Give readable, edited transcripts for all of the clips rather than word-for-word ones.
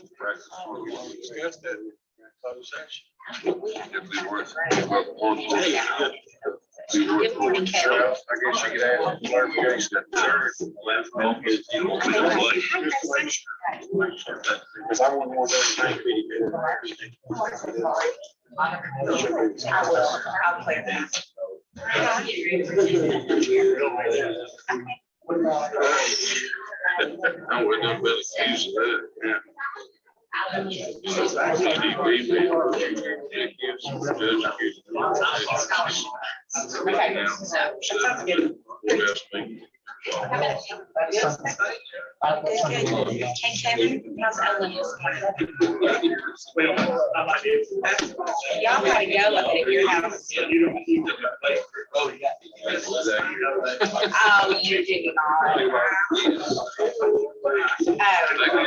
Discuss that in closed section. Definitely worth it. Good morning, Kevin. I guess you could add clarification at the third. Because I wouldn't want everything to be. I will. I'll clear that. I would not be accused of that. Yeah. Okay, so that sounds good. Hey, Kevin, how's Ellen this morning? Y'all gotta go up at your house. Oh, you do not.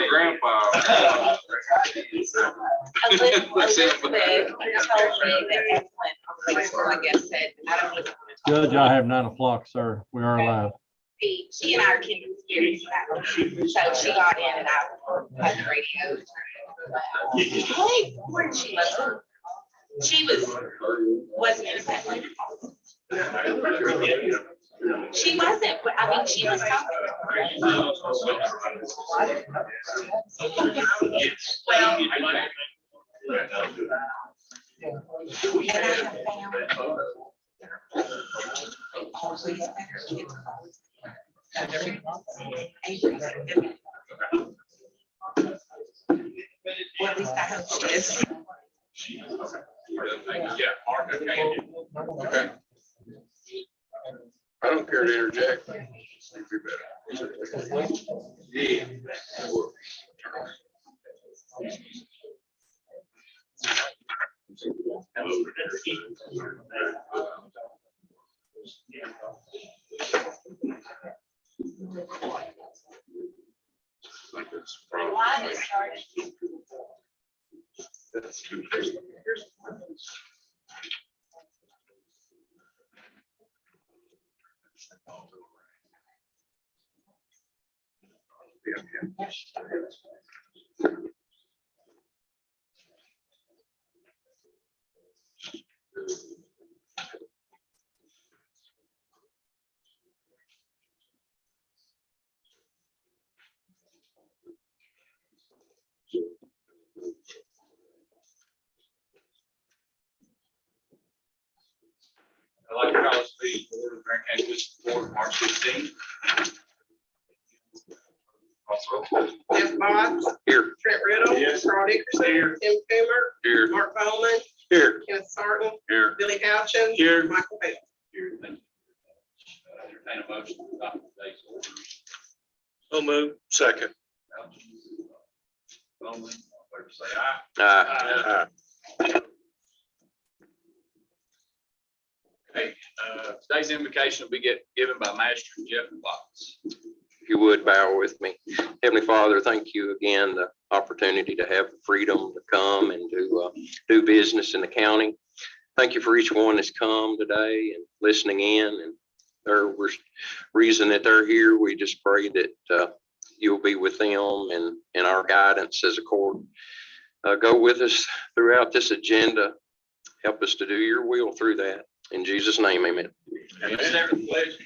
Grandpa. Elizabeth told me that Evelyn, I guess, said, I don't even. Judge, I have 9 o'clock, sir. We are live. She and I are kindred spirits. So she got in and I had the radio. Hey, where did she live? She wasn't in that one. She wasn't, but I mean, she was talking. Well, and I have well, at least I hope she is. Yeah, Mark, okay. Okay. I don't care to interject. Yeah. Line is starting. That's true. I'd like to call this meeting to order, Barren County Fiscal Board, March 15th. Jeff Botts. Here. Trent Riddle. Yes. Carl Dickerson. Here. Tim Coomer. Here. Mark Bowman. Here. Kenneth Sarton. Here. Billy Houchins. Here. Michael Bell. Here, thank you. Entertain a motion to adopt today's orders. So move. Second. Bowman, all in favor, say aye. Aye. Okay, today's invocation will be given by Master Jeff Botts. If you would bow with me. Heavenly Father, thank you again, the opportunity to have the freedom to come and to do business in the county. Thank you for each one that's come today and listening in, and their reason that they're here. We just pray that you'll be with them and our guidance as a court. Go with us throughout this agenda. Help us to do your will through that. In Jesus' name, amen. And stand for the pledge,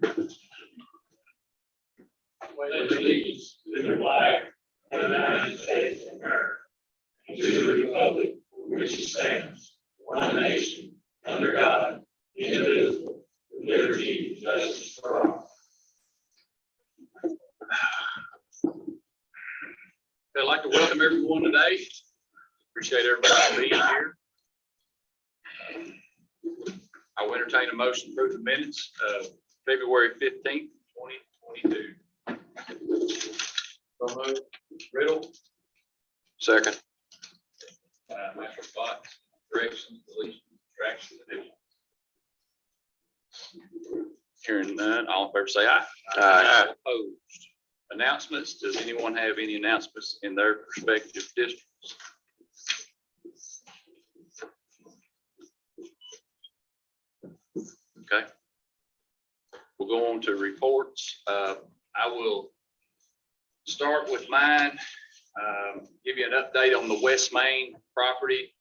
please. Pledge allegiance to the flag of the United States of America, and to the republic for which it stands, one nation, under God, indivisible, with liberty and justice for all. I'd like to welcome everyone today. Appreciate everybody being here. I will entertain a motion to approve the minutes of February 15th, 2022. So moved. Riddle. Second. Master Botts, corrections, deletion, subtraction, addition. Hearing none, all in favor say aye. Aye. Opposed. Announcements. Does anyone have any announcements in their respective districts? Okay. We'll go on to reports. I will start with mine. Give you an update on the West Main property.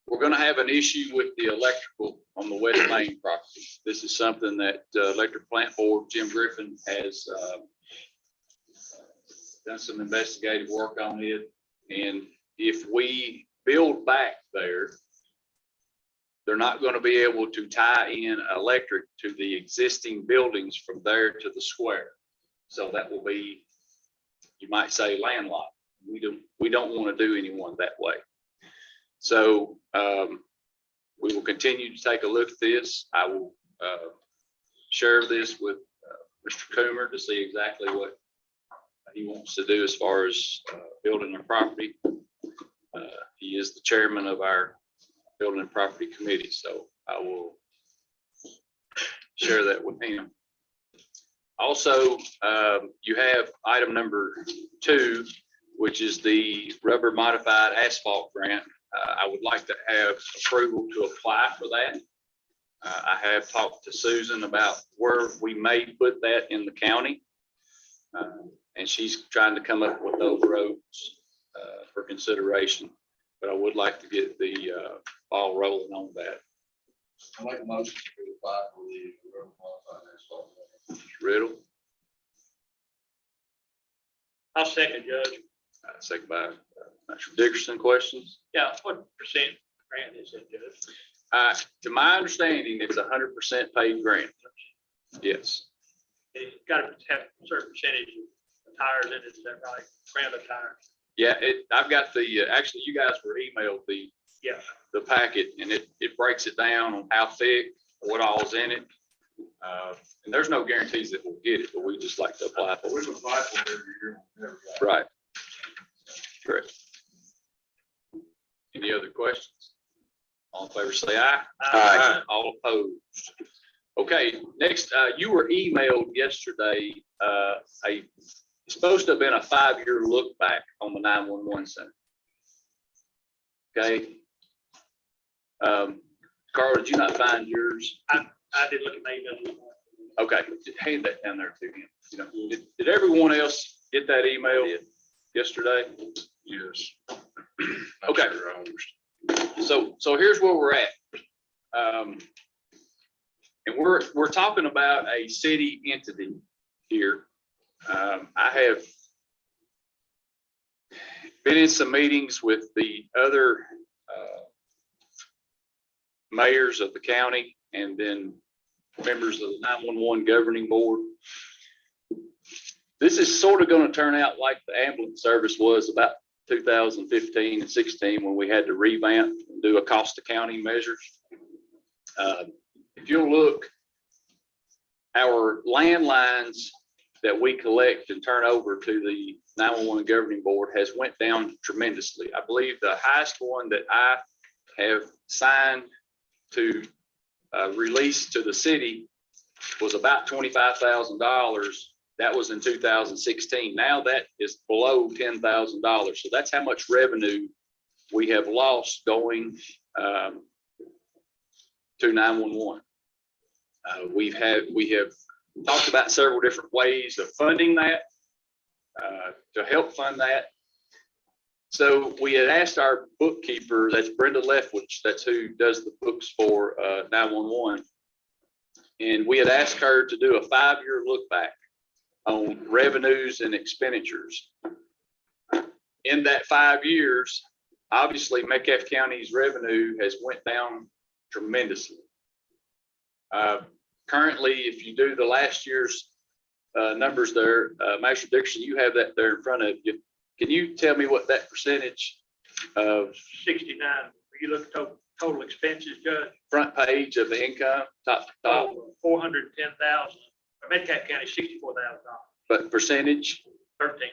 We're gonna have an issue with the electrical on the West Main property. This is something that Electric Plant Board, Jim Griffin, has done some investigative work on it. And if we build back there, they're not gonna be able to tie in electric to the existing buildings from there to the square. So that will be, you might say, landlocked. We don't want to do anyone that way. So we will continue to take a look at this. I will share this with Mr. Coomer to see exactly what he wants to do as far as building a property. He is the chairman of our Building and Property Committee, so I will share that with him. Also, you have item number 2, which is the rubber modified asphalt grant. I would like to have approval to apply for that. I have talked to Susan about where we may put that in the county. And she's trying to come up with those roads for consideration. But I would like to get the ball rolling on that. I make a motion to apply for the rubber modified asphalt. Riddle, I'll second, Judge. second by Mr. Dickerson. Questions? Yeah, what percent grant is it, Judge? To my understanding, it's 100% paid grant. Yes. It's got to have a certain percentage of tires in it, is that right? Grant of tires. Yeah, I've got the, actually, you guys were emailed Yeah. the packet, and it breaks it down on how thick, what all's in it. And there's no guarantees that we'll get it, but we just like to apply for We it. can apply for it every year. Never got it. Right. Correct. Any other questions? All in favor, say aye. Aye. All opposed. Okay, next, you were emailed yesterday, it's supposed to have been a 5-year look back on the 911 center. Okay. Carl, did you not find yours? I did look at my email. Okay, hand that down there to him. You know, did everyone else get that email yesterday? Yes. Okay. Sure, I understand. So here's where we're at. And we're talking about a city entity here. I have been in some meetings with the other mayors of the county and then members of the 911 governing board. This is sort of going to turn out like the ambulance service was about 2015 and 16 when we had to revamp and do a cost accounting measures. If you'll look, our landlines that we collect and turn over to the 911 governing board has went down tremendously. I believe the highest one that I have signed to release to the city was about $25,000. That was in 2016. Now that is below $10,000. So that's how much revenue we have lost going to 911. We have talked about several different ways of funding that, to help fund that. So we had asked our bookkeeper, that's Brenda Leftwich, that's who does the books for 911. And we had asked her to do a 5-year look back on revenues and expenditures. In that 5 years, obviously Metcalfe County's revenue has went down tremendously. Currently, if you do the last year's numbers there, Master Dixon, you have that there in front of you. Can you tell me what that percentage of 69, you look at total expenses, Judge, front page of the income, top to top, 410,000. Metcalfe County, $64,000, but percentage, 13,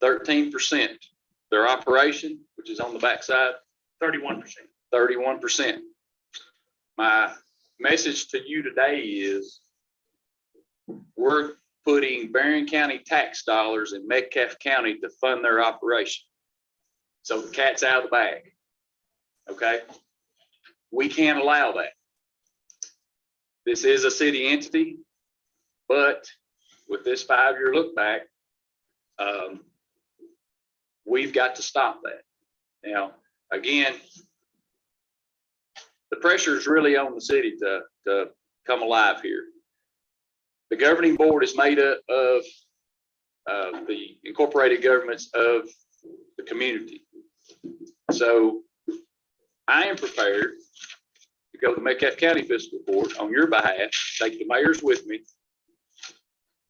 13%. Their operation, which is on the backside, 31%. 31%. My message to you today is we're putting Barren County tax dollars in Metcalfe County to fund their operation. So the cat's out of the bag. Okay? We can't allow that. This is a city entity, but with this 5-year look back, We've got to stop that. Now, again, the pressure is really on the city to come alive here. The governing board is made up of the incorporated governments of the community. So I am prepared to go to the Metcalfe County Fiscal Court on your behalf, take the mayors with me,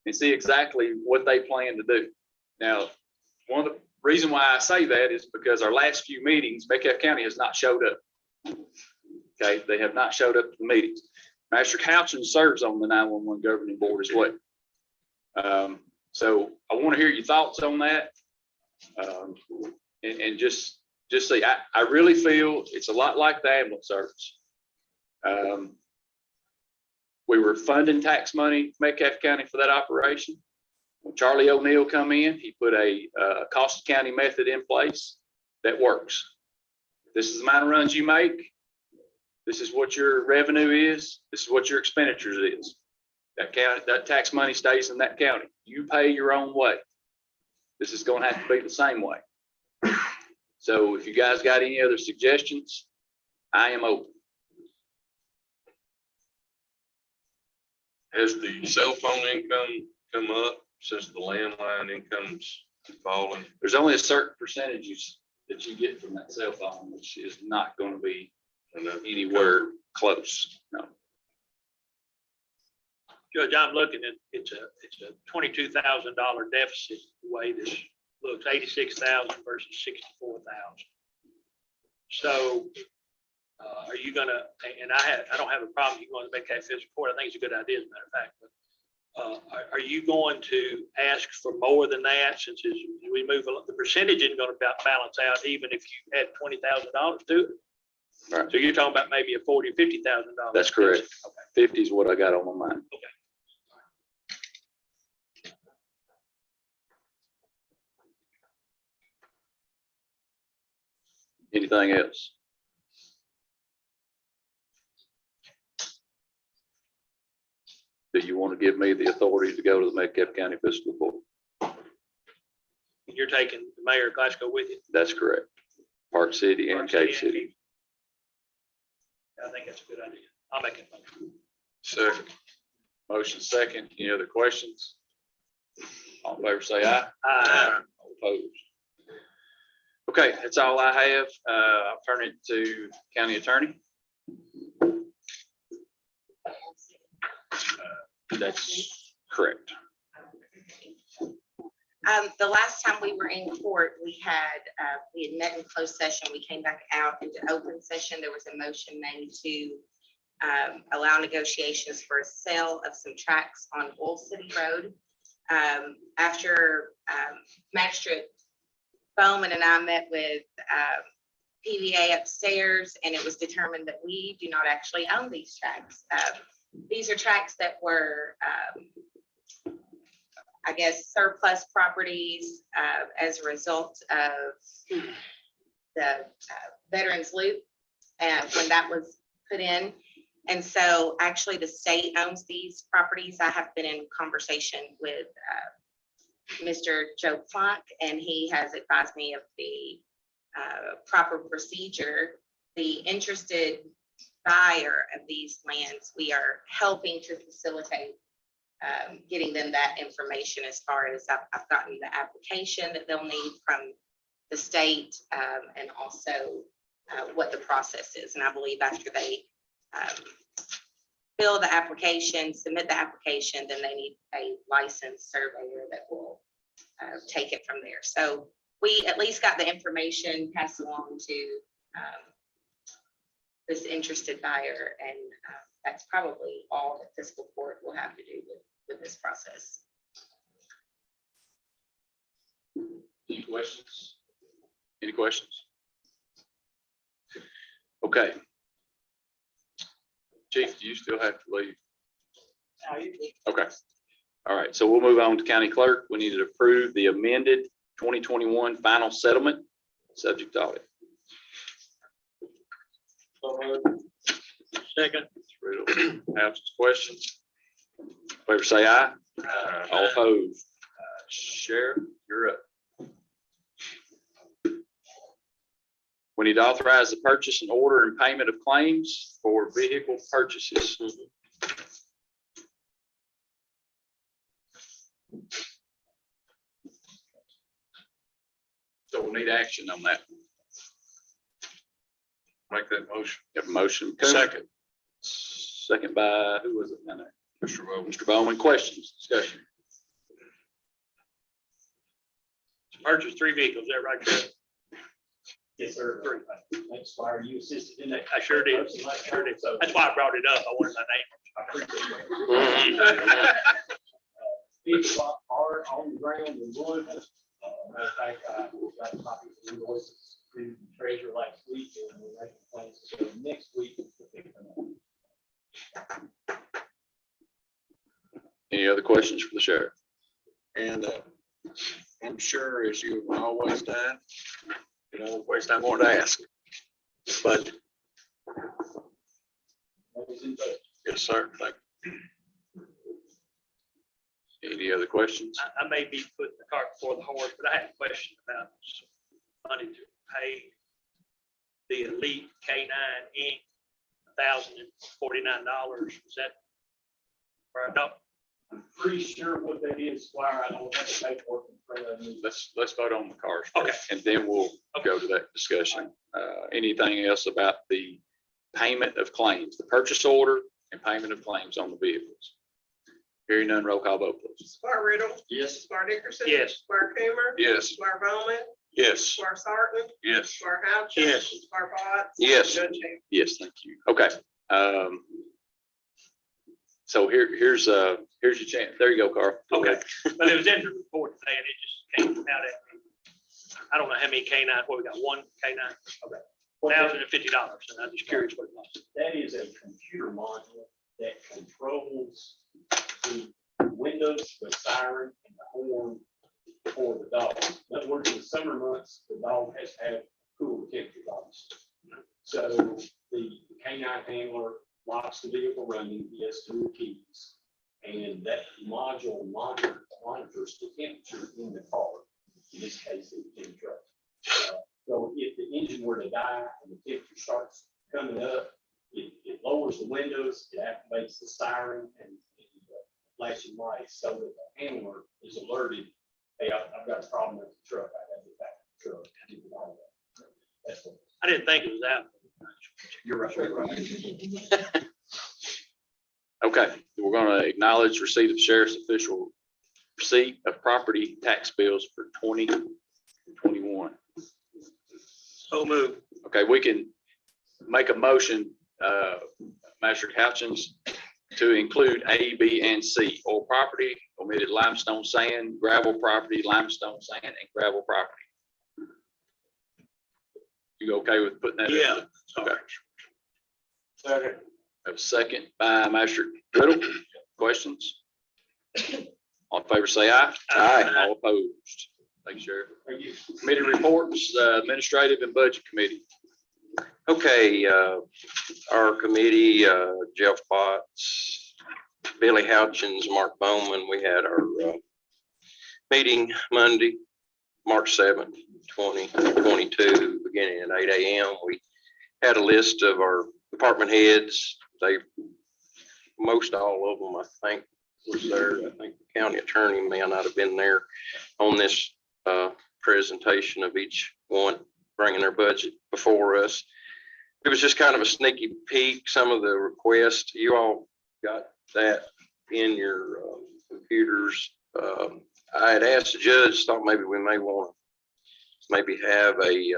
and see exactly what they plan to do. Now, one of the reason why I say that is because our last few meetings, Metcalfe County has not showed up. Okay, they have not showed up to the meetings. Master Couchin serves on the 911 governing board as well. So I want to hear your thoughts on that. And just say, I really feel it's a lot like the ambulance service. We were funding tax money, Metcalfe County, for that operation. When Charlie O'Neill come in, he put a cost of county method in place that works. This is the amount of runs you make. This is what your revenue is. This is what your expenditures is. That county, that tax money stays in that county. You pay your own way. This is going to have to be the same way. So if you guys got any other suggestions, I am open. Has the cell phone income come up since the landline income's falling? There's only a certain percentages that you get from that cell phone, which is not going to be anywhere close. No. Judge, I'm looking at, it's a $22,000 deficit, the way this looks, 86,000 versus 64,000. So are you gonna, and I don't have a problem, you going to make that fiscal court, I think it's a good idea, as a matter of fact, but are you going to ask for more than that, since as we move along, the percentage isn't going to balance out even if you add $20,000 to it? Right. So you're talking about maybe a $40,000 or $50,000. That's correct. Okay. 50 is what I got on my mind. Okay. Anything else? Do you want to give me the authority to go to the Metcalfe County Fiscal Court? You're taking the mayor of Glasgow with you? That's correct. Park City and Cape City. I think that's a good idea. I'll make it. Second. Motion second. Any other questions? All in favor, say aye. Aye. All opposed. Okay, that's all I have. I'll turn it to County Attorney. That's correct. The last time we were in court, we had met in closed session. We came back out into open session. There was a motion made to allow negotiations for a sale of some tracts on Old City Road. After Magistrate Bowman and I met with PVA upstairs, and it was determined that we do not actually own these tracts. These are tracts that were I guess, surplus properties as a result of the Veterans Loop when that was put in. And so actually the state owns these properties. I have been in conversation with Mr. Joe Plunk, and he has advised me of the proper procedure. The interested buyer of these lands, we are helping to facilitate getting them that information, as far as I've gotten the application that they'll need from the state, and also what the process is. And I believe after they fill the application, submit the application, then they need a licensed surveyor that will take it from there. So we at least got the information passed along to this interested buyer, and that's probably all that fiscal court will have to do with this process. Any questions? Any questions? Okay. Chief, do you still have to leave? Okay. All right. So we'll move on to county clerk. We need to approve the amended 2021 final settlement subject to audit. Second. Have some questions? Favor say aye. All opposed. Sheriff, you're up. We need to authorize the purchase and order and payment of claims for vehicle purchases. So we'll need action on that. Make that motion. Have a motion. Second. Second by, who was it down there? Mr. Bowman. Mr. Bowman, questions, discussion? Purchase 3 vehicles, is that right, Chris? Yes, sir. Thanks, Squire. You assisted in that. I sure did. Sure did. That's why I brought it up. I wanted my name. People are on the ground in Louisville. Matter of fact, I got a copy of the invoices to the treasurer last week, and we're making plans to go next week to pick them up. Any other questions for the sheriff? And I'm sure, as you've always done, you know, waste I want to ask. But That was in budget. yes, sir. Thank Any other questions? I may be putting the cart before the horse, but I had a question about some money to pay the Elite K9 Inc. $1,049. Is that right? No, I'm pretty sure what that is, Squire. I don't have the paperwork in front of me. Let's vote on the cars. Okay. And then we'll go to that discussion. Anything else about the payment of claims, the purchase order and payment of claims on the vehicles? Hearing none, roll call vote, please. Squire Riddle. Yes. Squire Dickerson. Yes. Squire Coomer. Yes. Squire Bowman. Yes. Squire Sarton. Yes. Squire Hatch. Yes. Squire Potts. Yes. Judge Hagan. Yes, thank you. Okay. So here's your chance. There you go, Carl. okay. But it was in the report today and it just came out at me. I don't know how many K9, what we got, 1 K9? Okay. $1,050. And I'm just curious what it was. That is a computer module that controls the windows, the siren, and the horn for the dog. In other words, in the summer months, the dog has to have cool temperature dogs. So the canine handler locks the vehicle running, he has 2 keys. And that module monitors the temperature in the car, in this case, in the truck. So if the engine were to die and the temperature starts coming up, it lowers the windows, it activates the siren and the flashing lights so that the handler is alerted, hey, I've got a problem with the truck, I gotta get back to the truck. and get all that. That's what. I didn't think it was that. You're right. Okay, we're gonna acknowledge receipt of sheriff's official receipt of property tax bills for 2021. So move. Okay, we can make a motion, Master Houchins, to include A, B, and C, oil property, omitted limestone sand, gravel property, limestone sand, and gravel property. You okay with putting that in? Yeah. Okay. Second. Have a second by Master Riddle. Questions? All in favor, say aye. Aye. All opposed. Thank you, Sheriff. Thank you. Committee reports, administrative and budget committee. Okay, our committee, Jeff Potts, Billy Houchins, Mark Bowman, we had our meeting Monday, March 7th, 2022, beginning at 8 a.m. We had a list of our department heads. Most all of them, I think, was there. I think the county attorney may not have been there on this presentation of each one, bringing their budget before us. It was just kind of a sneaky peek, some of the requests. You all got that in your computers. I had asked the judge, thought maybe we may want to maybe have a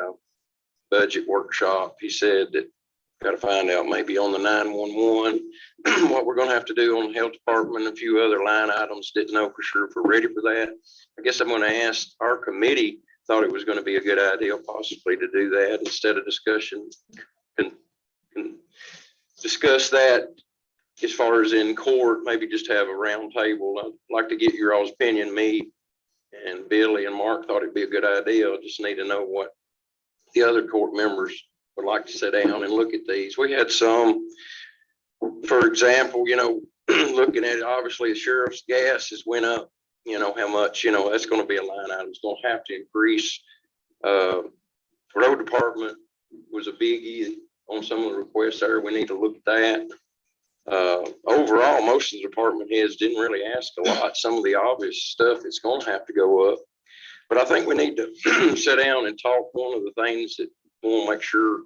budget workshop. He said that got to find out maybe on the 911 what we're going to have to do on the health department, a few other line items. Didn't know for sure if we're ready for that. I guess I'm going to ask our committee, thought it was going to be a good idea possibly to do that instead of discussion. Can discuss that as far as in court, maybe just have a round table. I'd like to get your all's opinion. Me and Billy and Mark thought it'd be a good idea. Just need to know what the other court members would like to sit down and look at these. We had some, for example, you know, looking at it, obviously the sheriff's gas has went up how much, that's gonna be a line item. It's gonna have to increase. Road department was a biggie on some of the requests there. We need to look at that. Overall, most of the department heads didn't really ask a lot. Some of the obvious stuff is gonna have to go up. But I think we need to sit down and talk. One of the things that we want to make sure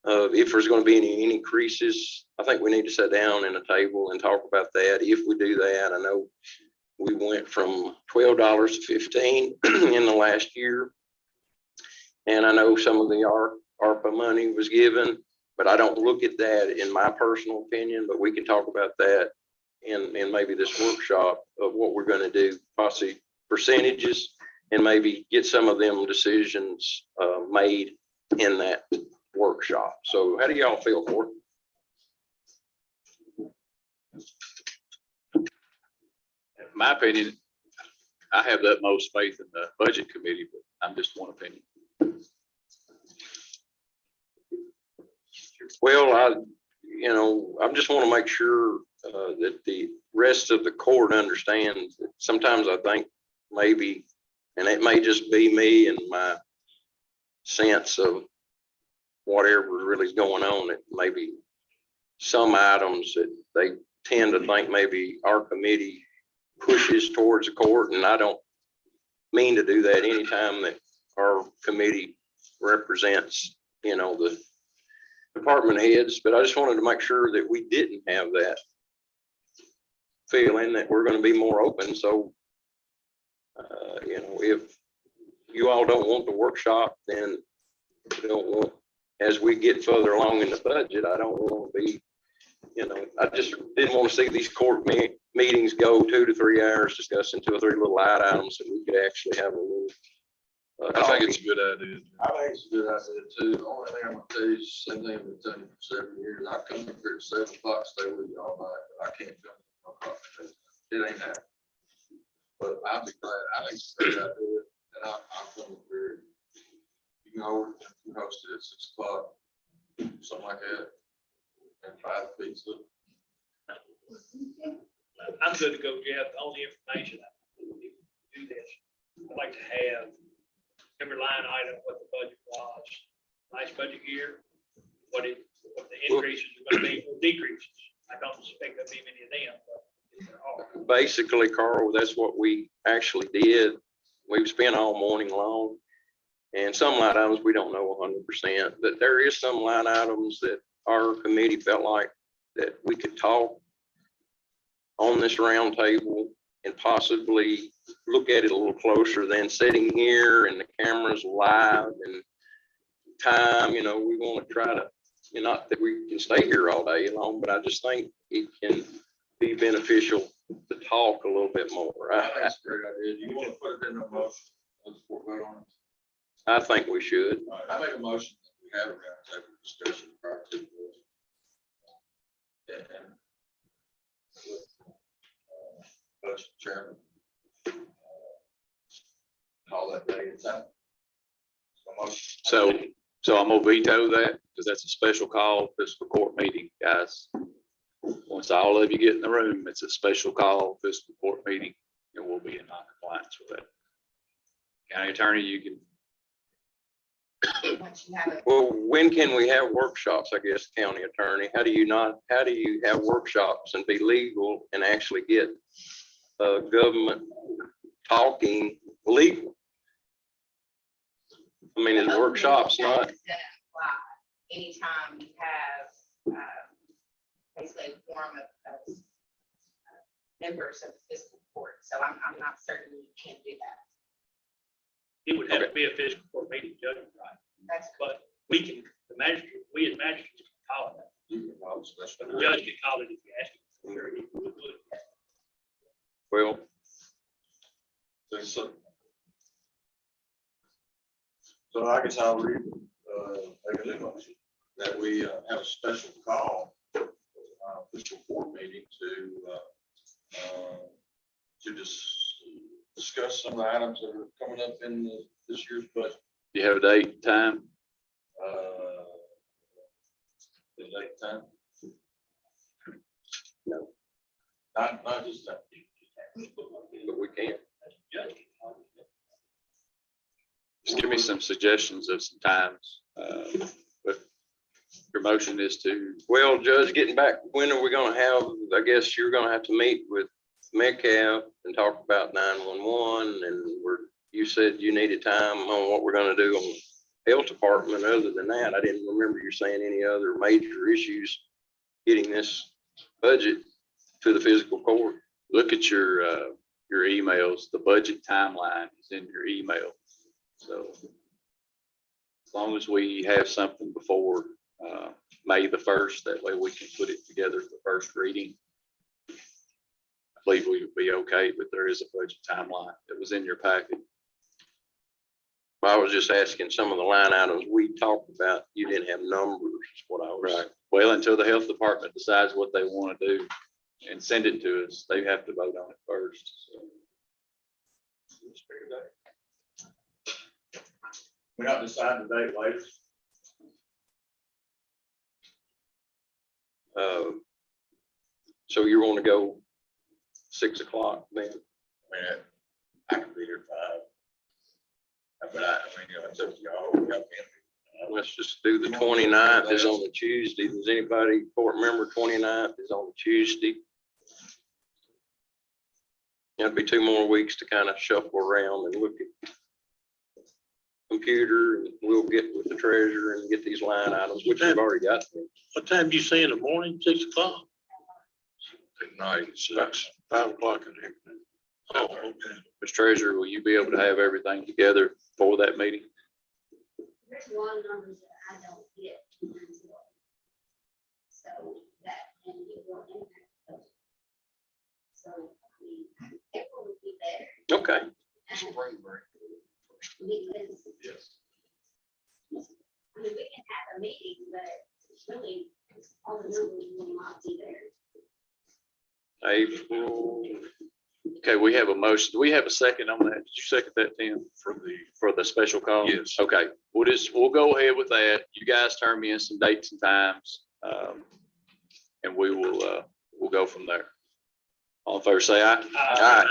if there's going to be any increases, I think we need to sit down at a table and talk about that. If we do that, I know we went from $12 to $15 in the last year. And I know some of the ARPA money was given, but I don't look at that in my personal opinion, but we can talk about that in maybe this workshop of what we're going to do, possibly percentages, and maybe get some of them decisions made in that workshop. So how do y'all feel for it? In my opinion, I have the utmost faith in the budget committee, but I'm just one opinion. Well, I just want to make sure that the rest of the court understands that sometimes I think maybe, and it may just be me and my sense of whatever really is going on, that maybe some items that they tend to think maybe our committee pushes towards the court, and I don't mean to do that anytime that our committee represents, the department heads, but I just wanted to make sure that we didn't have that feeling that we're going to be more open. So, if you all don't want the workshop, then you don't want, as we get further along in the budget, I don't want to be, I just didn't want to see these court meetings go 2 to 3 hours discussing 2 or 3 little light items that we could actually have a little. I think it's a good idea. I think it's a good idea too. The only thing I'm gonna tell you is the same thing I've been telling you for 7 years. I come up here at 7 o'clock, stay with you all night, but I can't come. It ain't happening. But I'll be glad. I think it's a great idea, and I'll come up here. You can hold it, you can host it at 6 o'clock, something like that, and buy the pizza. I'm good to go, Jeff. The only information I need to do this, I'd like to have every line item, what the budget was last budget year, what the increases are going to be, or decreases. I don't expect there'll be many of them, but if there are. Basically, Carl, that's what we actually did. We've spent all morning long, and some line items we don't know 100%, but there is some line items that our committee felt like that we could talk on this round table and possibly look at it a little closer than sitting here and the cameras live and time. We want to try to, not that we can stay here all day long, but I just think it can be beneficial to talk a little bit more. I think it's a great idea. Do you want to put it in a motion? Let's vote on it. I think we should. All right, I make a motion that we have a round table discussion prior to the vote. And budget chairman. Call that day and time. So I'm gonna veto that because that's a special call fiscal court meeting, guys. Once all of you get in the room, it's a special call fiscal court meeting, and we'll be in non-compliance with that. County attorney, you can. Once you have it. Well, when can we have workshops, I guess, county attorney? How do you have workshops and be legal and actually get government talking legal? I mean, is workshops not? It's gonna apply anytime you have, basically a form of members of the fiscal court. So I'm not certain you can do that. It would have to be a fiscal court meeting, judgment, right? That's But we can, we as magistrates can call it that. You can call it special. But the judge can call it if you ask him. Sure, he would. Well, So I guess I'll read, make a new motion that we have a special call, fiscal court meeting to discuss some of the items that are coming up in this year's budget. Do you have a date, time? The date, time? No. Not just that. but we can. me some suggestions of some times. But your motion is to, Well, Judge, getting back, when are we gonna have, I guess you're gonna have to meet with Metcalf and talk about 911 and you said you needed time on what we're gonna do on the health department. Other than that, I didn't remember you saying any other major issues getting this budget to the fiscal court. look at your emails. The budget timeline is in your email. So as long as we have something before May the 1st, that way we can put it together for first reading. I believe we would be okay, but there is a budget timeline that was in your packet. I was just asking some of the line items we talked about. You didn't have numbers, is what I was. Right. Well, until the health department decides what they want to do and send it to us, they have to vote on it first. So. We not decide the date later. So you want to go 6 o'clock then? I mean, I can be here 5. But I mean, you know, it's up to y'all. Let's just do the 29th is on the Tuesday. Does anybody, court member, 29th is on the Tuesday? It'll be 2 more weeks to kind of shuffle around and look at computer, and we'll get with the treasurer and get these line items, which we've already got. What time do you say in the morning? 6 o'clock? At night, 6, 5 o'clock in the evening. Oh, okay. Mr. Treasurer, will you be able to have everything together for that meeting? There's a lot of numbers that I don't get. So that, and it will impact those. So, I mean, April would be better. Okay. Spring break. Because, Yes. I mean, we can have a meeting, but it's really, all the numbers will not be there. April, Okay, we have a motion. Do we have a second on that? Did you second that, Tim? For the special call? Yes. Okay, we'll go ahead with that. You guys turn me in some dates and times. And we'll go from there. All in favor, say aye. Aye.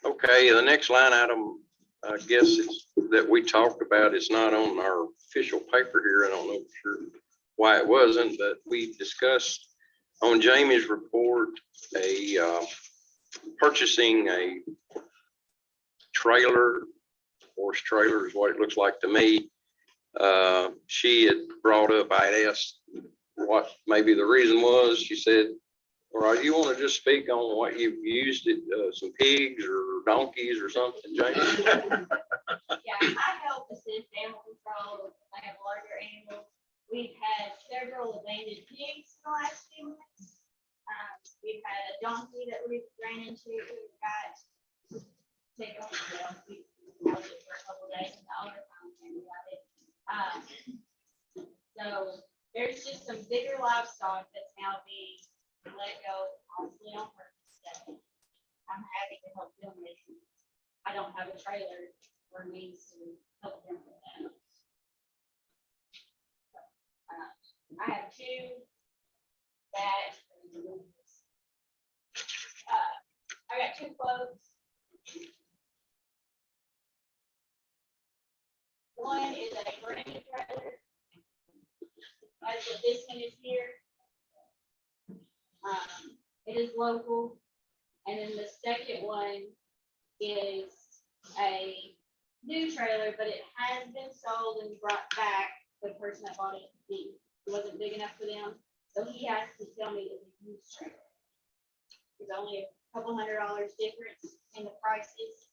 Okay, the next line item, I guess it's that we talked about, is not on our official paper here. I don't know for sure why it wasn't, but we discussed on Jamie's report, purchasing a trailer, horse trailer is what it looks like to me. She had brought up, I had asked what maybe the reason was. She said, or you want to just speak on what you've used it, some pigs or donkeys or something, Jamie? Yeah, I help assist animal control. I have larger animals. We've had several abandoned pigs in the last few months. We've had a donkey that we've ran into. We've got taken on, we held it for a couple of days and the owner finally came and got it. So there's just some bigger livestock that's now being let go, possibly on purpose. I'm happy to help them with it. I don't have a trailer for means to help them with that. I have two that I got 2 quotes. One is a brand new trailer. That's what this one is here. It is local. And then the second one is a new trailer, but it has been sold and brought back. The person that bought it wasn't big enough for them. So he has to tell me that the used trailer. There's only a couple $100 difference in the prices.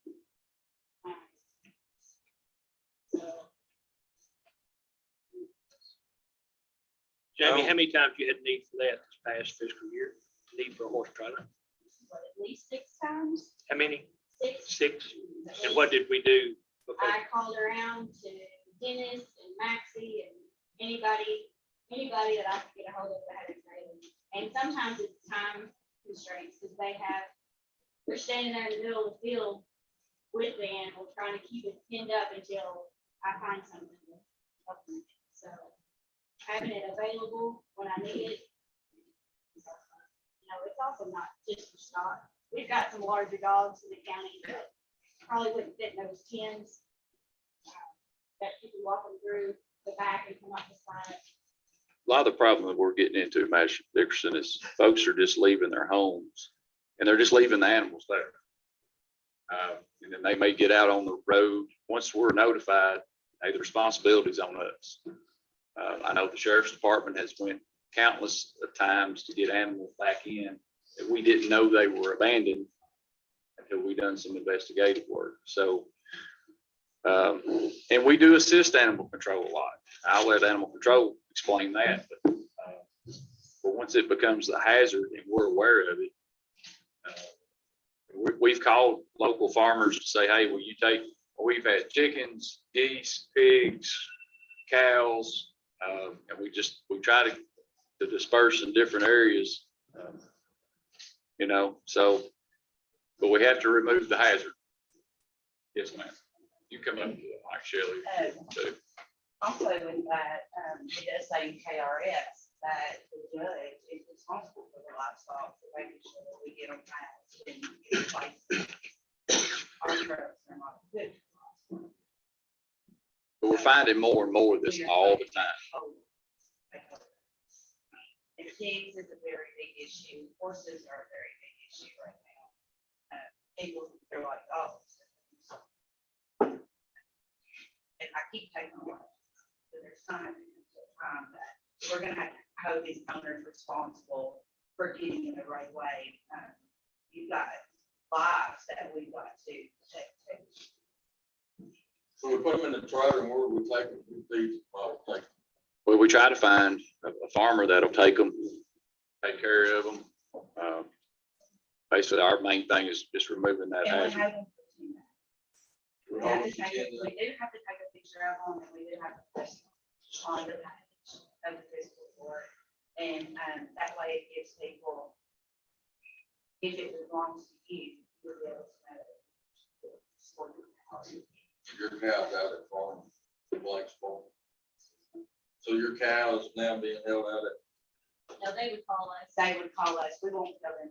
So Jamie, how many times you had need for that this past fiscal year? Need for a horse trailer? what, at least 6 times? How many? 6. 6? And what did we do? before? I called around to Dennis and Maxie and anybody that I could get a hold of that had a trailer. And sometimes it's time constraints because they're standing there in the middle of the field with the animal, trying to keep it pinned up until I find something to help them. So having it available when I need it. It's also not just for stock. We've got some larger dogs in the county that probably wouldn't fit in those pens. that people walking through the back and come up the side. A lot of the problem that we're getting into, Master Dickerson, is folks are just leaving their homes and they're just leaving the animals there. And then they may get out on the road. Once we're notified, hey, the responsibility's on us. I know the sheriff's department has went countless of times to get animals back in that we didn't know they were abandoned until we done some investigative work. So, and we do assist animal control a lot. I'll let animal control explain that. But once it becomes a hazard and we're aware of it, we've called local farmers to say, hey, will you take, we've had chickens, geese, pigs, cows, and we try to disperse in different areas, you know, so, but we have to remove the hazard. Yes, ma'am. You come up to the mic, Shelley. too. Also with that, it does say KRS that the judge is responsible for the livestock, for making sure that we get them fast and get them placed. Our trucks are not good. But we're finding more and more of this all the time. And pigs is a very big issue. Horses are a very big issue right now. People, they're like, oh. And I keep taking on. So there's time that we're gonna have to hold these owners responsible for getting in the right way. You've got lives that we've got to protect too. So we put them in the trailer and where we take them, we feed them, I'll take them. Well, we try to find a farmer that'll take them, take care of them. Basically, our main thing is just removing that And we hazard. have them for 2 minutes. We We have hold to them take, in we do have to take a picture of them, and we do have to put on the page of the fiscal court. And that way it gives people, if it belongs to you, you'll be able to know. your cows out at farm, the Blake's farm. So your cows now being held out at, No, they would call us. They would call us, we won't go in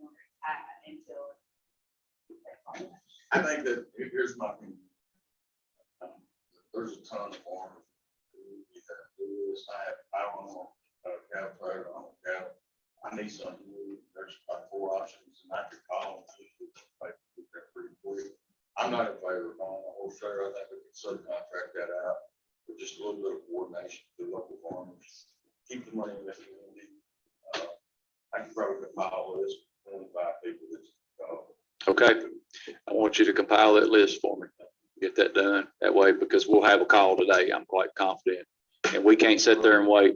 until. they call us. I think that, here's my opinion. There's a ton of farmers who do this, I don't know, cow trailer, I don't cow. I need something new, there's about 4 options and I could call them. They're pretty quick. I'm not in favor of calling a horse trailer, I think we could subcontract that out with just a little bit of coordination with local farmers. Keep the money in the community. I can probably compile this 25 people that's, Okay, I want you to compile that list for me. Get that done that way, because we'll have a call today, I'm quite confident. And we can't sit there and wait.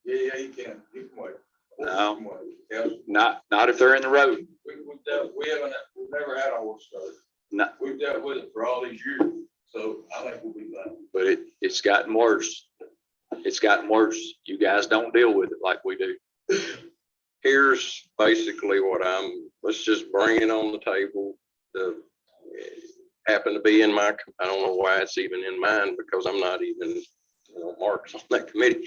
yeah, you can wait. No. You can wait. Yeah, Not if they're in the road. we've never had a horse trailer. No. We've dealt with it for all these years, so I think we'll be fine. But it's gotten worse. It's gotten worse. You guys don't deal with it like we do. Here's basically what let's just bring it on the table. Happen to be in I don't know why it's even in mine, because I'm not even, Mark's on that committee.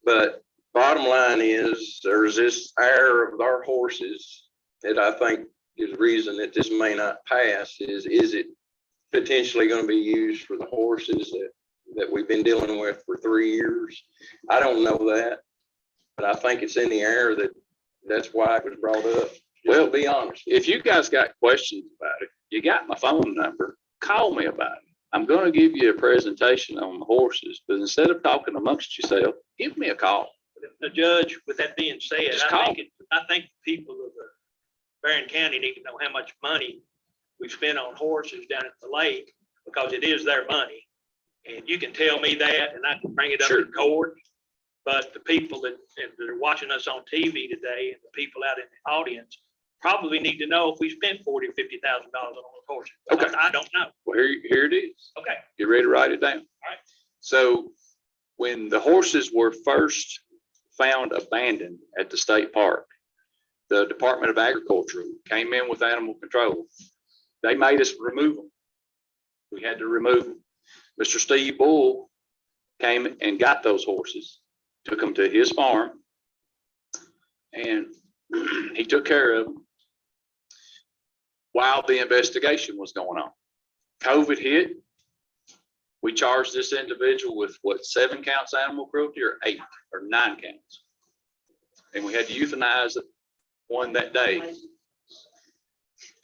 But bottom line is, there's this heir of our horses that I think is the reason that this may not pass is it potentially going to be used for the horses that we've been dealing with for 3 years? I don't know that, but I think it's in the air that's why it was brought up. Well, to be honest. If you guys got questions about it, you got my phone number, call me about it. I'm going to give you a presentation on the horses, but instead of talking amongst yourself, give me a call. The judge, with that being said, Just I call. think the people of the Barren County need to know how much money we spend on horses down at the lake, because it is their money. And you can tell me that, and I can bring it up Sure. in court. But the people that are watching us on TV today, and the people out in the audience, probably need to know if we spent $40,000 or $50,000 on those horses. Okay. I don't know. Well, here it is. Okay. You ready to write it down? All right. So when the horses were first found abandoned at the state park, the Department of Agriculture came in with animal control. They made us remove them. We had to remove them. Mr. Steve Bull came and got those horses, took them to his farm, and he took care of them while the investigation was going on. COVID hit. We charged this individual with what, 7 counts of animal cruelty or 8 or 9 counts? And we had to euthanize one that day.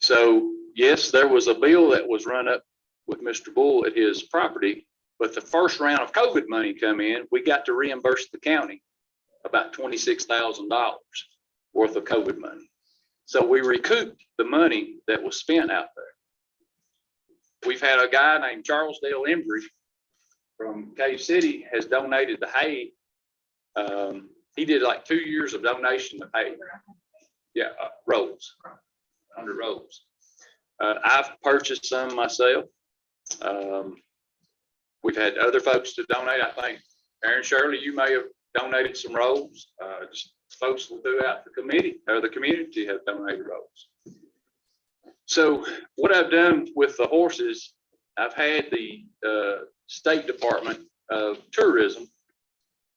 So yes, there was a bill that was run up with Mr. Bull at his property, but the first round of COVID money come in, we got to reimburse the county about $26,000 worth of COVID money. So we recouped the money that was spent out there. We've had a guy named Charles Dale Embry from Cave City has donated the hay. He did like 2 years of donation of hay. Yeah, rolls, 100 rolls. I've purchased some myself. We've had other folks to donate. I think, Aaron Shirley, you may have donated some rolls. Just folks throughout the committee or the community have donated rolls. So what I've done with the horses, I've had the State Department of Tourism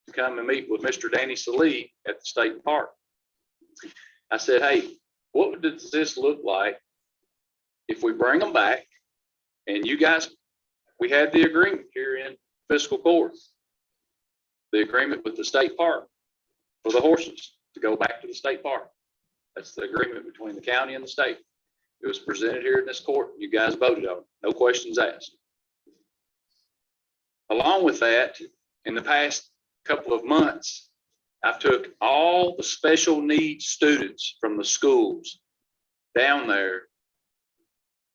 to come and meet with Mr. Danny Salee at the state park. I said, hey, what does this look like if we bring them back? And you guys, we had the agreement here in fiscal court, the agreement with the state park for the horses to go back to the state park. That's the agreement between the county and the state. It was presented here in this court. You guys voted on it. No questions asked. Along with that, in the past couple of months, I took all the special needs students from the schools down there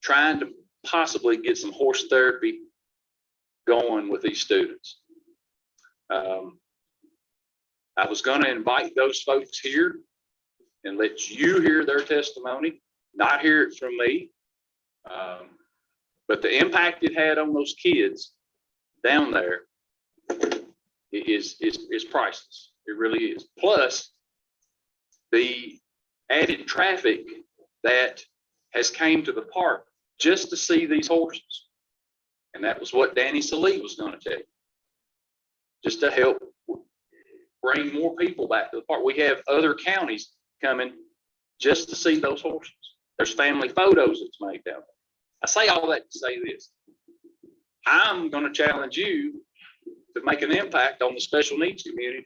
trying to possibly get some horse therapy going with these students. I was going to invite those folks here and let you hear their testimony, not hear it from me. But the impact it had on those kids down there is priceless. It really is. Plus the added traffic that has came to the park just to see these horses. And that was what Danny Salee was going to tell you. Just to help bring more people back to the park. We have other counties coming just to see those horses. There's family photos that's made down there. I say all that to say this. I'm going to challenge you to make an impact on the special needs community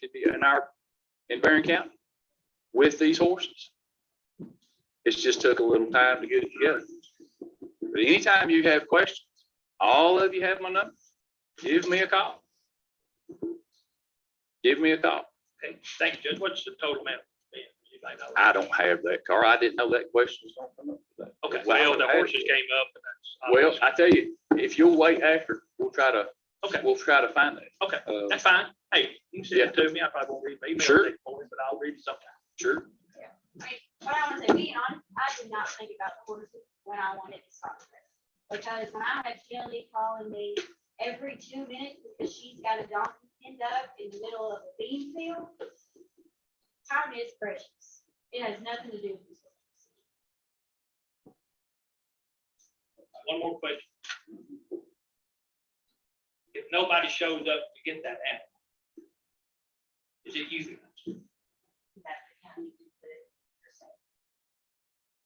in Barren County with these horses. It's just took a little time to get it together. But anytime you have questions, all of you have my number. Give me a call. Give me a call. Okay, thank you, Judge. What's the total amount? I don't have that, Carl. I didn't know that question was going to come up today. Okay, well, the horses came up and that's. Well, I tell you, if you'll wait after, we'll try to find that. Okay, that's fine. Hey, you can send it to me. I probably won't read my email. Sure. For it, but I'll read it sometime. Sure. What I want to say, being honest, I did not think about the horses when I wanted to stop this. Because when I had Kelly calling me every 2 minutes because she's got a donkey pinned up in the middle of a bean field, time is precious. It has nothing to do with this. One more question. If nobody shows up to get that animal, is it you?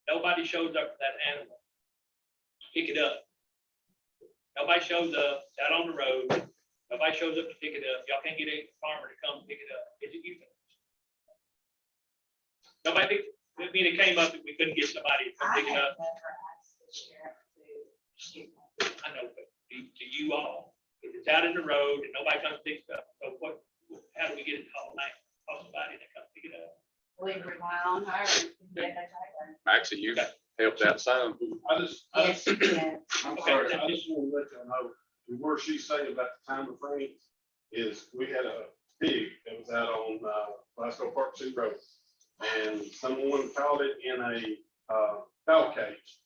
Nobody shows up for that animal, pick it up. Nobody shows up, it's out on the road. Nobody shows up to pick it up. Y'all can't get a farmer to come pick it up. Is it you? Nobody, I mean, it came up that we couldn't get somebody to come pick it up. I know, but to you all, if it's out in the road and nobody comes pick it up, so what, how do we get it all night? Call somebody to come pick it up. We rely on her. Actually, you helped out some. Yes, she can. I'm sorry, I just want to let y'all know, where she's saying about the time frame is we had a pig that was out on Fiscal Park 2 Road. And someone caught it in a fowl cage.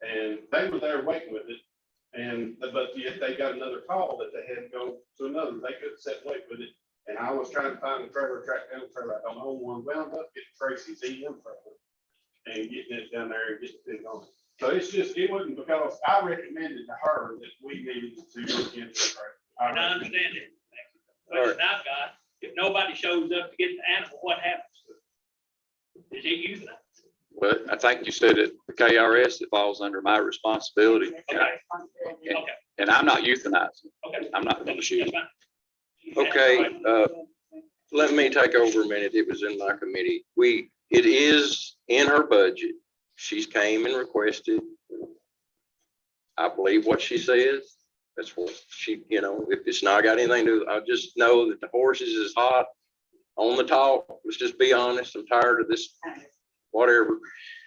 And they were there waiting with it. But yet they got another call that they had to go to another. They couldn't sit and wait with it. And I was trying to find the trailer, track down the trailer. I don't own one. Wound up getting Tracy's EM trailer and getting it down there and getting it on. So it's just, it wasn't because I recommended to her that we needed to look into the trailer. I understand it. Question I've got, if nobody shows up to get the animal, what happens? Is it you? Well, I think you said it, the KRS, it falls under my responsibility. Okay. Okay. And I'm not euthanizing. Okay. I'm not gonna shoot. That's fine. Okay, let me take over a minute. It was in my committee. It is in her budget. She's came and requested. I believe what she says. That's what she, if it's not got anything to, I just know that the horses is hot on the talk. Let's just be honest. I'm tired of this, whatever.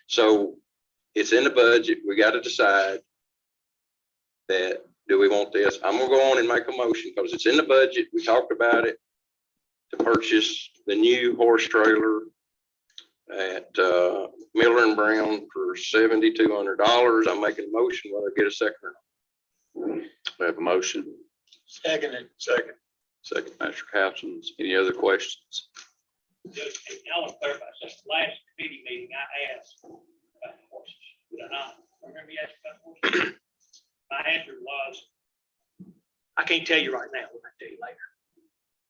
So it's in the budget. We got to decide that, do we want this? I'm gonna go on and make a motion because it's in the budget. We talked about it to purchase the new horse trailer at Miller and Brown for $7,200. I'm making a motion. Whether I get a second or not. We have a motion. Second. Second, Mr. Couchins. Any other questions? Just, and I want to clarify, since the last committee meeting, I asked about the horses. Did I not? Remember you asked about horses? My answer was, I can't tell you right now. We'll tell you later.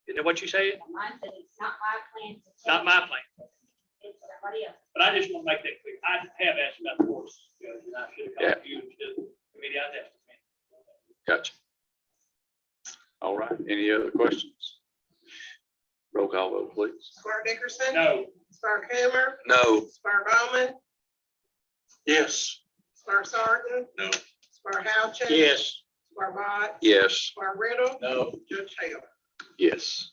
Isn't that what you said? Mine said it's not my plan to. Not my plan. It's somebody else. But I just want to make that clear. I have asked about the horses, Judge, and I should have called you to the committee. I was asking. Gotcha. All right. Any other questions? Roll call vote, please. Squire Dickerson. No. Squire Coomer. No. Squire Bowman. Yes. Squire Sargent. No. Squire Houchin. Yes. Squire Bott. Yes. Squire Riddle. No. Judge Taylor. Yes.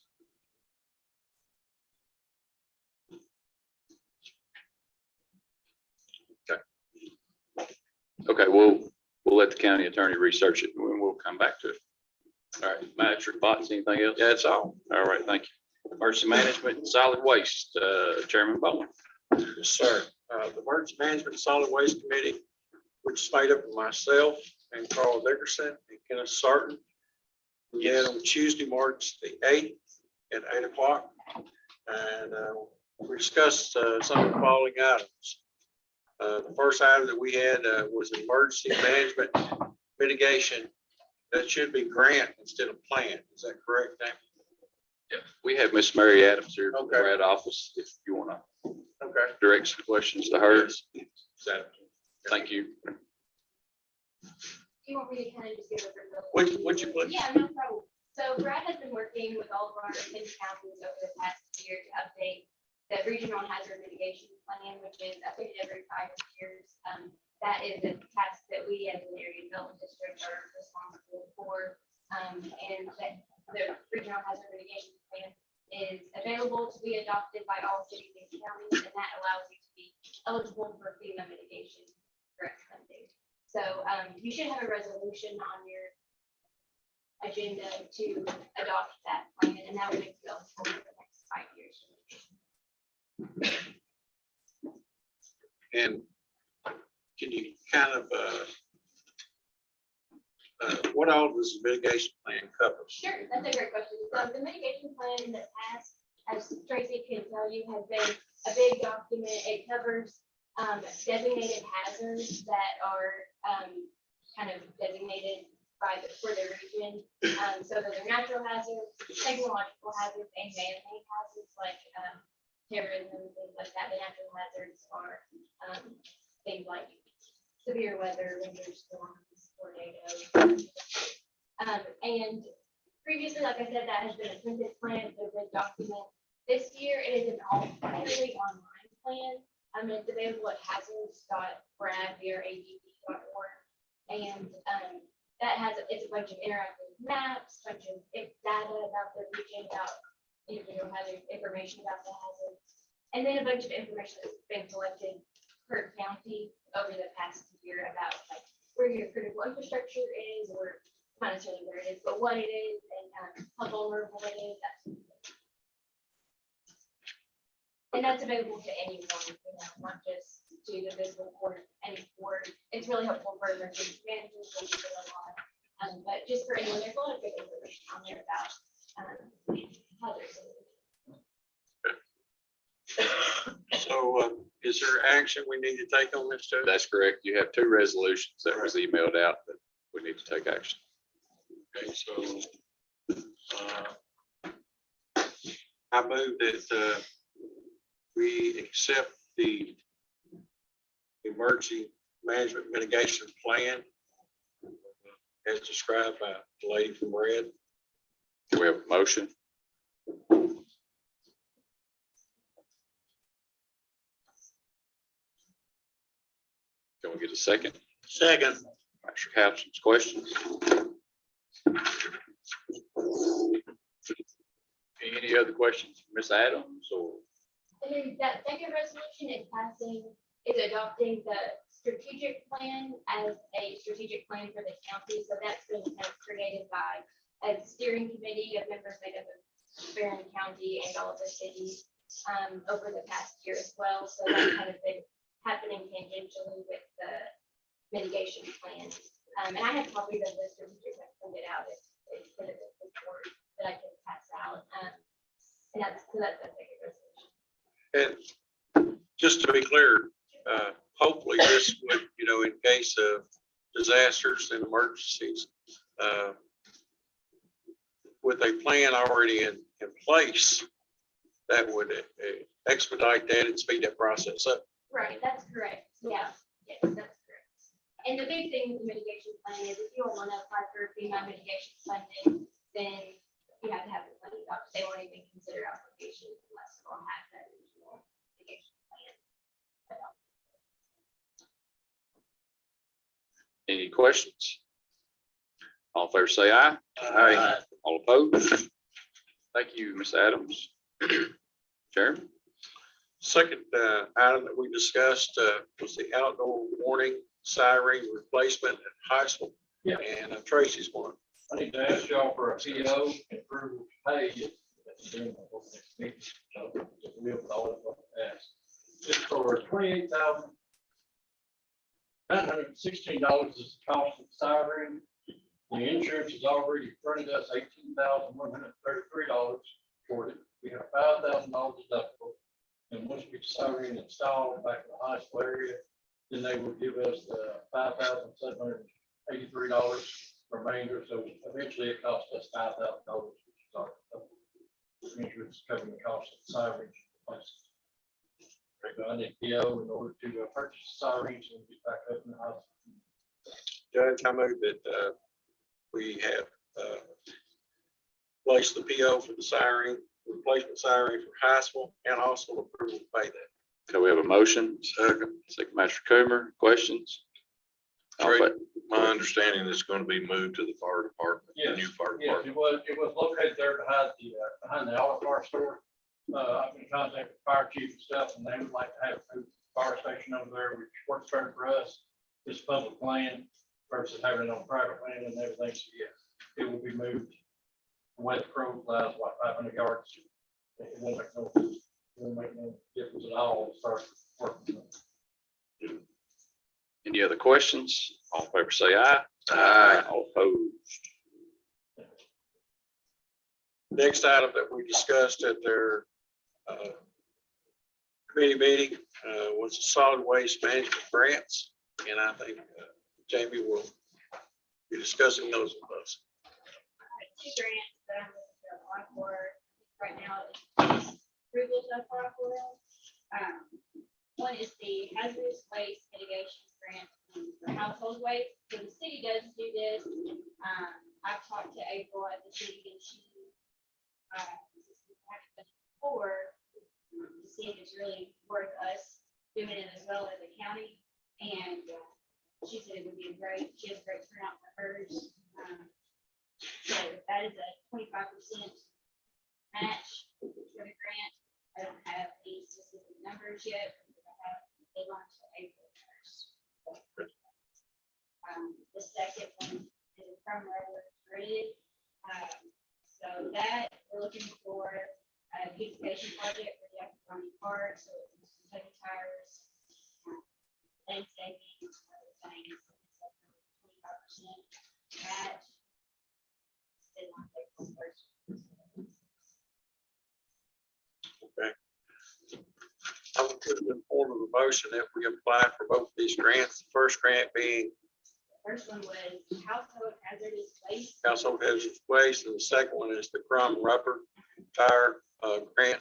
Okay, we'll let the county attorney research it and we'll come back to it. All right, Magistrate Botts, anything else? That's all. All right, thank you. Emergency Management and Solid Waste, Chairman Bowen. Yes, sir. The Emergency Management and Solid Waste Committee, which is made up of myself and Carl Dickerson and Kenneth Sarton. We had on Tuesday, March the 8th at 8 o'clock. And we discussed some of the following items. The first item that we had was emergency management mitigation. That should be grant instead of plan. Is that correct, Dan? Yeah, we have Miss Mary Adams here from the Okay. Red Office, if you want to Okay. direct some questions to her. So, Thank you. Do you want me to kind of just give a brief? Would you please? Yeah, no problem. So Brad has been working with all of our city councils over the past year to update the regional hazard mitigation plan, which is updated every 5 years. That is a task that we as an area development district are responsible for. And that the regional hazard mitigation plan is available to be adopted by all cities and counties, and that allows you to be eligible for FEMA mitigation grant funding. So you should have a resolution on your agenda to adopt that plan, and that would make you eligible for the next 5 years. And can you kind of, what all does the mitigation plan cover? Sure, that's a great question. So the mitigation plan in the past, as Tracy can tell you, has been a big document. It covers designated hazards that are kind of designated for the region. So those are natural hazards, technological hazards, and man-made hazards like terrorism, things like that. The natural hazards are things like severe weather, winter storms, tornadoes. And previously, like I said, that has been a printed plan, a good document. This year, it is an entirely online plan. It's available at hazards.brad.org. And that has, it's a bunch of interactive maps, bunch of data about the region, about individual hazard information about the hazards, and then a bunch of information that's been collected per county over the past year about like where your critical infrastructure is, or not necessarily where it is, but what it is and how vulnerable it is. And that's available to anyone, not just to the fiscal court, any court. It's really helpful for emergency managers, but just for anyone, there's a lot of good information on there about hazards. So is there action we need to take on this too? That's correct. You have 2 resolutions that was emailed out that we need to take action. Okay, so I move that we accept the emergency management mitigation plan as described by the lady from Red. Do we have a motion? Can we get a second? Second. Mr. Couch's questions? Any other questions, Ms. Adams, or? And then that second resolution is passing, is adopting the strategic plan as a strategic plan for the county. So that's been kind of created by a steering committee of members made up of Barren County and all of the cities over the past year as well. So that's kind of been happening tangentially with the mitigation plan. And I have copies of the strategic that printed out. It's been a bit report that I can pass out. And that's the second resolution. And just to be clear, hopefully this would, in case of disasters and emergencies, with a plan already in place, that would expedite that and speed that process up. Right, that's correct. Yeah, yes, that's correct. And the big thing with the mitigation plan is if you don't want to apply for FEMA mitigation funding, then you have to have the funding doc. They won't even consider application unless you don't have that original mitigation plan. Any questions? All in favor say aye. Aye. All opposed? Thank you, Ms. Adams. Chairman? Second item that we discussed was the outdoor warning siren replacement at high school. Yeah. And Tracy's one. I need to ask y'all for a PO and approval to pay it. It's for $28,916 is the cost of the siren. The insurance has already fronted us $18,133 for it. We have $5,000 deductible. And once we get the siren installed back in the high school area, then they will give us the $5,783 remainder. So eventually it costs us $5,000, which is our insurance covering the cost of the sirens. I need PO in order to purchase sirens and get back up in the house. Judge, I move that we have placed the PO for the siren, replacement siren for high school, and also approval to pay that. Okay, we have a motion. Second, Mr. Coomer, questions? All in Trey, fa- my understanding is going to be moved to the fire department, the new fire Yes, department. it was located there behind the auto parts store. I've been in contact with the fire chief and stuff, and they would like to have a fire station over there, which works better for us. It's public land versus having it on private land and everything. So yes, it will be moved where the crow flies, like 500 yards. It won't make no difference at all as far as working. Any other questions? All in favor say aye. Aye. All opposed? Next item that we discussed at their committee meeting was the solid waste management grants. And I think Jamie will be discussing those with us. Two grants that I'm looking to apply for right now. Approval to apply for them. One is the hazardous waste mitigation grant for household waste. So the city does do this. I've talked to April at the city and she before to see if it's really worth us doing it as well as the county. And she said it would be she has a great turnout for hers. So that is a 25% match for the grant. I don't have any specific numbers yet. Because I have a launch till April 1st. The second one is from Railroad Grid. So that we're looking for a beautification project for the Acropolis Park. So it's heavy tires, landscaping, other things. It's 25% match. Okay. I will put it in form of a motion that we apply for both these grants. The first grant being First one was household hazardous waste. household hazardous waste, and the second one is the crumb rubber tire grant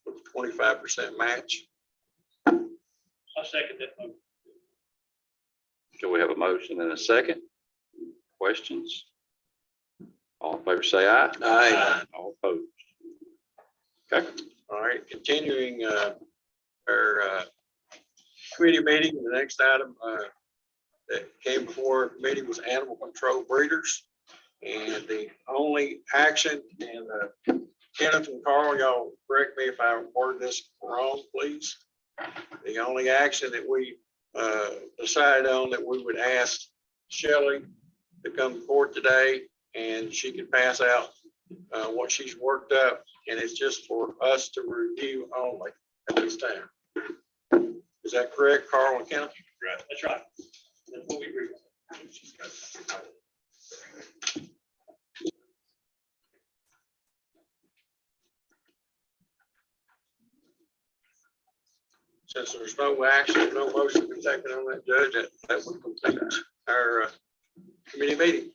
with 25% match. I second that. Do we have a motion and a second? Questions? All in favor, say aye. Aye. All opposed. Okay, All right, continuing our committee meeting, the next item that came before committee was animal control breeders. And the only action, and Kenneth and Carl, y'all correct me if I word this wrong, please. The only action that we decided on, that we would ask Shelley to come to court today, and she can pass out what she's worked up, and it's just for us to review only at this time. Is that correct, Carl and Kenneth? Right, that's right. That's what we agree. Since there's no action, no motion to be taken on that, Judge, that would complete our committee meeting.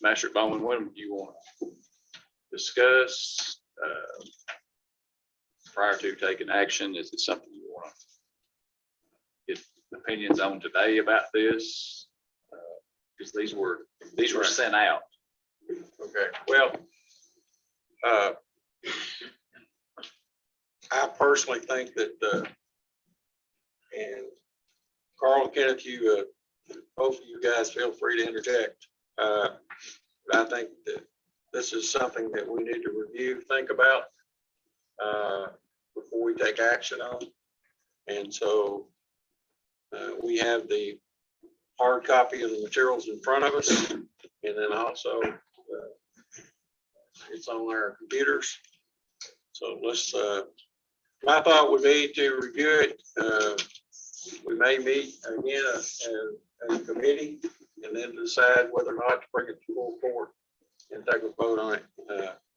Master Bowman, what do you want to discuss prior to taking action? Is it something you want to get opinions on today about this? Because these were sent out. Okay, well, I personally think that, and Carl and Kenneth, you, both of you guys feel free to interject. But I think that this is something that we need to review, think about before we take action on. And so we have the hard copy of the materials in front of us, and then also it's on our computers. So let's, my thought would be to review it. We may meet again as a committee, and then decide whether or not to bring it to full court and take a vote on it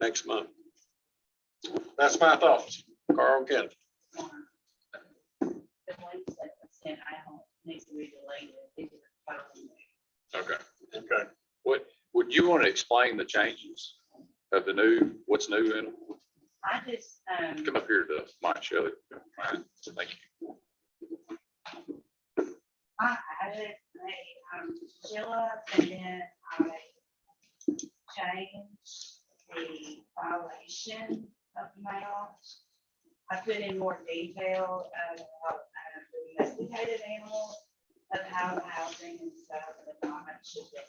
next month. That's my thoughts. Carl and Kenneth. The ones that were sent out needs to be delayed. Okay. Okay. What, would you want to explain the changes of the new, what's new in them? I just, Come up here to Mike Shelley. Thank you. I added a Sheila, and then I changed the violation amount. I put in more detail of the domesticated animals, of how the housing and stuff, and how much should be.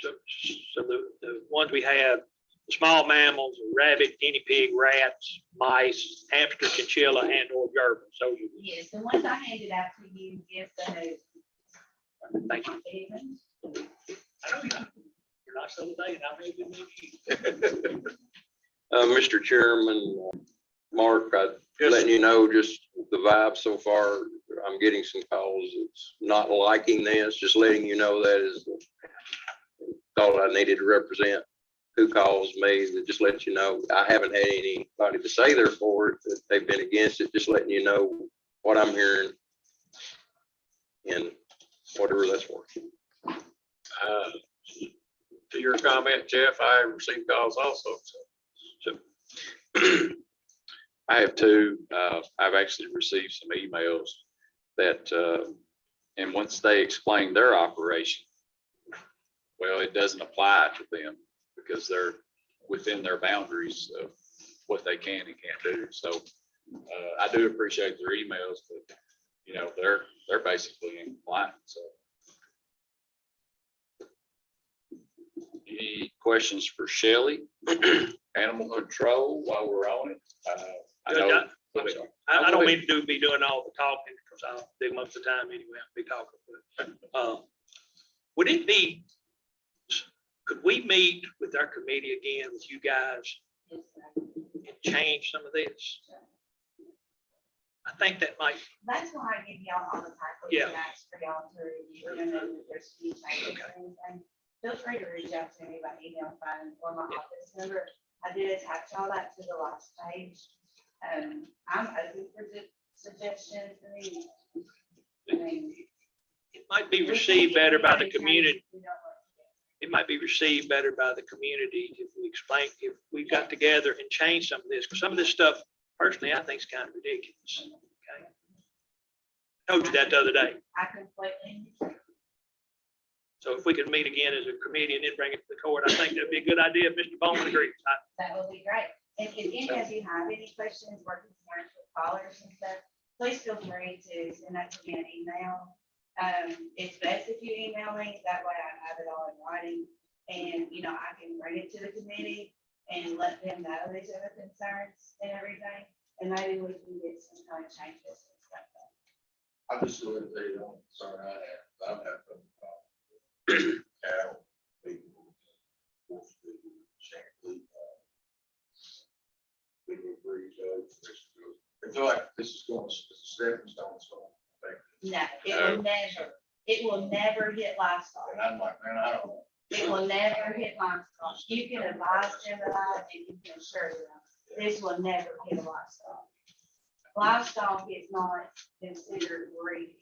So the ones we have, the small mammals, rabbit, guinea pig, rats, mice, hamster, chinchilla, and or gerbil. So Yes, the ones I handed out to you yesterday. thank you. Even. I know you're not so late. I may be meeting. Mr. Chairman, Mark, letting you know just the vibe so far. I'm getting some calls. It's not liking this, just letting you know that is all I needed to represent. Who calls me, that just let you know. I haven't had anybody to say they're for it, that they've been against it, just letting you know what I'm hearing and whatever that's worth. To your comment, Jeff, I received calls also. So I have two. I've actually received some emails that, and once they explain their operation, well, it doesn't apply to them because they're within their boundaries of what they can and can't do. So I do appreciate their emails, but you know, they're basically in compliance. So any questions for Shelley? Animal control while we're on it? I know. I don't mean to be doing all the talking because I'll do most of the time anyway. I'll be talking. But, would it be, could we meet with our committee again with you guys and change some of this? I think that might. That's why I give y'all all the packets. Yeah. And ask for y'all to review, and then if there's any changes or anything, feel free to reach out to me by email, phone, or my office number. I did attach all that to the last page. I'm open for the suggestions. mean. It might be we can't received get better by the anybody to community. change if we don't work together. It might be received better by the community if we explain, if we got together and changed some of this, because some of this stuff, personally, I think is kind of ridiculous. Okay. I told you that the other day. I completely. So if we could meet again as a committee and then bring it to the court, I think that'd be a good idea. If Mr. Bowman agrees. That would be great. And if any of you have any questions or concerns with callers and stuff, please feel free to send that to me an email. It's best if you email me, that way I have it all in writing. And, you know, I can bring it to the committee and let them know these are the concerns and everything. And maybe we can get some kind of changes and stuff. I just wanted to tell you, I'm sorry, I've had some cattle, people, shampoo, people breeze, I feel like this is going, it's a stepping stone, so. No, it will never hit livestock. And I'm like, man, I don't know. It will never hit livestock. You can advise them that and you can assure them, this will never hit livestock. Livestock is not considered greedy.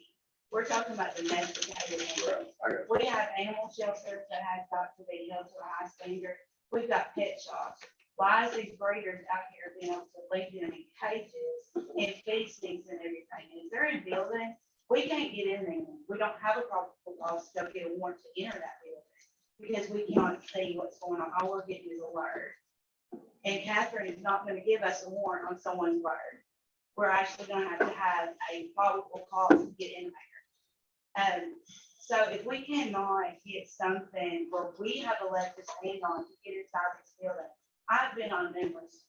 We're talking about domesticated animals. We have animal shelters that have got to be held to a high standard. We've got pet shops. Why is these breeders out here being able to leave them in cages and feedings and everything? If they're in buildings, we can't get in there. We don't have a probable cause to get a warrant to enter that building because we cannot see what's going on. All we're getting is a word. And Catherine is not going to give us a warrant on someone's word. We're actually going to have a probable cause to get in there. So if we cannot get something where we have a leg to stand on to get inside this building, I've been on numerous ones,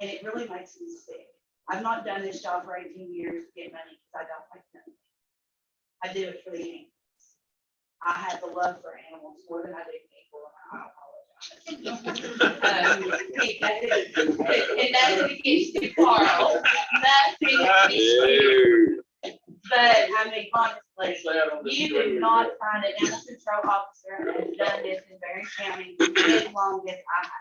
and it really makes me sick. I've not done this job for 18 years to get money because I don't like money. I do it for the animals. I have the love for animals more than I do people, and I apologize. And nothing against you, Carl. Nothing against you. But I mean, honestly, you do not find an animal control officer that has done this in Barren County as long as I have.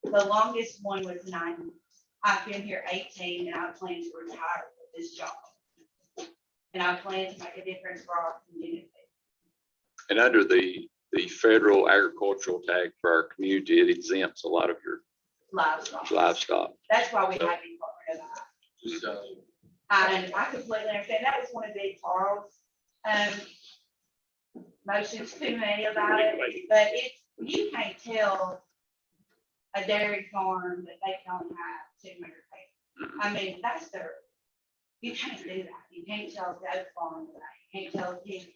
The longest one was 9 months. I've been here 18 and I plan to retire with this job. And I plan to make a difference for our community. And under the federal agricultural tax for our community, it exempts a lot of your livestock. That's why we have Department of Ag. And I completely understand. That was one of Big Carl's motions to me about it. But you can't tell a dairy farm that they can only have 200 acres. I mean, that's you can't do that. You can't tell a goat farm that. You can't tell a pig person.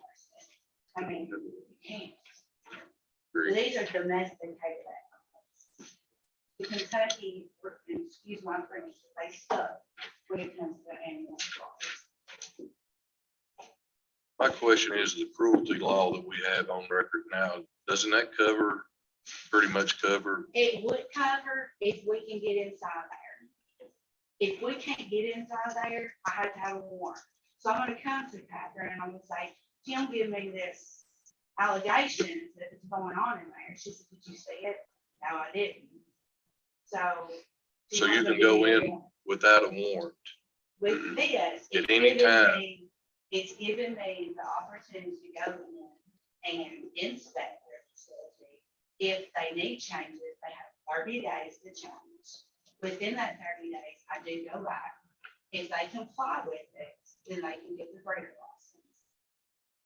I mean, you can't. These are domesticated animals. The Kentucky, excuse my French, they suck when it comes to animal rights. My question is the cruelty law that we have on record now, doesn't that pretty much cover? It would cover if we can get inside there. If we can't get inside there, I have to have a warrant. So I'm gonna come to Catherine and I'm gonna say, Tim, give me this allegation that is going on in there. She said, did you see it? No, I didn't. So You can go in without a warrant. with this. At any time. It's given me the opportunity to go in and inspect their facility. If they need changes, they have 30 days to change. Within that 30 days, I do go back. If they comply with it, then they can get the breeder license.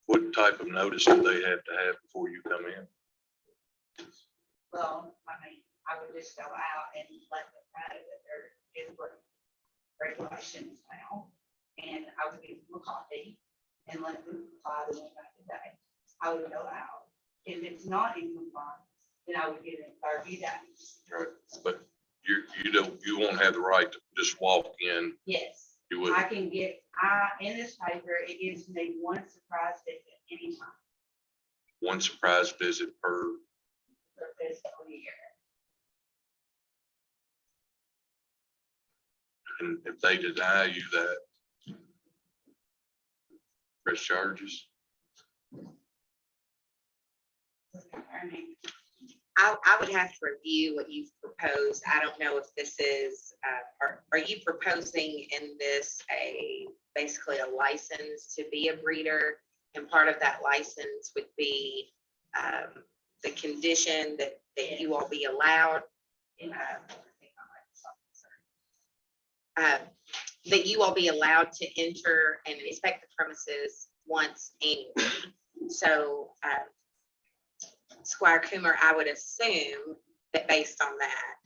What type of notice do they have to have before you come in? Well, I mean, I would just go out and let them know that there is regulations now. And I would give them a copy and let them comply the one back today. I would go out. If it's not in compliance, then I would give them 30 days. Right, but you won't have the right to just walk in. Yes, You would. I can get, in this paper, it gives me one surprise visit anytime One surprise visit per. for fiscal year. And if they deny you that, press charges. I would have to review what you've proposed. I don't know if this is, are you proposing in this basically a license to be a breeder. And part of that license would be the condition that you all be allowed, that you all be allowed to enter and inspect the premises once annually. So Squire Coomer, I would assume that based on that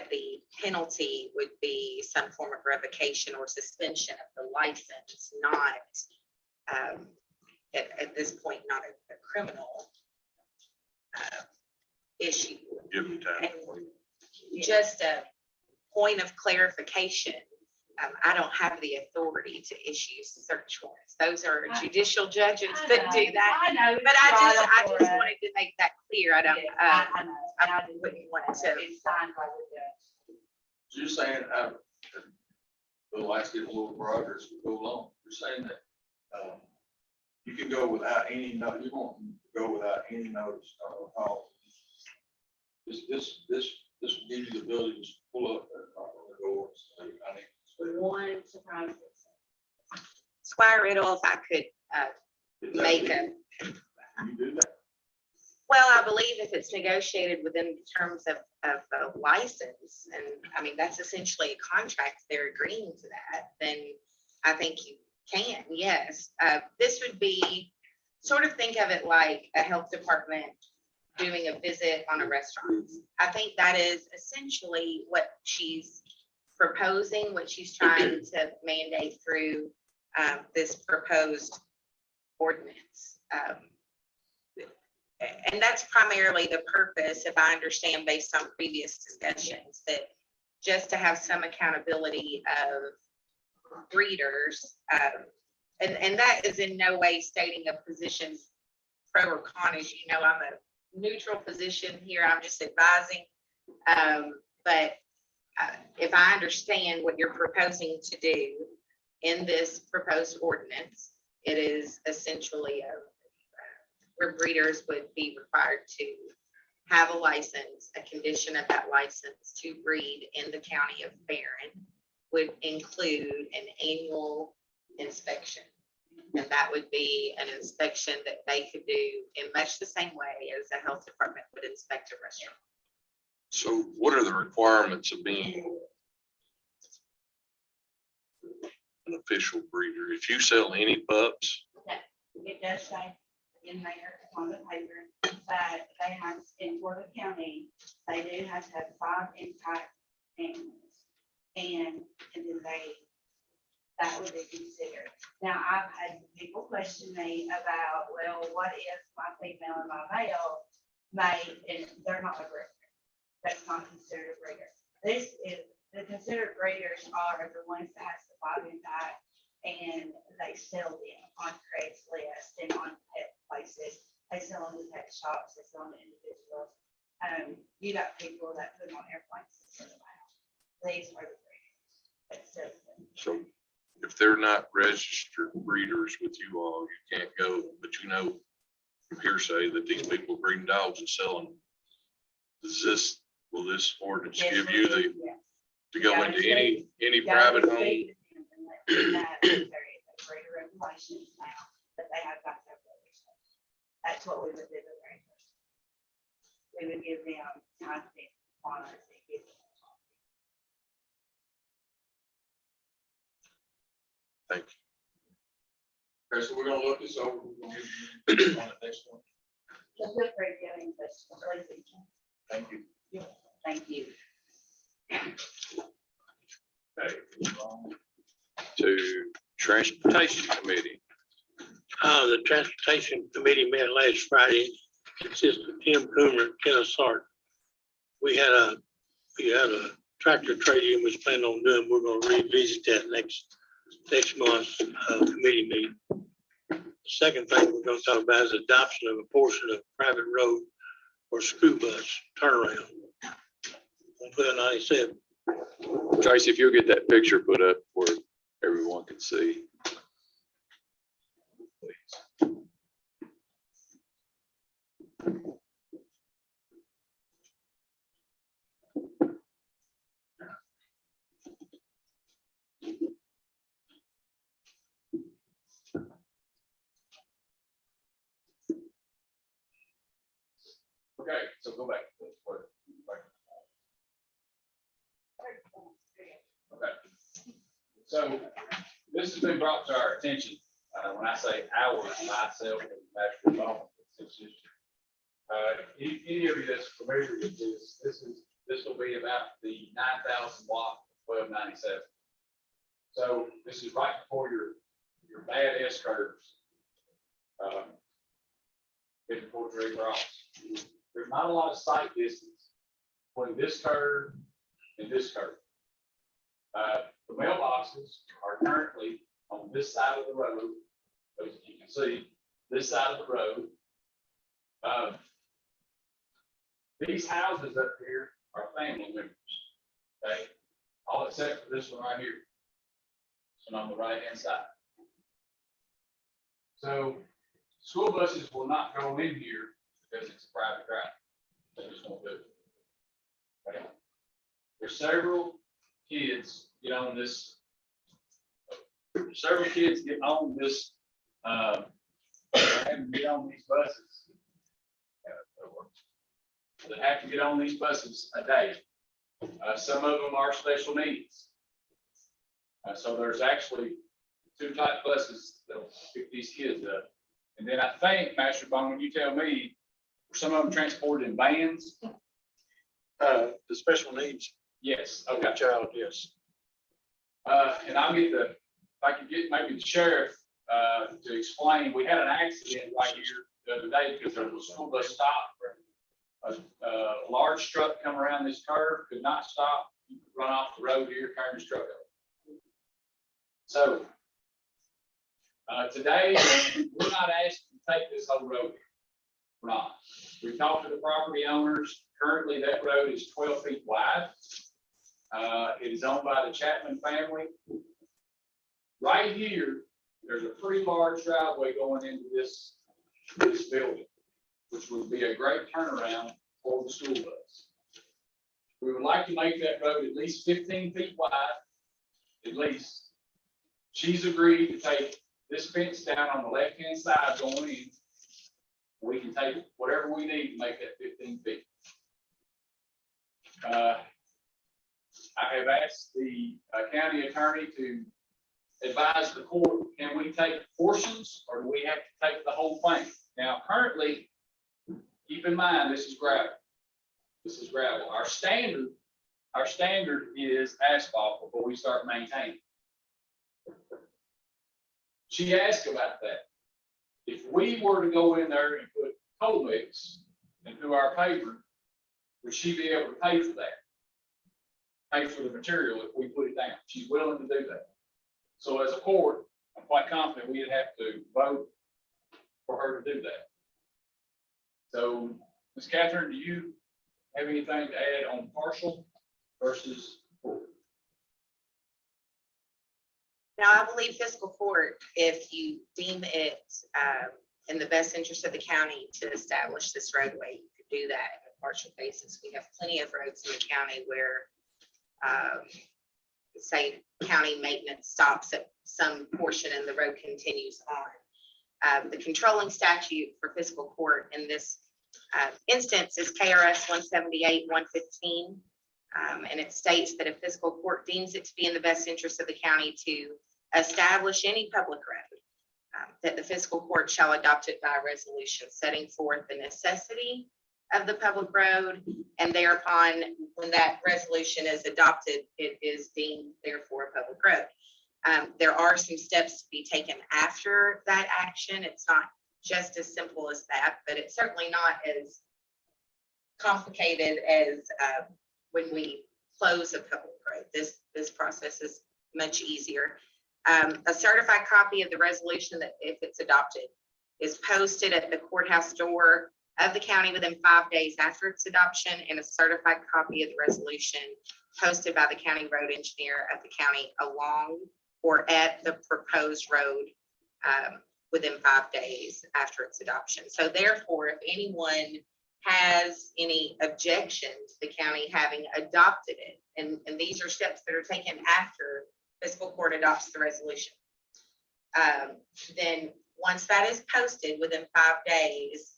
the penalty would be some form of revocation or suspension of the license, not at this point, not a criminal issue. Give them time. Just a point of clarification, I don't have the authority to issue search warrants. Those are judicial judges that do that. I know. But I just wanted to make that clear. I don't, I know. And I just wouldn't want to. It's signed by the judge. So you're saying, the ask it a little broader as we go along. You're saying that, you can go without any notice, you won't go without any notice of how. This will give you the ability to pull up on the door and say, I need to One surprise. Squire Riddle, if I could stay. make You do that? well, I believe if it's negotiated within the terms of a license, and I mean, that's essentially a contract, they're agreeing to that, then I think you can, yes. This would be, sort of think of it like a health department doing a visit on a restaurant. I think that is essentially what she's proposing, what she's trying to mandate through this proposed ordinance. And that's primarily the purpose, if I understand based on previous discussions, that just to have some accountability of breeders. And that is in no way stating a position pro or con. As you know, I'm a neutral position here. I'm just advising. But if I understand what you're proposing to do in this proposed ordinance, it is essentially where breeders would be required to have a license. A condition of that license to breed in the county of Barren would include an annual inspection. And that would be an inspection that they could do in much the same way as a health department would inspect a restaurant. So what are the requirements of being an official breeder? If you sell any pups, It does say in there on the paper that they have, in Florida County, they do have to have 5 intact animals. And then that would be considered. Now, I've had people question me about, well, what if my female and my male mate, and they're not a breeder? That's not considered a breeder. This is, the considered breeders are the ones that has the 5 intact, and they sell them on Craigslist and on pet places. They sell them to pet shops, they sell them to individuals. You got people that put them on airplanes and send them out. These are the breeders that sell them. so if they're not registered breeders with you all, you can't go, but you know from hearsay that these people are breeding dogs and selling them. Will this ordinance Yes, give we you do, the, yes. to go Yeah, into it's any You gotta private home? speak to them and let them know that there is a greater regulations now that they have got to have registered. That's what we would do the very first. We would give them time to be on us and give them. Thank you. Okay, so we're gonna look this over. We're gonna move on the next one. So feel free to get any questions, please. Thank you. Thank you. Okay. To Transportation Committee. The Transportation Committee met last Friday, consisted of Tim Coomer, Kenneth Sark. We had a tractor trade-in we planned on doing. We're gonna revisit that next month's committee meeting. The second thing we're gonna talk about is adoption of a portion of private road or school bus turnaround on Bill 97. Tracy, if you'll get that picture put up where everyone can see. Please. so go back. Okay. So this has been brought to our attention, when I say our, myself, and Pastor Ball. Any of you that's familiar with this will be about the 9,000 watt 1297. So this is right before your bad S curves. Heading towards Red Cross. There's not a lot of sight distance between this curve and this curve. The mailboxes are currently on this side of the road, as you can see, this side of the road. These houses up here are family members, okay? All except for this one right here. This one on the right-hand side. So school buses will not go in here because it's a private drive. They just won't do it. Okay? There's several kids get on this. Several kids get on this, and get on these buses. That have to get on these buses a day. Some of them are special needs. So there's actually 2 type buses that'll pick these kids up. And then I think, Master Bowman, you tell me, were some of them transported in vans? The special needs Yes, okay. child, yes. And I'll get if I could get maybe the sheriff, to explain, we had an accident right here the other day because there was a school bus stop. A large truck come around this curve, could not stop, run off the road here, turn his truck over. So, today, we're not asked to take this whole road. We're not. We talked to the property owners. Currently, that road is 12 feet wide. It is owned by the Chapman family. Right here, there's a pretty large driveway going into this building, which would be a great turnaround for the school bus. We would like to make that road at least 15 feet wide, at least. She's agreed to take this fence down on the left-hand side going in. We can take whatever we need to make that 15 feet. I have asked the county attorney to advise the court, can we take portions or do we have to take the whole thing? Now, currently, keep in mind, this is gravel. This is gravel. Our standard is asphalt before we start maintaining. She asked about that. If we were to go in there and put coal mix into our paper, would she be able to pay for that? Pay for the material if we put it down? She's willing to do that. So as a court, I'm quite confident we'd have to vote for her to do that. So, Ms. Catherine, do you have anything to add on partial versus full? Now, I believe fiscal court, if you deem it in the best interest of the county to establish this roadway, you could do that on a partial basis. We have plenty of roads in the county where, say, county maintenance stops at some portion and the road continues on. The controlling statute for fiscal court in this instance is KRS 178-115. And it states that if fiscal court deems it to be in the best interest of the county to establish any public road, that the fiscal court shall adopt it by resolution setting forth the necessity of the public road, and thereupon, when that resolution is adopted, it is deemed therefore a public road. There are some steps to be taken after that action. It's not just as simple as that, but it's certainly not as complicated as when we close a public road. This process is much easier. A certified copy of the resolution, that if it's adopted, is posted at the courthouse door of the county within 5 days after its adoption, and a certified copy of the resolution posted by the county road engineer of the county along or at the proposed road within 5 days after its adoption. So therefore, if anyone has any objection to the county having adopted it, and these are steps that are taken after fiscal court adopts the resolution, then once that is posted within 5 days,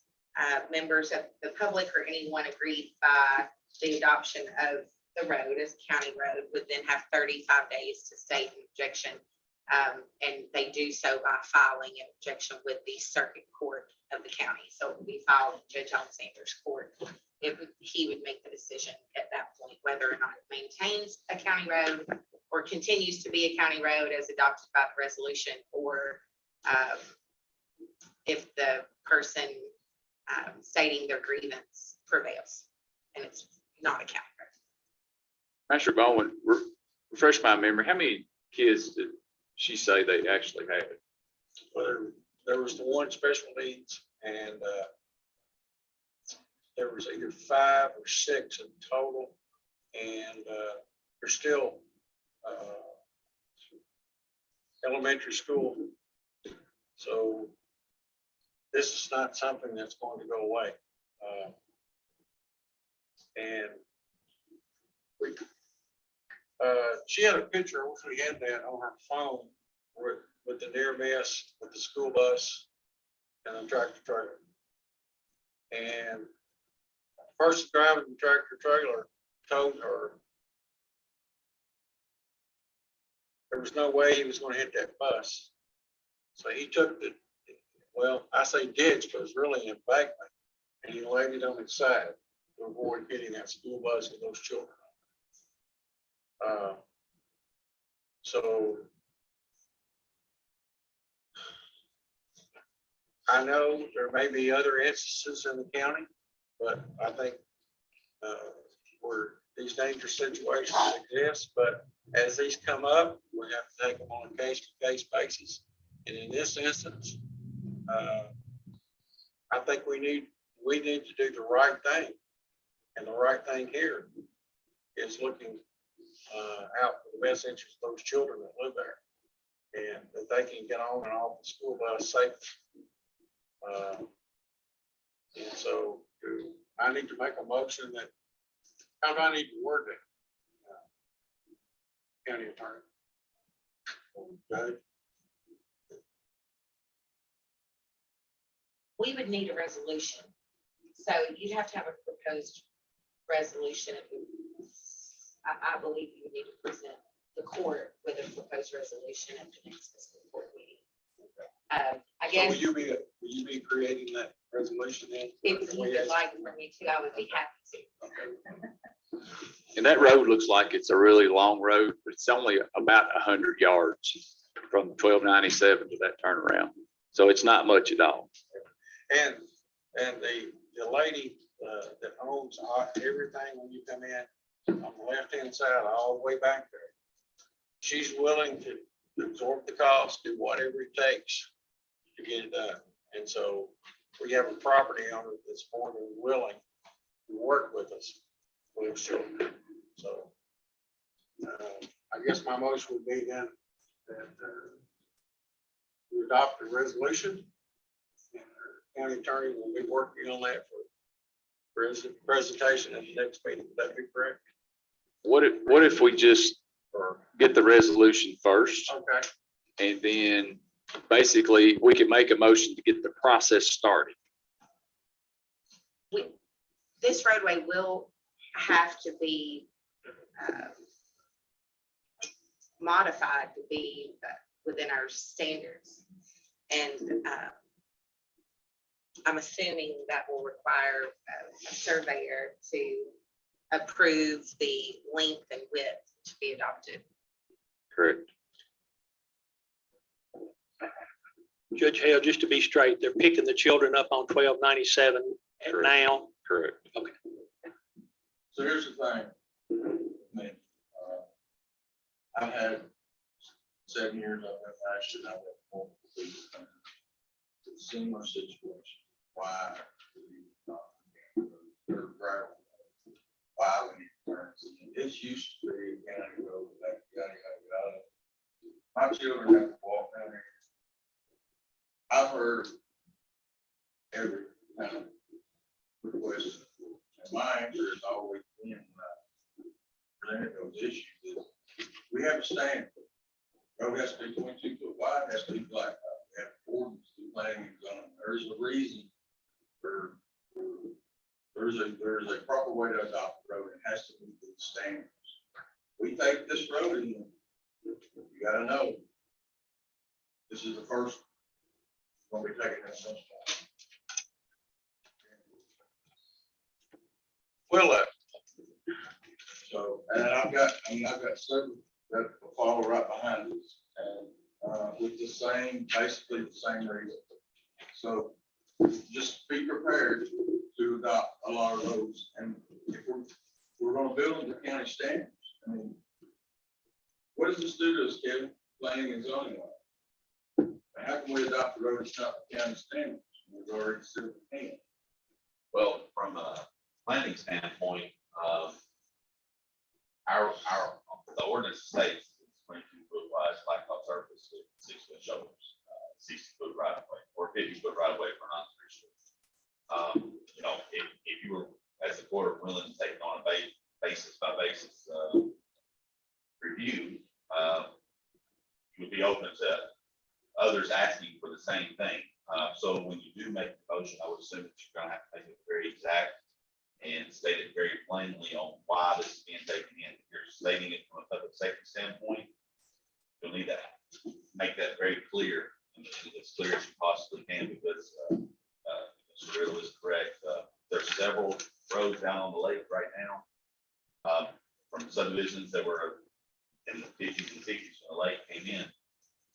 members of the public or anyone aggrieved by the adoption of the road as a county road would then have 35 days to state an objection. And they do so by filing an objection with the circuit court of the county. So it would be filed in Judge Alexander's court. He would make the decision at that point, whether or not it maintains a county road or continues to be a county road as adopted by the resolution, or if the person stating their grievance prevails and it's not a county road. Master Baldwin, refresh my memory, how many kids did she say they actually had? Well, there was the one special needs, and there was either 5 or 6 in total, and there's still elementary school. So this is not something that's going to go away. And she had a picture, I wish we had that on her phone, with the near miss, with the school bus and the tractor trailer. And the person driving the tractor trailer told her there was no way he was going to hit that bus. So he took I say ditch, but it's really an embankment, and he laid it on its side to avoid hitting that school bus and those children. So I know there may be other instances in the county, but I think where these dangerous situations exist, but as these come up, we have to take them on a case-to-case basis. And in this instance, I think we need to do the right thing. And the right thing here is looking out for the best interest of those children that live there, and that they can get on and off the school bus safely. And so I need to make a motion that, how do I need to word it? County attorney. Judge? We would need a resolution. So you'd have to have a proposed resolution. I believe you would need to present the court with a proposed resolution at the next fiscal court meeting. I So guess will you be creating that resolution then? if you would like for me to, I would be happy to. And that road looks like it's a really long road, but it's only about 100 yards from 1297 to that turnaround. So it's not much at all. And the lady that owns everything when you come in on the left-hand side, all the way back there, she's willing to absorb the cost, do whatever it takes to get it done. And so we have a property owner that's more than willing to work with us with those children. So I guess my motion would be then that we adopt the resolution. And our county attorney will be working on that for presentation at the next meeting. Would that be correct? What if we just get the resolution first, Okay. and then basically we can make a motion to get the process started? This roadway will have to be modified to be within our standards. And I'm assuming that will require a surveyor to approve the length and width to be adopted. Correct. Judge Hale, just to be straight, they're picking the children up on 1297 and Correct. now. Correct. Okay. So here's the thing. I mean, I've had 7 years, I've been passionate, I've had multiple people come in. It's a similar situation. Why? Why we need turns? This used to be a county road, like, yada, yada, yada. My children have to walk down there. I've heard every kind of request, and my answer is always been, when I presented those issues, is we have a standard. Road has to be 22 foot wide, has to be blacktop. We have ordinance, we planning and zoning. There's a reason for there's a proper way to adopt the road. It has to meet the standards. We take this road and you gotta know. This is the first when we take it. Well, So, and I've got several that will follow right behind us and, with the same, basically the same reason. So just be prepared to adopt a lot of those. And if we're gonna build them to county standards, I mean, what does this do to us, Kevin? Planning and zoning law? How can we adopt the road that's not the county standards? We've already said we can't. Well, from a planning standpoint, the ordinance states it's 22-foot wide blacktop surface with 6-foot shoulders, 60-foot right of way, or 50-foot right of way for non-street streets. You know, if you were, as a court, willing to take on a basis by basis review, you would be open to others asking for the same thing. So when you do make the motion, I would assume that you're gonna have to make it very exact and state it very plainly on why this is being taken in. If you're stating it from a public safety standpoint, you'll need to make that very clear, and as clear as you possibly can, because Mr. Riddle is correct. There's several roads down on the lake right now, from subdivisions that were in the 50s and 60s when the lake came in.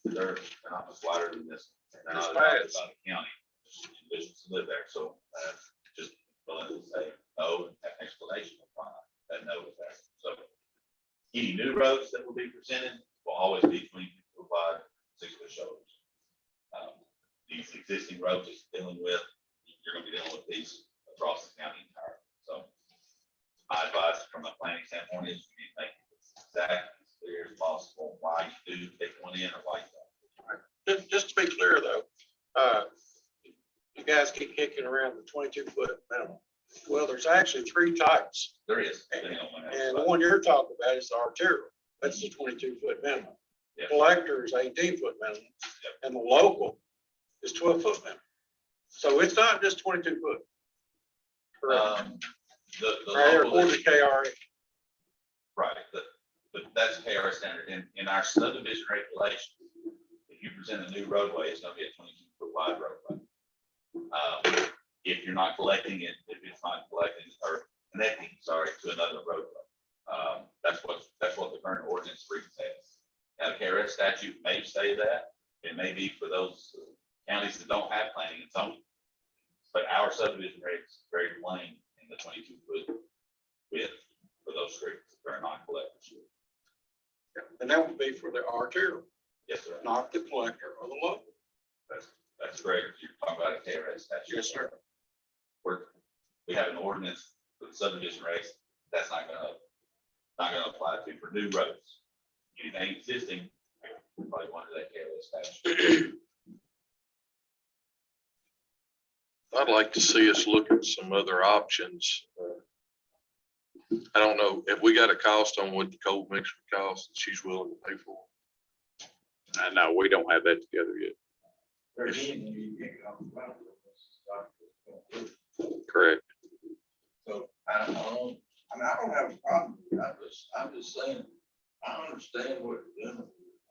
They're not much wider than this. They're not adopted by the county. Individuals live there, so just willing to say no and have an explanation of why that no is there. So any new roads that will be presented will always be 22-foot wide, 6-foot shoulders. These existing roads is dealing with, you're going to be dealing with these across the county entirely. So my advice from a planning standpoint is you need to make it as exact as clear as possible why you do take one in or why you don't. just to be clear though, you guys keep kicking around the 22-foot minimum. Well, there's actually 3 types. There is. And the one you're talking about is the arterial. That's the 22-foot minimum. Yeah. Collector is 18-foot minimum, and the local is 12-foot minimum. So it's not just 22 foot. Correct. The Right here, local according is- to KRA. Right, but that's KR standard. In our subdivision regulations, if you present a new roadway, it's gonna be a 22-foot wide roadway. If you're not collecting it, if it's not collecting or connecting, to another roadway. That's what the current ordinance says. Now, the KRS statute may say that. It may be for those counties that don't have planning and zoning. But our subdivision rate is very plain in the 22-foot width for those streets that are not collectors. And that would be for the arterial, Yes, sir. not the collector or the local. That's correct. You're talking about a KRS statute. Yes, sir. We have an ordinance for the subdivision rates. That's not gonna apply to for new roads. Anything existing, we probably wanted that KRS statute. I'd like to see us look at some other options. I don't know, if we got a cost on what the cold mix would cost, that she's willing to pay for. No, we don't have that together yet. Correct. So I don't know. I mean, I don't have a problem. I'm just saying, I understand what you're doing.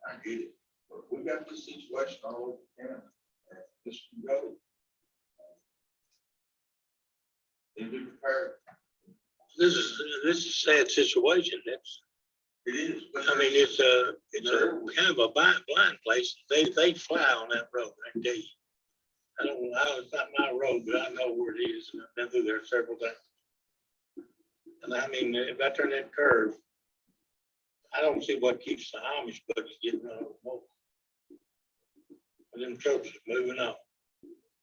I get it. But we got this situation all over the county. This can go. Be prepared. This is a sad situation. It is. It's a kind of a blind place. They fly on that road, I can tell you. I don't know, it's not my road, but I know where it is, and I've been through there several times. And I mean, if I turn that curve, I don't see what keeps the Amish budget getting on the road. Them trucks are moving on.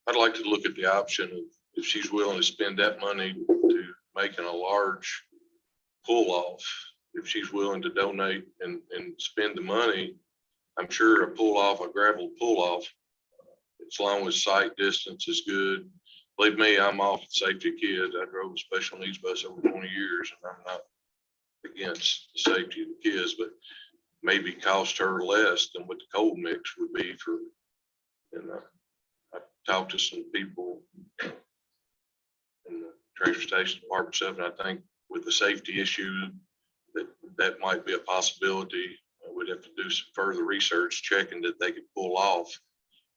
I'd like to look at the option of if she's willing to spend that money to making a large pull off, if she's willing to donate and spend the money, I'm sure a gravel pull off, as long as sight distance is good. Believe me, I'm off the safety of kids. I drove a special needs bus over 20 years and I'm not against the safety of the kids, but maybe cost her less than what the cold mix would be for, and I talked to some people in the transportation department stuff, and I think with the safety issue, that might be a possibility. We'd have to do some further research, checking that they could pull off.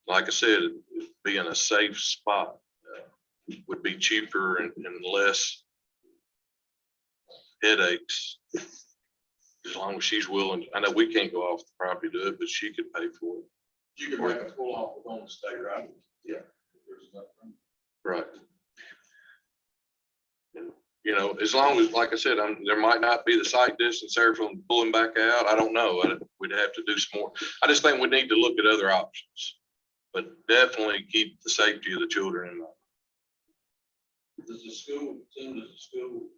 Like I said, being a safe spot would be cheaper and less headaches. As long as she's willing, I know we can't go off the property to do it, but she could pay for it. You can make a pull off on the state, right? Yeah. There's nothing. Right. You know, as long as, like I said, there might not be the sight distance there from pulling back out. I don't know. We'd have to do some more. I just think we need to look at other options, but definitely keep the safety of the children in mind. Does the school, Tim, does the school,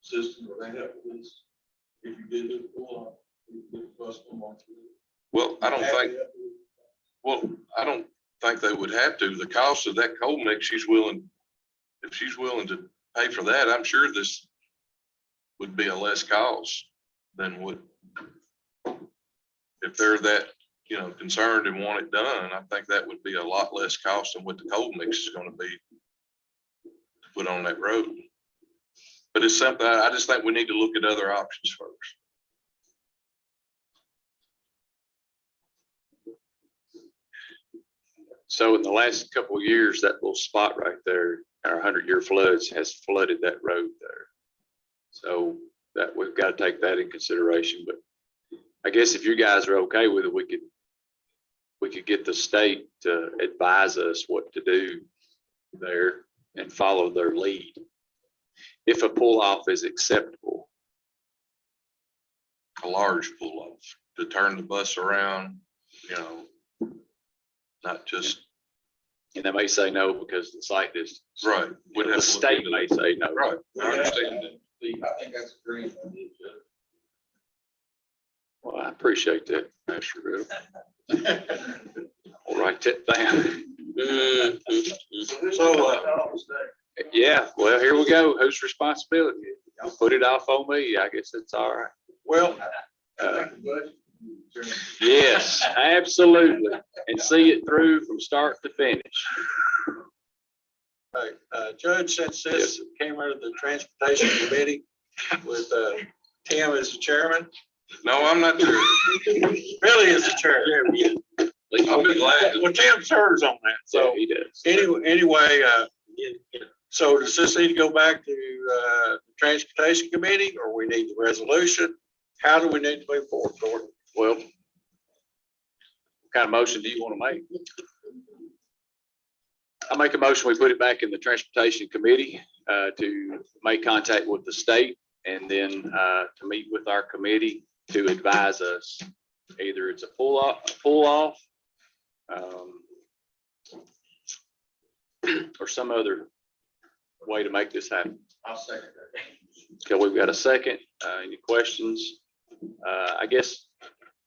system, or they have this, if you did do pull off, you could get the bus come on through? Well, I don't think they would have to. The cost of that coal mix, if she's willing to pay for that, I'm sure this would be a less cost than what, if they're that, concerned and want it done, I think that would be a lot less cost than what the coal mix is going to be to put on that road. But it's something, I just think we need to look at other options first. So in the last couple of years, that little spot right there, our 100-year floods has flooded that road there. So that we've got to take that in consideration. But I guess if you guys are okay with it, we could get the state to advise us what to do there and follow their lead. If a pull off is acceptable. A large pull off to turn the bus around, not just. And they may say no because the site is. Right. The state may say no. Right. I understand that. I think that's a great idea, Judge. Well, I appreciate that, Master Riddle. I'll write that down. Yeah, well, here we go. Whose responsibility? Y'all put it off on me. I guess it's all right. Well, Yes, absolutely. And see it through from start to finish. Judge, since this came out of the Transportation Committee with Tim as the chairman, No, I'm not sure. really as the chairman. I'll be glad to. Well, Tim serves on that, so he does. anyway, so does this need to go back to the Transportation Committee, or we need the resolution? How do we need to move forward, Gordon? Well, what kind of motion do you want to make? I make a motion, we put it back in the Transportation Committee to make contact with the state and then to meet with our committee to advise us. Either it's a pull off, or some other way to make this happen. I'll second that. Okay, we've got a second. Any questions? I guess,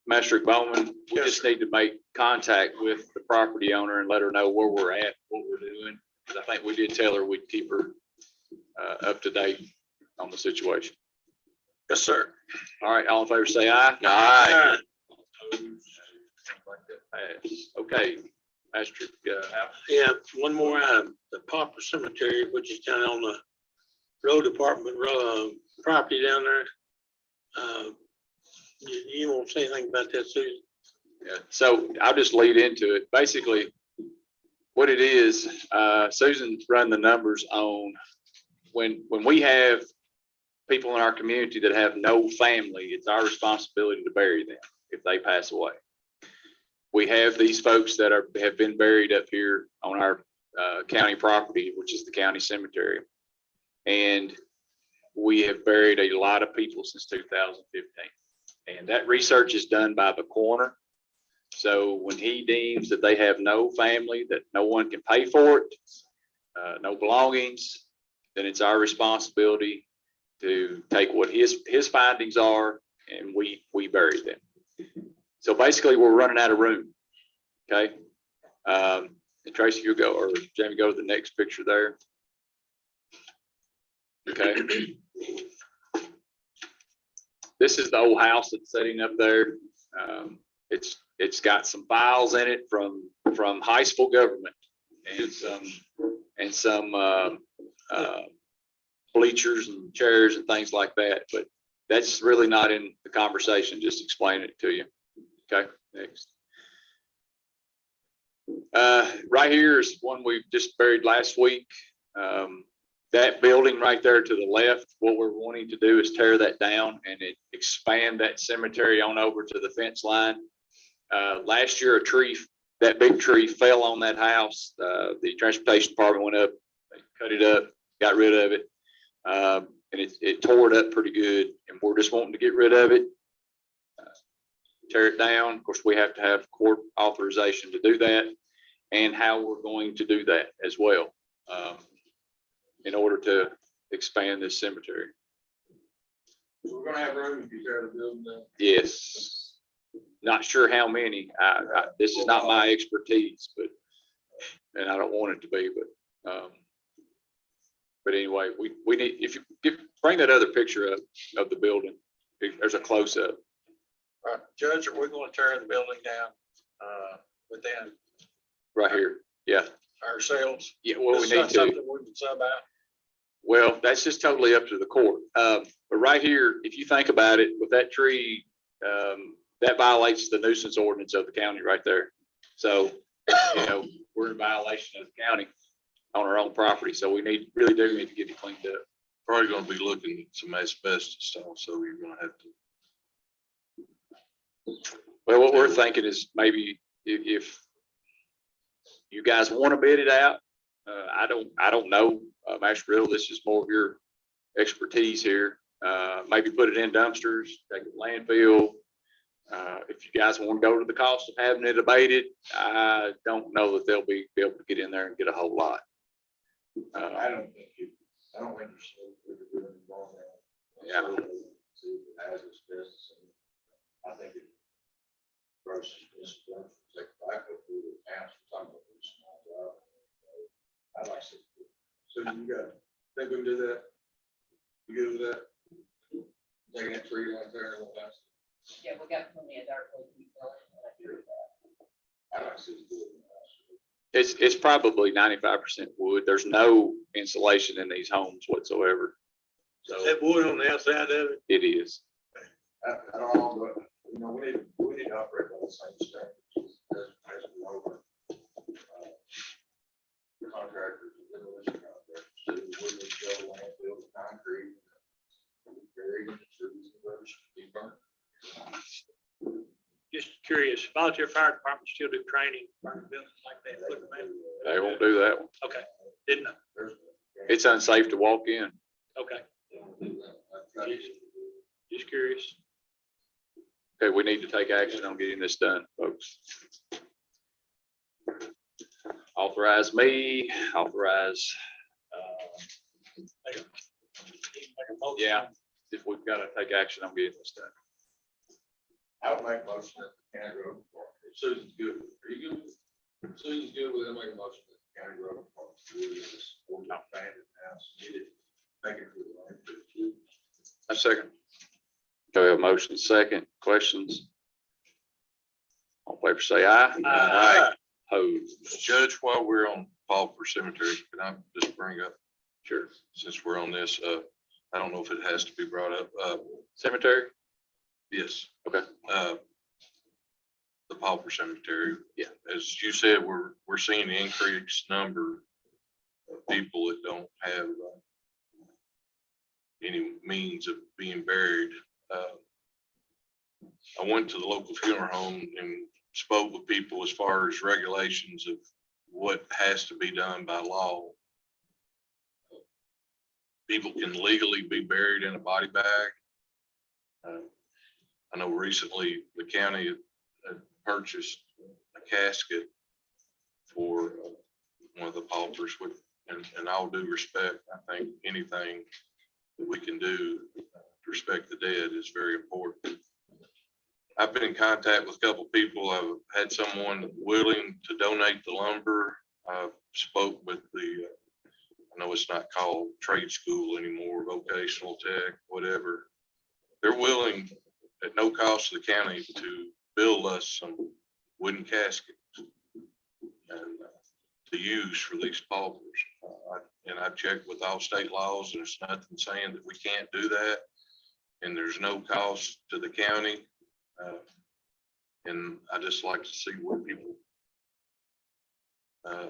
Master Bowman, we just need to make contact with the property owner and let her know where we're at, what we're doing. Because I think we did tell her we'd keep her up to date on the situation. Yes, sir. All right, all in favor, say aye. Aye. Okay, Master. Yeah, one more item, the Poplar Cemetery, which is down on the road department, property down there. You won't say anything about that, Susan? Yeah, so I'll just lead into it. Basically, what it is, Susan's run the numbers on when we have people in our community that have no family, it's our responsibility to bury them if they pass away. We have these folks that have been buried up here on our county property, which is the county cemetery. And we have buried a lot of people since 2015. And that research is done by the coroner. So when he deems that they have no family, that no one can pay for it, no belongings, then it's our responsibility to take what his findings are and we bury them. So basically we're running out of room. Okay. And Tracy, you go, or Jamie, go to the next picture there. Okay. This is the old house that's sitting up there. It's got some files in it from high school government and some bleachers and chairs and things like that, but that's really not in the conversation, just explaining it to you. Okay, next. Right here is one we just buried last week. That building right there to the left, what we're wanting to do is tear that down and expand that cemetery on over to the fence line. Last year, that big tree fell on that house. The transportation department went up, they cut it up, got rid of it. And it tore it up pretty good, and we're just wanting to get rid of it. Tear it down. Of course, we have to have court authorization to do that, and how we're going to do that as well, in order to expand this cemetery. We're gonna have room if you tear the building down. Yes. Not sure how many. This is not my expertise, and I don't want it to be, but anyway, we need, if you bring that other picture up of the building, there's a close up. Right, Judge, are we gonna tear the building down, within Right here. Yeah. ourselves? Yeah, well, we This is need not to. something we can sub out. Well, that's just totally up to the court. But right here, if you think about it, with that tree, that violates the nuisance ordinance of the county right there. So, we're in violation of the county on our own property. So we really do need to get it cleaned up. Probably gonna be looking at some asbestos stuff, so you're gonna have to. Well, what we're thinking is maybe if you guys want to bid it out, I don't know, Master Riddle, this is more of your expertise here. Maybe put it in dumpsters, take it to landfill. If you guys want to go to the cost of having it abated, I don't know that they'll be able to get in there and get a whole lot. I don't think you're supposed to be doing it wrong now. Yeah. See if it has asbestos in it. I think it gross, it's like tobacco food in house, we're talking about this small job. I like it. So think we can do that? You good with that? Taking that tree out there and all that? Yeah, we got plenty of dirt. We can fill it. I like to see it do it. It's probably 95% wood. There's no insulation in these homes whatsoever. So Is that wood on the outside of it? it is. I don't know, but, we need to operate on the same standards as we over. Contractors, demolition contractors, we need to go landfill with concrete. Buried in the trees and rubbish, be burnt. Just curious, volunteer fire department still do training, burning buildings like that, put them in? They won't do that one. Okay, didn't know. It's unsafe to walk in. Okay, just curious. Okay, we need to take action on getting this done, folks. Authorize me, authorize, Make a motion. yeah, if we've got to take action on getting this done. I would make a motion that the county road department, Susan's good with it. Are you good with it? Susan's good with it, make a motion that the county road department do this, or not abandoned house, get it, make it for the landfill. A second. Okay, we have a motion second. Questions? All in favor say aye. Aye. Opposed? Judge, while we're on Pauper Cemetery, can I just bring up, Sure. since we're on this, I don't know if it has to be brought up, Cemetery? yes. Okay. The Pauper Cemetery. Yeah. As you said, we're seeing the increased number of people that don't have any means of being buried. I went to the local funeral home and spoke with people as far as regulations of what has to be done by law. People can legally be buried in a body bag. I know recently the county had purchased a casket for one of the paupers, and all due respect, I think anything that we can do to respect the dead is very important. I've been in contact with a couple of people. I've had someone willing to donate the lumber. I spoke with I know it's not called trade school anymore, vocational tech, whatever. They're willing at no cost to the county to build us some wooden caskets and to use for these paupers. and I've checked with all state laws, there's nothing saying that we can't do that. And there's no cost to the county. And I just like to see where people.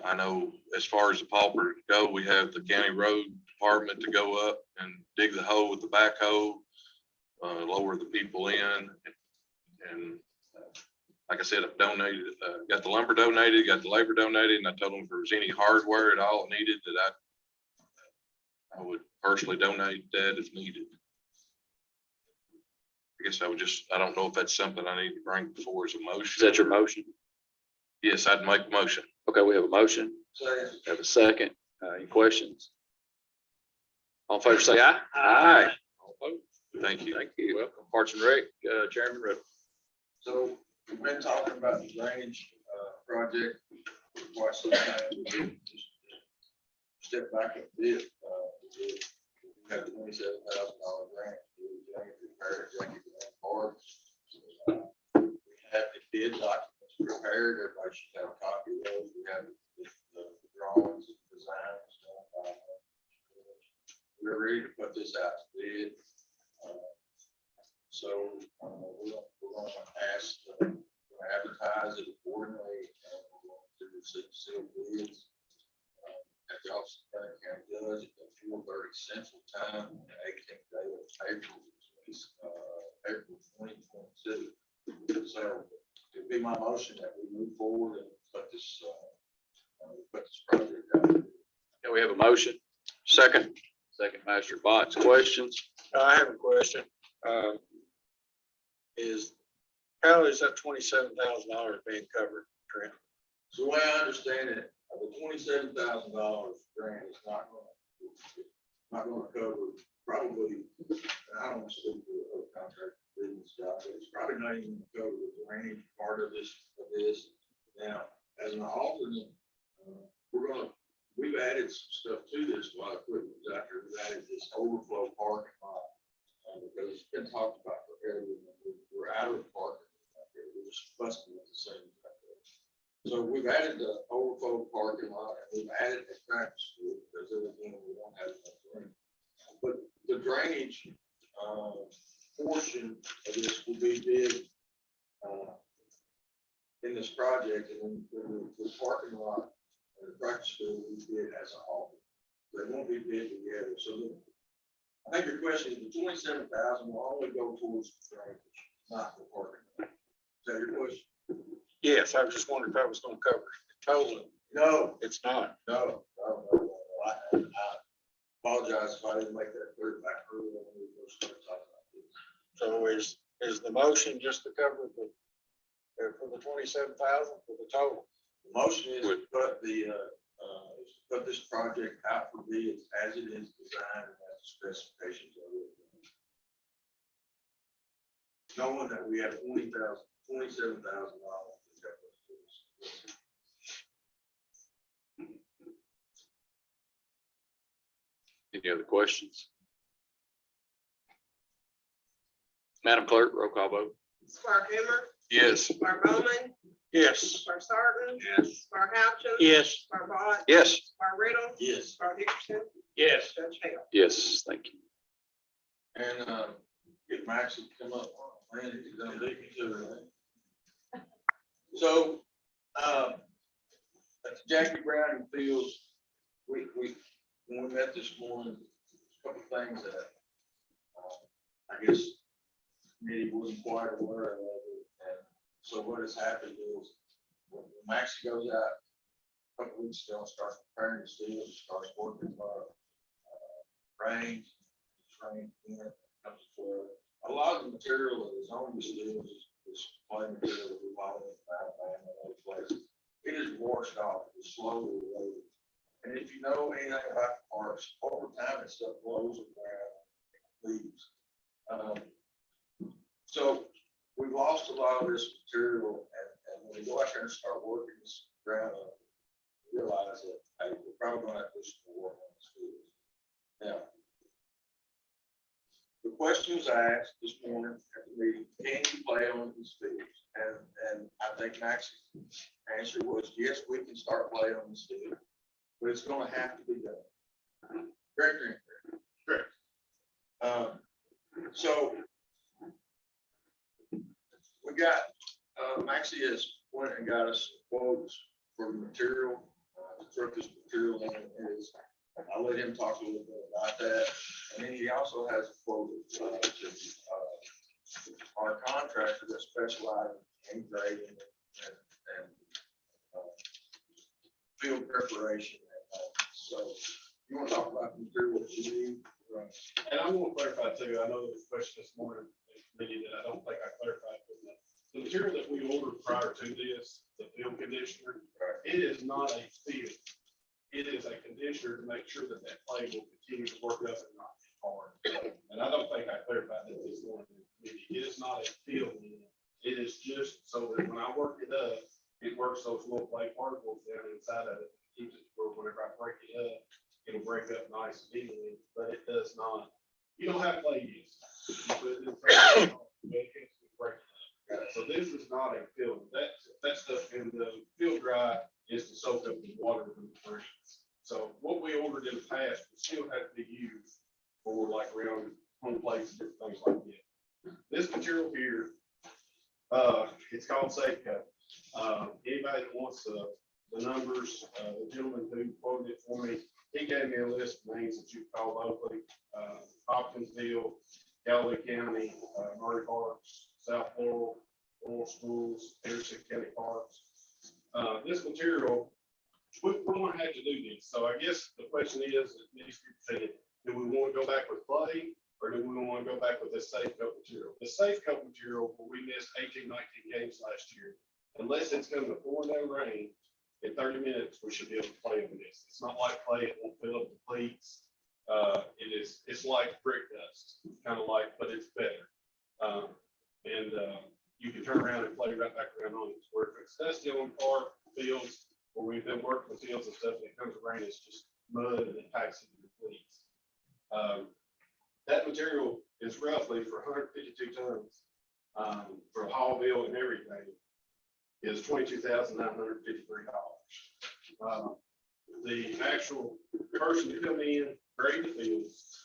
I know as far as the pauper go, we have the county road department to go up and dig the hole with the backhoe, lower the people in. And like I said, I've donated, got the lumber donated, got the labor donated, and I told them if there was any hardware at all needed that I would personally donate that if needed. I guess I don't know if that's something I need to bring before as a motion. Is that your motion? Yes, I'd make a motion. Okay, we have a motion. Second. Have a second. Any questions? All in favor, say aye. Aye. All opposed? Thank you. Thank you. Welcome, Parks and Rec, Chairman Riddle. So we've been talking about the drainage, project for quite some time. We did just step back a bit. We have $27,000 grant. We prepared Jackie Grant Park. We have the bid documents prepared. Everybody should have a copy of those. We have the drawings and designs. We're ready to put this out to bid. So we're going to ask, advertise it accordingly, and we're going to receive sealed bids at the office of the county judge at 4:30 Central Time, on the 18th day of April, April 2022. So it'd be my motion that we move forward and put this project out. Okay, we have a motion. Second. Second, Master Bots. Questions? I have a question. How is that $27,000 being covered, Trent? So the way I understand it, the $27,000 grant is not going to cover probably, and I don't want to speak to the contract business job, but it's probably not even going to cover the drainage part of this. Now, as an alternate, we've added some stuff to this while equipment was out there. We've added this overflow parking lot because it's been talked about forever. We're out of the parking lot there. We're just busting at the same time. So we've added the overflow parking lot and we've added the practice school because again, we don't have enough drainage. But the drainage portion of this will be bid in this project, and then the parking lot and the practice school will be bid as a whole. They won't be bid together. So I think your question is the $27,000 will only go towards the drainage, not the parking lot. Is that your question? Yes, I was just wondering if that was going to cover it totally. No, It's not. no. I apologize if I didn't make that clear back earlier when we first started talking about this. So is the motion just to cover for the 27,000 for the total? The motion is to put this project out for bids as it is designed and as the specifications are written. Knowing that we have $27,000 to cover this. Any other questions? Madam Clerk, roll call vote. Spark Hammer, Yes. Spark Bowman, Yes. Spark Sargent, Yes. Spark Houchen. Yes. Spark Bott, Yes. Spark Riddle, Yes. Spark Dickerson, Yes. Judge Hale. Yes, thank you. And get Max to come up, man, he's gonna lead me to it. So, at the Jackie Brown Fields, when we met this morning, a couple of things that I guess maybe wasn't quite aware of. And so what has happened is when Maxie goes out a couple of weeks ago and starts preparing the steel, starts working range, train, comes to a lot of the material that is on the steel is plain material that we bought in Alabama and other places. It is washed off, it's slowly eroded. And if you know anything about the parks, over time, that stuff blows around, leaves. So we've lost a lot of this material, and when we go out there and start working this ground up, realize that, hey, we're probably gonna have to do some work on the schools. Now, the questions I asked this morning at the meeting, can you play on these fields? And I think Max's answer was, yes, we can start playing on this field, but it's gonna have to be done. Great. Correct. So we got, Maxie has went and got us quotes for material, to throw this material in his. I'll let him talk a little bit about that. And then he also has a quote, to, our contractor that specializes in grading and field preparation. So you want to talk about the material that you need? And I want to clarify too, I know there was a question this morning, maybe that I don't think I clarified, but the material that we ordered prior to this, the field conditioner, it is not a field. It is a conditioner to make sure that that clay will continue to work up and not get hard. And I don't think I clarified that this morning. It is not a field. It is just so that when I work it up, it works those little clay particles down inside of it. Keeps it where whenever I break it up, it'll break up nice and evenly, but it does not. You don't have clay use. You put it inside, it break it up. So this is not a field. That stuff in the field dry is to soak up the water from the drains. So what we ordered in the past would still have to be used for like around home plates and different things like that. This material here, it's called Safe Coat. Anybody that wants the numbers, the gentleman who quoted it for me, he gave me a list of names that you call locally, Hopkinsville, Galilee County, Murray Parks, South Laurel, Laurel Schools, Anderson County Parks. This material, we're gonna have to do this. So I guess the question is, it needs to be presented, do we want to go back with clay or do we want to go back with this Safe Coat material? The Safe Coat material, where we missed 18, 19 games last year, unless it's going to pour down rain, in 30 minutes, we should be able to play with this. It's not like clay, it won't fill up the cleats. It's like brick dust, kind of like, but it's better. You can turn around and play right back around on it. Where if it's dusty on park fields, where we've been working with fields and stuff, and it comes to rain, it's just mud and it packs into your cleats. That material is roughly for 152 tons, for haul bill and everything, is $22,953. The actual person to come in, grade the fields,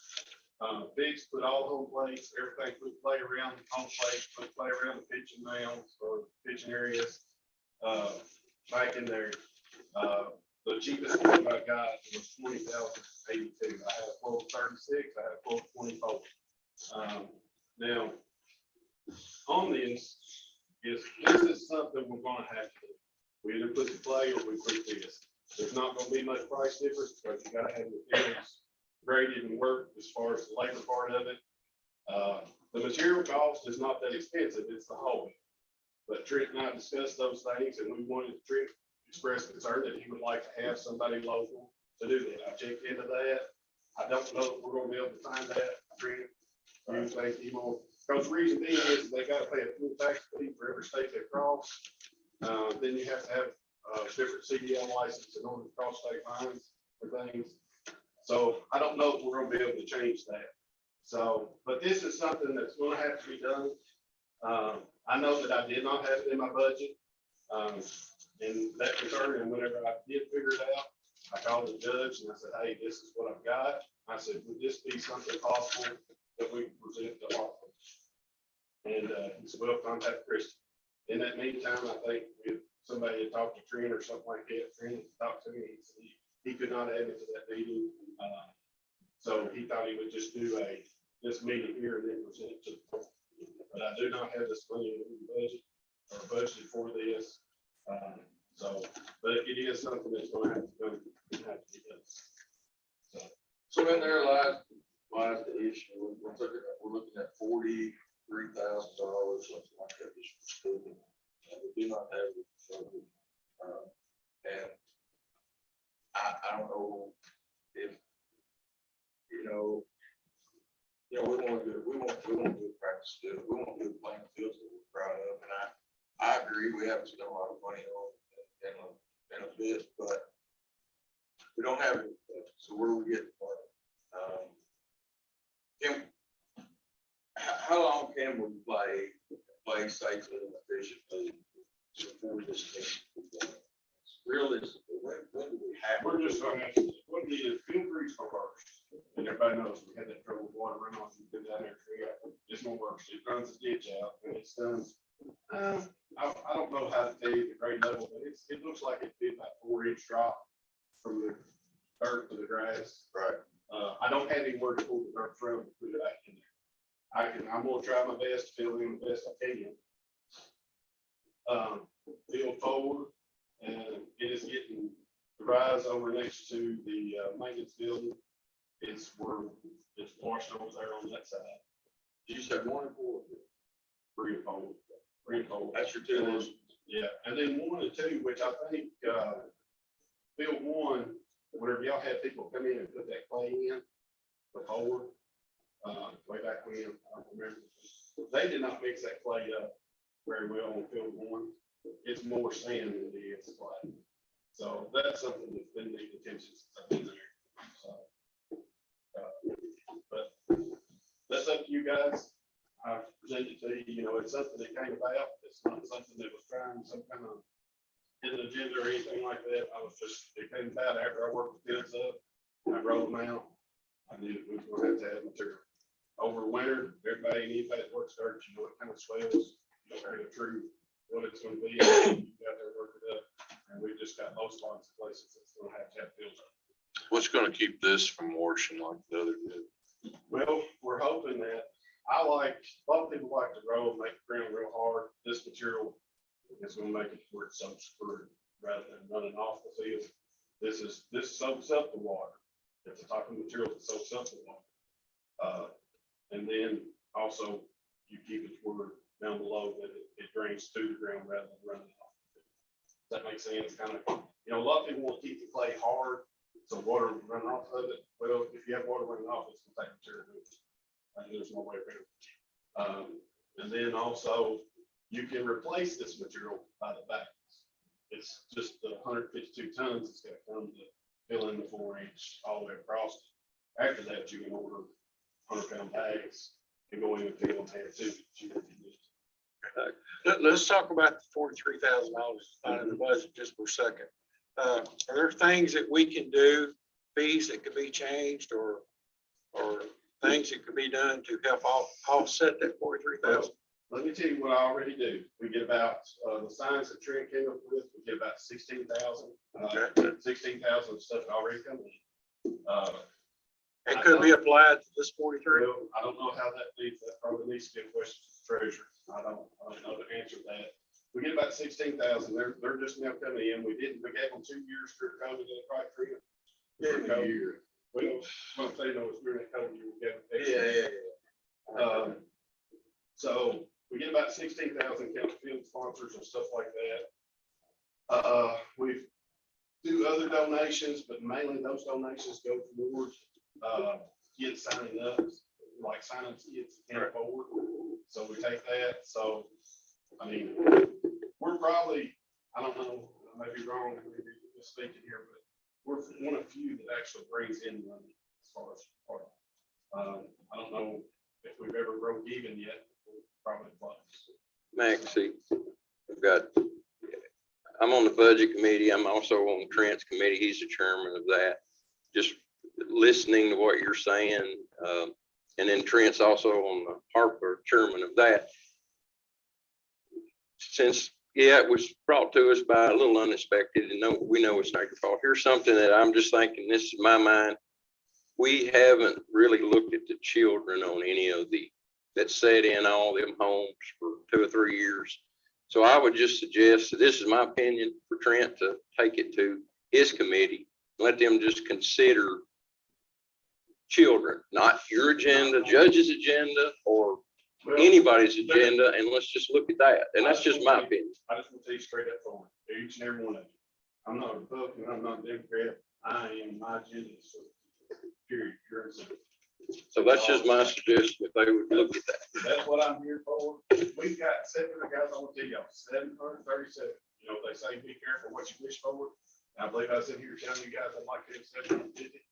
fix, put all home plates, everything, put play around the home plates, put play around the pitching mounds or pitching areas, back in there. The cheapest one I got was $20,082. I had a quote of 36, I had a quote of 24. Now, on this is something we're gonna have to do. We either put the clay or we put this. There's not gonna be much price difference, but you gotta have the fields graded and worked as far as the labor part of it. The material cost is not that expensive, it's the whole. But Trent and I discussed those things, and we wanted Trent to express concern that he would like to have somebody local to do that. I checked into that. I don't know if we're gonna be able to find that. Trent, you think he will? Because the reason being is they gotta pay a full tax fee for every state they cross. Then you have to have a different CDL license in order to cross state lines for things. So I don't know if we're gonna be able to change that. So, but this is something that's gonna have to be done. I know that I did not have it in my budget. And that concern, and whenever I did figure it out, I called the judge and I said, hey, this is what I've got. I said, would this be something possible that we can present to offer? And he said, well, contact Christie. In that meantime, I think if somebody had talked to Trent or something like that, Trent talked to me, he said he could not add me to that meeting. So he thought he would just do this meeting here and then present it to the board. But I do not have this money in the budget or budget for this. But it is something that's going to have to be done. So in there lies the issue. We're looking at $43,000, something like that. And we do not have it. And I don't know if, we want to do practice field. We want to do playing fields that we're proud of. And I agree, we haven't spent a lot of money on in a bit, but we don't have it. So where do we get the money? How long can we play safely and efficiently before this thing? Realistically, when do we have? We're just gonna have to, what it is, field crews are worse. And everybody knows we had that trouble with water runoff, you put down there, it's gonna work, it runs the ditch out, and it's done. I don't know how to tell you the grade level, but it looks like it'd be about 4-inch drop from the dirt to the grass. Right. I don't have anywhere to pull the dirt from, to put it back in there. I'm gonna try my best to fill in the best I can. Field forward, and it is getting, the rise over next to the maintenance building. It's washed over there on that side. You said 1 and 4. 3 and 4. 3 and 4. That's your two And then- ones. Yeah, and then 1 and 2, which I think, field 1, whenever y'all had people come in and put that clay in before, way back when, I don't remember, they did not mix that clay up very well on field 1. It's more sand than it is clay. So that's something that's been needed attention since I've been there. So, but that's up to you guys. I presented it to you, you know, it's something that came about. It's not something that was trying some kind of hidden agenda or anything like that. It came about after I worked the fields up. I rolled them out. I knew we were going to have material. Over winter, anybody that works dirt, you know, it kind of swells. You don't know the truth, what it's going to be. You got to work it up. And we've just got most spots in places that's going to have fields up. What's gonna keep this from washing like the other did? Well, we're hoping that, a lot of people like to roll and make the ground real hard. This material is gonna make it where it's soaks through rather than running off the field. This soaks up the water. It's the type of material that soaks up the water. And then also you keep it where down below that it drains to the ground rather than running off. Does that make sense? Kind of, you know, a lot of people want to keep the clay hard, so water will run off of it. Well, if you have water running off, it's gonna take material. There's no way around it. And then also you can replace this material by the bags. It's just the 152 tons. It's gonna come to fill in the 4-inch all the way across. After that, you can order 100-pound bags and go in and fill and add to it. Let's talk about the $43,000 in the budget just for a second. Are there things that we can do, fees that could be changed or things that could be done to help offset that 43,000? Let me tell you what I already do. We get about, the signs that Trent came up with, we get about 16,000. Okay. 16,000 stuff already come in. It could be applied to this 43. Well, I don't know how that needs, that probably needs to be a question to the treasurer. I don't know the answer to that. We get about 16,000. They're just now coming in. We gave them 2 years for COVID, right, Trent? Yeah, a year. Well, what I'm saying though is during that COVID year, we gave them. Yeah. So we get about 16,000 count field sponsors and stuff like that. We do other donations, but mainly those donations go towards kids signing up, like signing kids that can't afford. So we take that. So, I mean, we're probably, I don't know, I may be wrong, I may be mistaken here, but we're one of few that actually brings in money as far as I don't know if we've ever broke even yet. Probably close. Maxie, I'm on the budget committee. I'm also on Trent's committee. He's the chairman of that. Just listening to what you're saying. And then Trent's also on the Harper, chairman of that. Since, it was brought to us by a little unexpected, and we know it's not your fault. Here's something that I'm just thinking, this is my mind. We haven't really looked at the children on any of that sat in all them homes for 2 or 3 years. So I would just suggest, this is my opinion, for Trent to take it to his committee, let them just consider children, not your agenda, judge's agenda, or anybody's agenda, and let's just look at that. And that's just my opinion. I just want to tell you straight up for each and every one of you. I'm not a Republican, I'm not a Democrat. I am, my agenda is period. So that's just my suggestion, if they would look at that. That's what I'm here for. We've got 700 guys, I want to tell y'all, 737. You know, they say be careful what you wish for. And I believe I said here telling you guys, I'd like to have 750.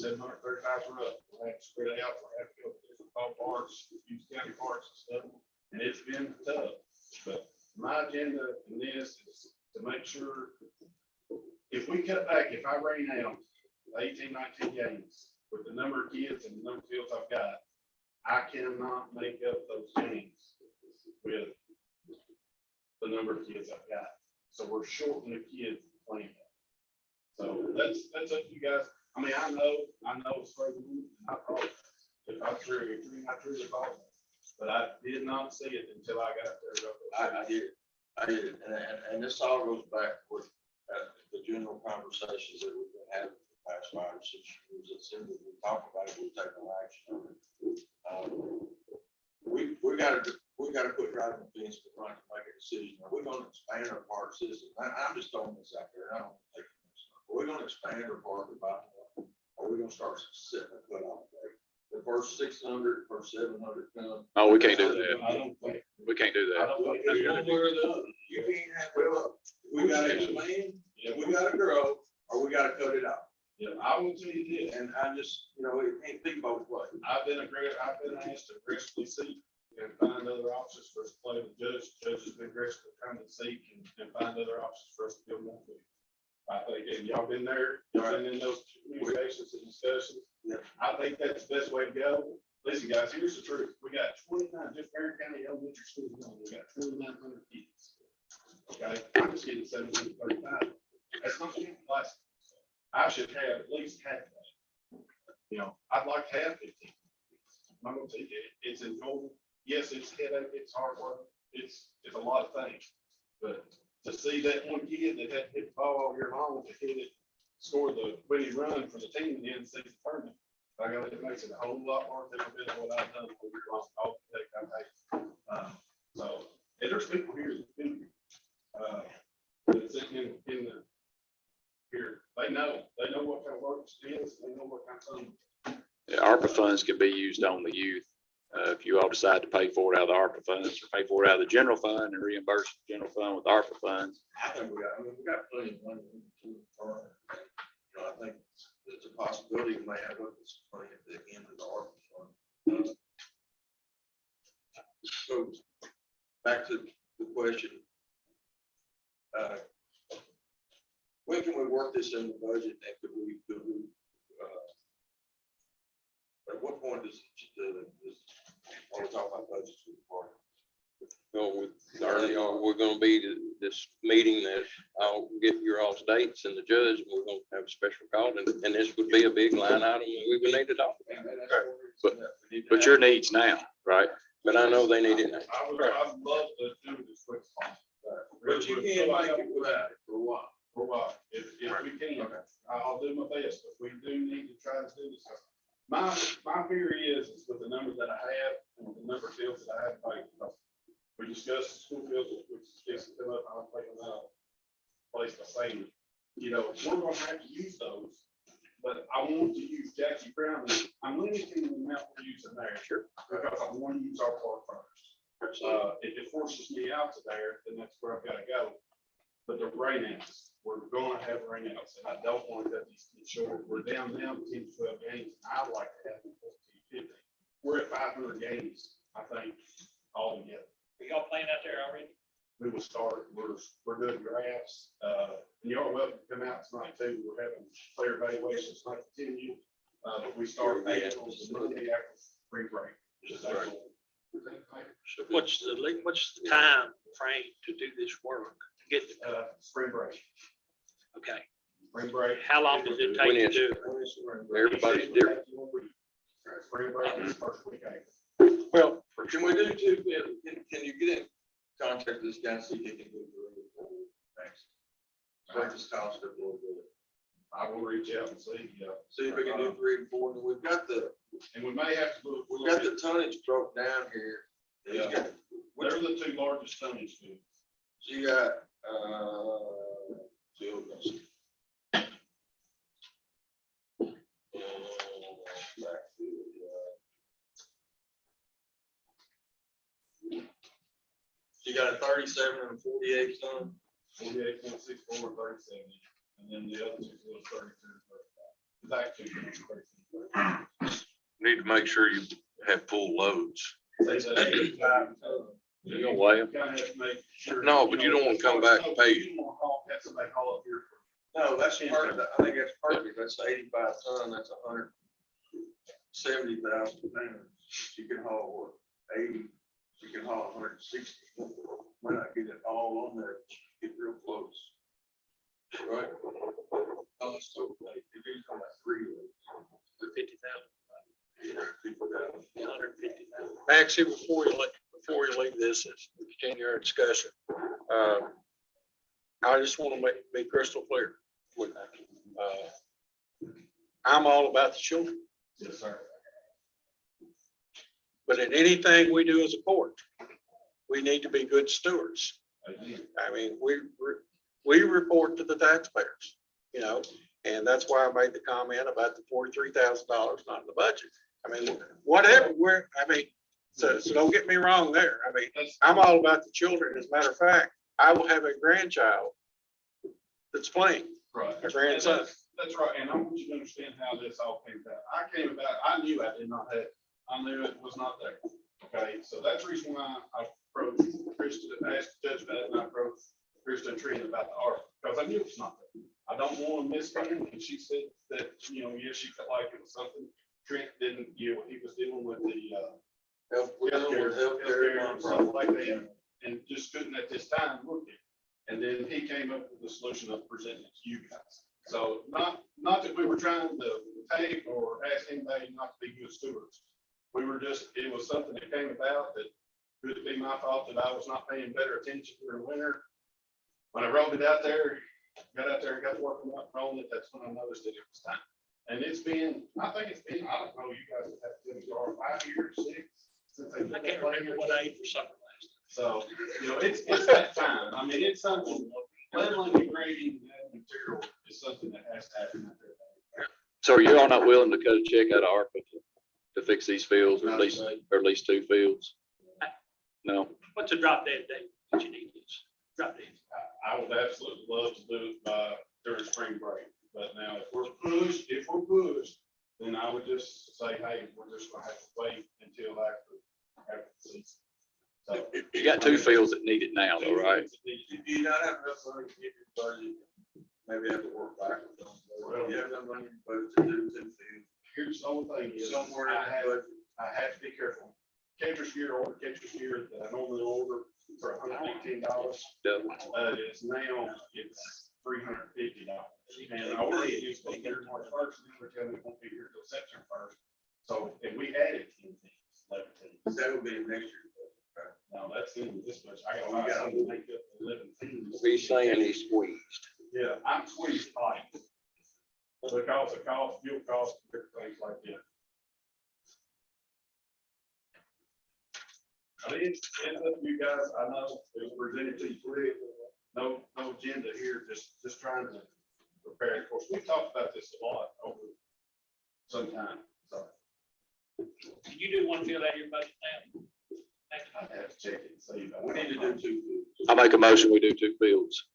735 are up. We'll have to spread it out. We'll have to go to different ballparks, use county parks and stuff. And it's been tough. But my agenda in this is to make sure if we cut back, if I rain out 18, 19 games, with the number of kids and the number of fields I've got, I cannot make up those games with the number of kids I've got. So we're shorting the kids playing. So that's up to you guys. I mean, I know it's frustrating. I apologize. If I truly apologize. But I did not see it until I got there. I hear it. I hear it. And this all goes back with the general conversations that we've been having for the past 5 or 6 years. As soon as we talk about it, we take no action on it. We gotta quit driving the fence for trying to make a decision. Are we gonna expand our park system? I'm just throwing this out there. I don't take this. Are we gonna expand our park about? Are we gonna start setting a cutoff date? The first 600 or 700 come. Oh, we can't do that. I don't think. We can't do that. It's one way or the other. You can't have, well, we gotta expand, we gotta grow, or we gotta cut it out. Yeah, I will tell you this. And I just, it can't be both ways. I've been asked to aggressively seek and find other options for us to play with the judge. The judge has been aggressively trying to seek and find other options for us to build more field. I think, and y'all been there, y'all been in those communications and discussions. Yeah. I think that's the best way to go. Listen, guys, here's the truth. We got 29, just Barren County elementary schools going. We got 2,900 kids. Okay, I'm just getting 735. That's not getting class. I should have at least half that. I'd like to have 15. I'm gonna tell you, it's enjoyable. Yes, it's headache, it's hard work, it's a lot of things. But to see that one kid that had hit the ball all year long to hit it, score the winning run for the team in the end of the season tournament, it makes it a whole lot more than what I've done for year long. All the heck I've had. So, and there's people here that do. That's in the here. They know what kind of work it is. They know what kind of thing. Yeah, ARPA funds can be used on the youth. If you all decide to pay for it out of the ARPA funds or pay for it out of the general fund and reimburse the general fund with ARPA funds. I think we got plenty of money to farm. I think it's a possibility we may have this money at the end of the ARPA fund. So back to the question. When can we work this in the budget and could we at what point does want to talk about budgets with the party? We're gonna be this meeting that I'll get your all's dates and the judge, and we're gonna have a special call, and this would be a big line item that we would need to talk about. But your needs now, right? But I know they need it now. I'd love to do this quick. But you can't make it without it for a while. For a while, if we can, I'll do my best, but we do need to try to do this. My fear is with the numbers that I have and with the number of fields that I have, like, we discussed school fields, which is to come up, I'm taking that place by saying, we're gonna have to use those, but I want to use Jackie Brown. I'm limiting the amount we're using there. Sure. Because I want to use our park first. If it forces me out to there, then that's where I've got to go. But the rainouts, we're gonna have rainouts, and I don't want to cut these kids short. We're down 10 to 12 games, and I'd like to have them 14, 15. We're at 500 games, I think, all together. Are y'all playing out there already? We will start, we're doing drafts, and you're welcome to come out tonight too. We're having player evaluations tonight, continue. But we start April, the Monday after spring break. What's the time frame to do this work? To get Spring break. okay. Spring break. How long does it take to do? Everybody's different. Spring break is first week. Well, Can we do two? Can you get in contact with this guy, see if he can do it? Thanks. Break this cost up a little bit. I will reach out and see. See if we can do 3 and 4. And we've got And we may have to do. we've got the tonnage broke down here. He's Yeah. got- They're the two largest tonnage fields. So you got, two of those. You got a 37 and a 48 ton. 48.64 and 37, and then the other two was 32. Back to 32. Need to make sure you have full loads. Say that 85 ton. You gonna weigh 'em? Kind of have to make sure. No, but you don't want to come back and pay. You don't want to have somebody haul up here No, that's perfect. I think that's perfect. That's 85 ton, that's 170,000 pounds. You can haul what, 80, you can haul 160. Might not get it all on there, but you get real close. Right? Oh, it's so big. It is on that 3. 50,000. 150,000. Maxie, before you leave this, as we continue our discussion, I just want to be crystal clear. I'm all about the children, Yes, sir. but in anything we do as a court, we need to be good stewards. I mean, we report to the taxpayers, you know, and that's why I made the comment about the $43,000 not in the budget. I mean, whatever, so don't get me wrong there. I mean, I'm all about the children. As a matter of fact, I will have a grandchild that's playing, Right. a grandson. That's right, and I want you to understand how this all came about. I knew I did not have, I knew it was not there. Okay, so that's the reason why I approached Krista, asked Judge that, and I approached Krista and Trina about the art, because I knew it was not there. I don't want to miss her, and she said that, you know, yes, she felt like it was something Trent didn't, you know, he was dealing with the, healthcare and stuff like that, and just couldn't at this time look at it. And then he came up with the solution of presenting it to you guys. So not that we were trying to take or ask anybody not to be good stewards. We were just, it was something that came about that could be my fault that I was not paying better attention during winter. When I rolled it out there, got to work on rolling it, that's when I noticed that it was time. And it's been, I think it's been, I don't know, you guys have had to do it 5 years, 6, since they. I can't remember what age for something last. So, you know, it's that time. I mean, it's something, leveling and grading that material is something that has to happen out there. So are you all not willing to cut a check out of ARPA to fix these fields, or at least 2 fields? No? What's a drop dead date that you need this? Drop dead. I would absolutely love to do it during spring break, but now if we're pushed, then I would just say, hey, we're just gonna have to wait until after the season. So, You got 2 fields that need it now though, right? Do you not have enough money to get your budget? Maybe have to work backwards. You have enough money in your budget to do 2 fields. here's the only thing is, Somewhere in that budget. I have to be careful. Catcher's gear that I normally order for $118. It's now, it's $350. And I ordered it used to be here March 1st, and we're telling me it won't be here till September 1st. So, and we added 10 teams, 11 teams. That would be next year. No, that's in this much. I got to make up 11 teams. He's saying he's squeezed. Yeah, I'm squeezed tight. Because of cost, fuel costs, different things like that. I mean, it's up to you guys. I know it was presented to you quick. No agenda here, just trying to prepare. Of course, we talked about this a lot over some time, so Can you do one field out of your budget now? I have to check it and see. We need to do 2 fields. I make a motion, we do 2 fields.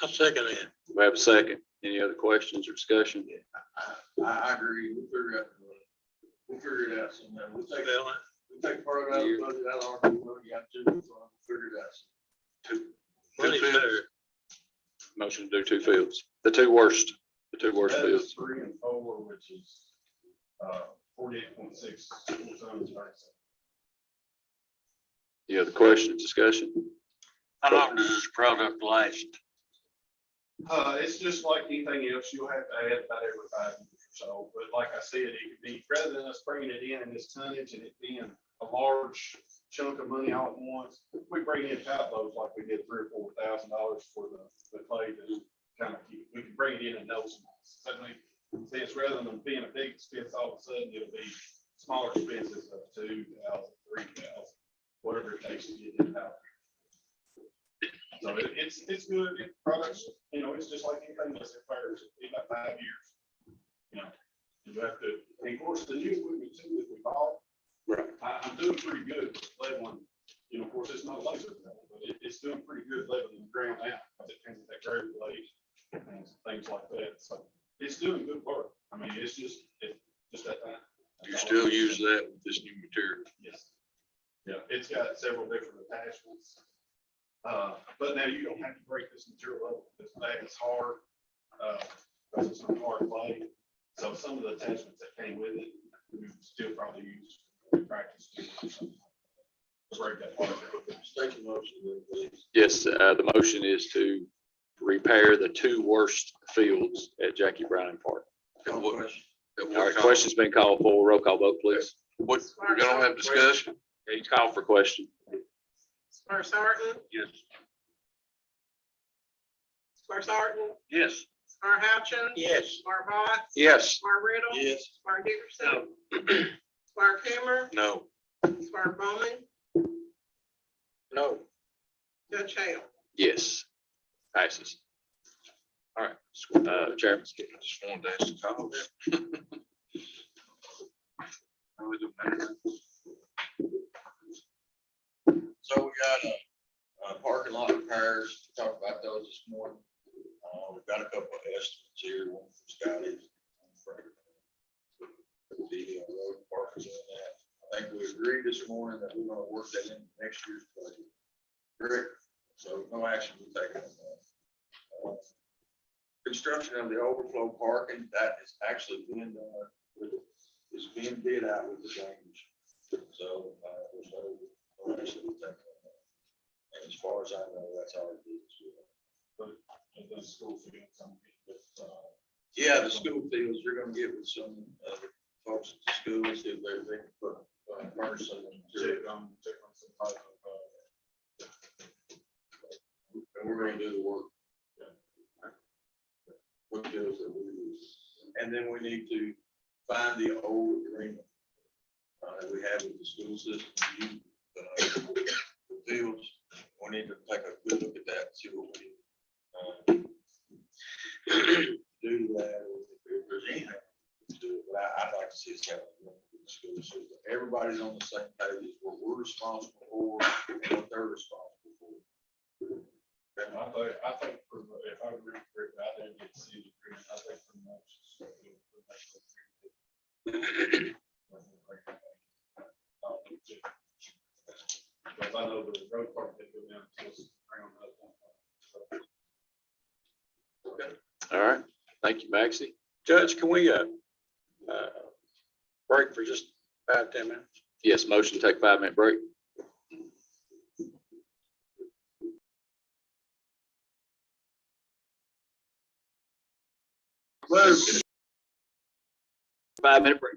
I'll second that. We have a second. Any other questions or discussion? I agree. We'll figure it out somehow. We'll take part of the budget out of our money, got to, we'll figure it out. 2 fields. Motion to do 2 fields. The 2 worst That is fields. 3 and 4, which is 48.6 tons. Any other questions, discussion? How long does this product last? It's just like anything else, you'll have to add about every 5 years or so, but like I said, it could be, rather than us bringing it in this tonnage and it being a large chunk of money all at once, we bring in pallet loads like we did $3,000 or $4,000 for the clay to kind of keep, we can bring it in and know some. So I mean, since rather than being a big expense, all of a sudden it'll be smaller expenses of 2,000, 3,000, whatever it takes to get it out. So it's good. It products, you know, it's just like anything else. It fires in about 5 years. You know, you have to, and of course, the new equipment too that we bought. Right. I'm doing pretty good with leveling. You know, of course, it's not laser level, but it's doing pretty good leveling the ground out because it comes with that gravity blade and things like that. So it's doing good work. I mean, it's just that time. You still use that with this new material? Yes. Yeah, it's got several different attachments. But now you don't have to break this material up. It's that is hard, because it's some hard clay. So some of the attachments that came with it, we would still probably use in practice. To break that part. State your motion, please. Yes, the motion is to repair the two worst fields at Jackie Browning Park. Got one question. All right, question's been called for. Roll call vote, please. What, we're gonna have discussion? Yeah, you call for question. Square Sarton, Yes. Square Sarton, Yes. Square Hatchins. Yes. Square Botts. Yes. Square Riddle. Yes. Square Dickerson. Square Coomer, No. Square Bowman, No. Judge Hale. Yes. Passes. All right, Chairman. I just wanted to ask the college. So we got parking lot repairs, we talked about those this morning. We've got a couple of estimates here, one for Scotty's. One for the road parkers in that. I think we agreed this morning that we're gonna work that in next year's budget. Correct? So no action we taken on that. Construction of the overflow parking, that is actually being done with, is being bid out with the James. So, there's no action we taken on that. And as far as I know, that's all it is. And the school fields, Yeah, the school fields, you're gonna get with some folks at the school and see if they can put furnish some material. check on some type of, And we're gonna do the work. What deals that we use. And then we need to find the old agreement that we have with the school system, you, the fields. We need to take a good look at that, and see what we do that, or if there's anything to do. But I'd like to see us have a look at the school system. Everybody's on the same page, as what we're responsible for and what they're responsible for. and I think, if I read correctly, I didn't get to see the agreement, I think pretty much. Because I know the road part, they go down to this ground up. All right, thank you, Maxie. Judge, can we, break for just 5-10 minutes? Yes, motion to take 5-minute break. Move. 5-minute break.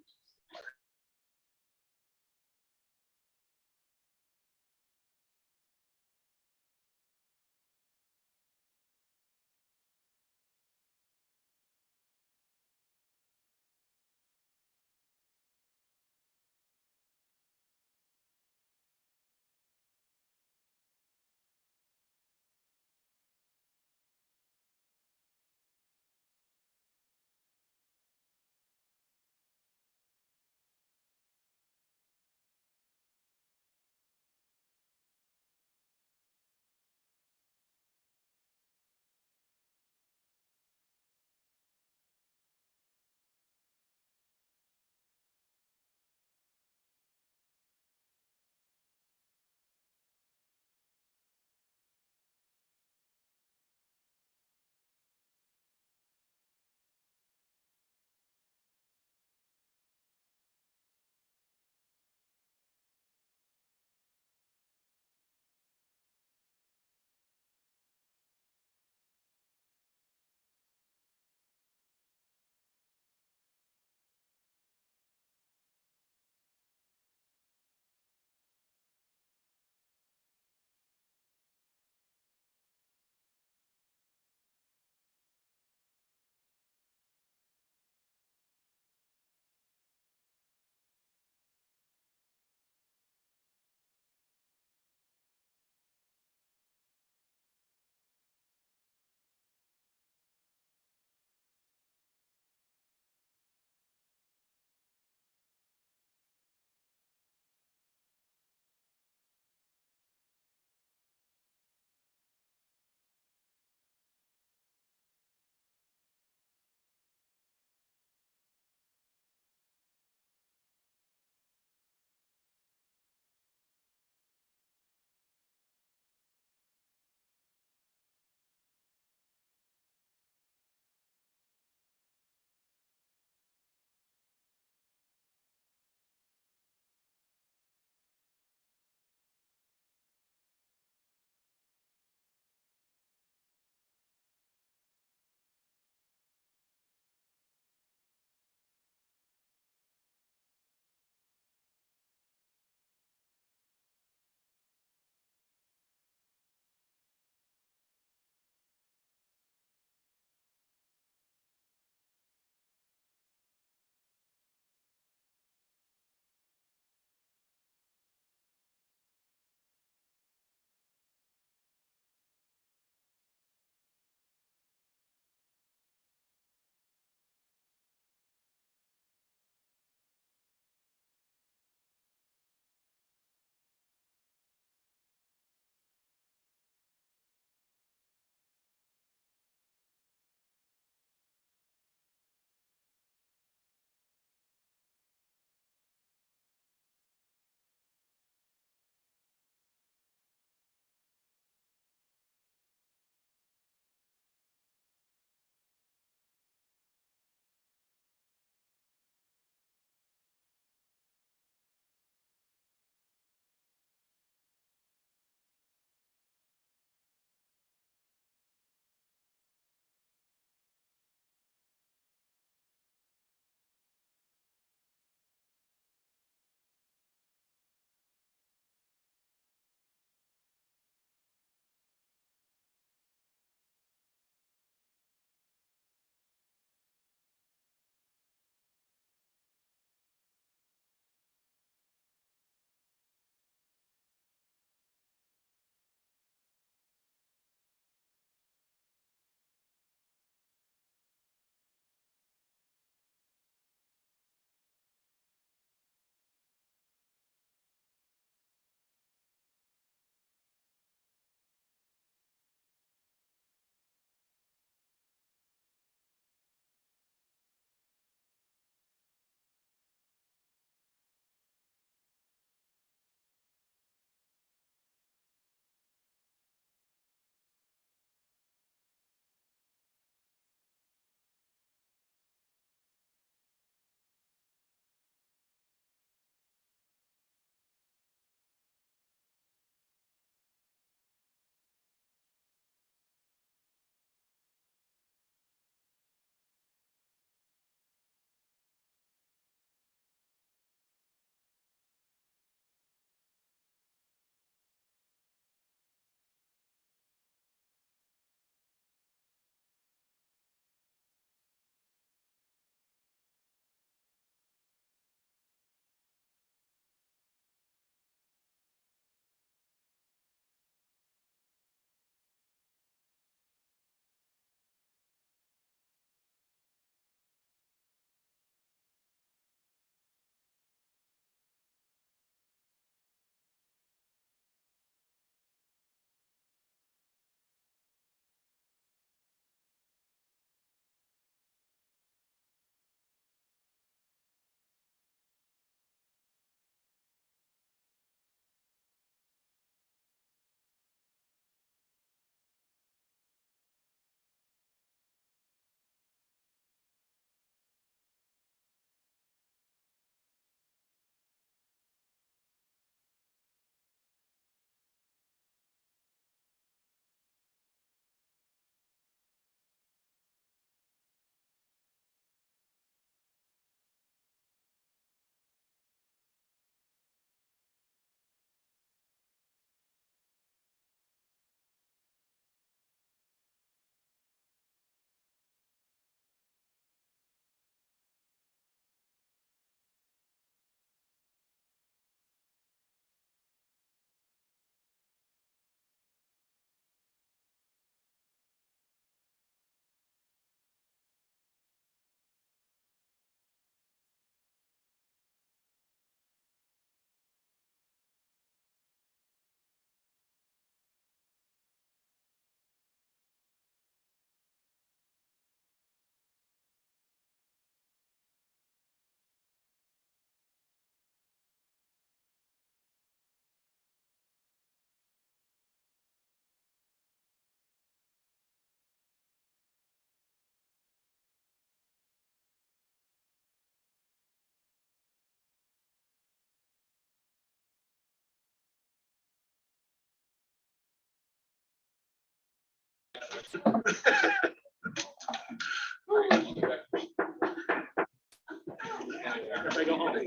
Everybody go home.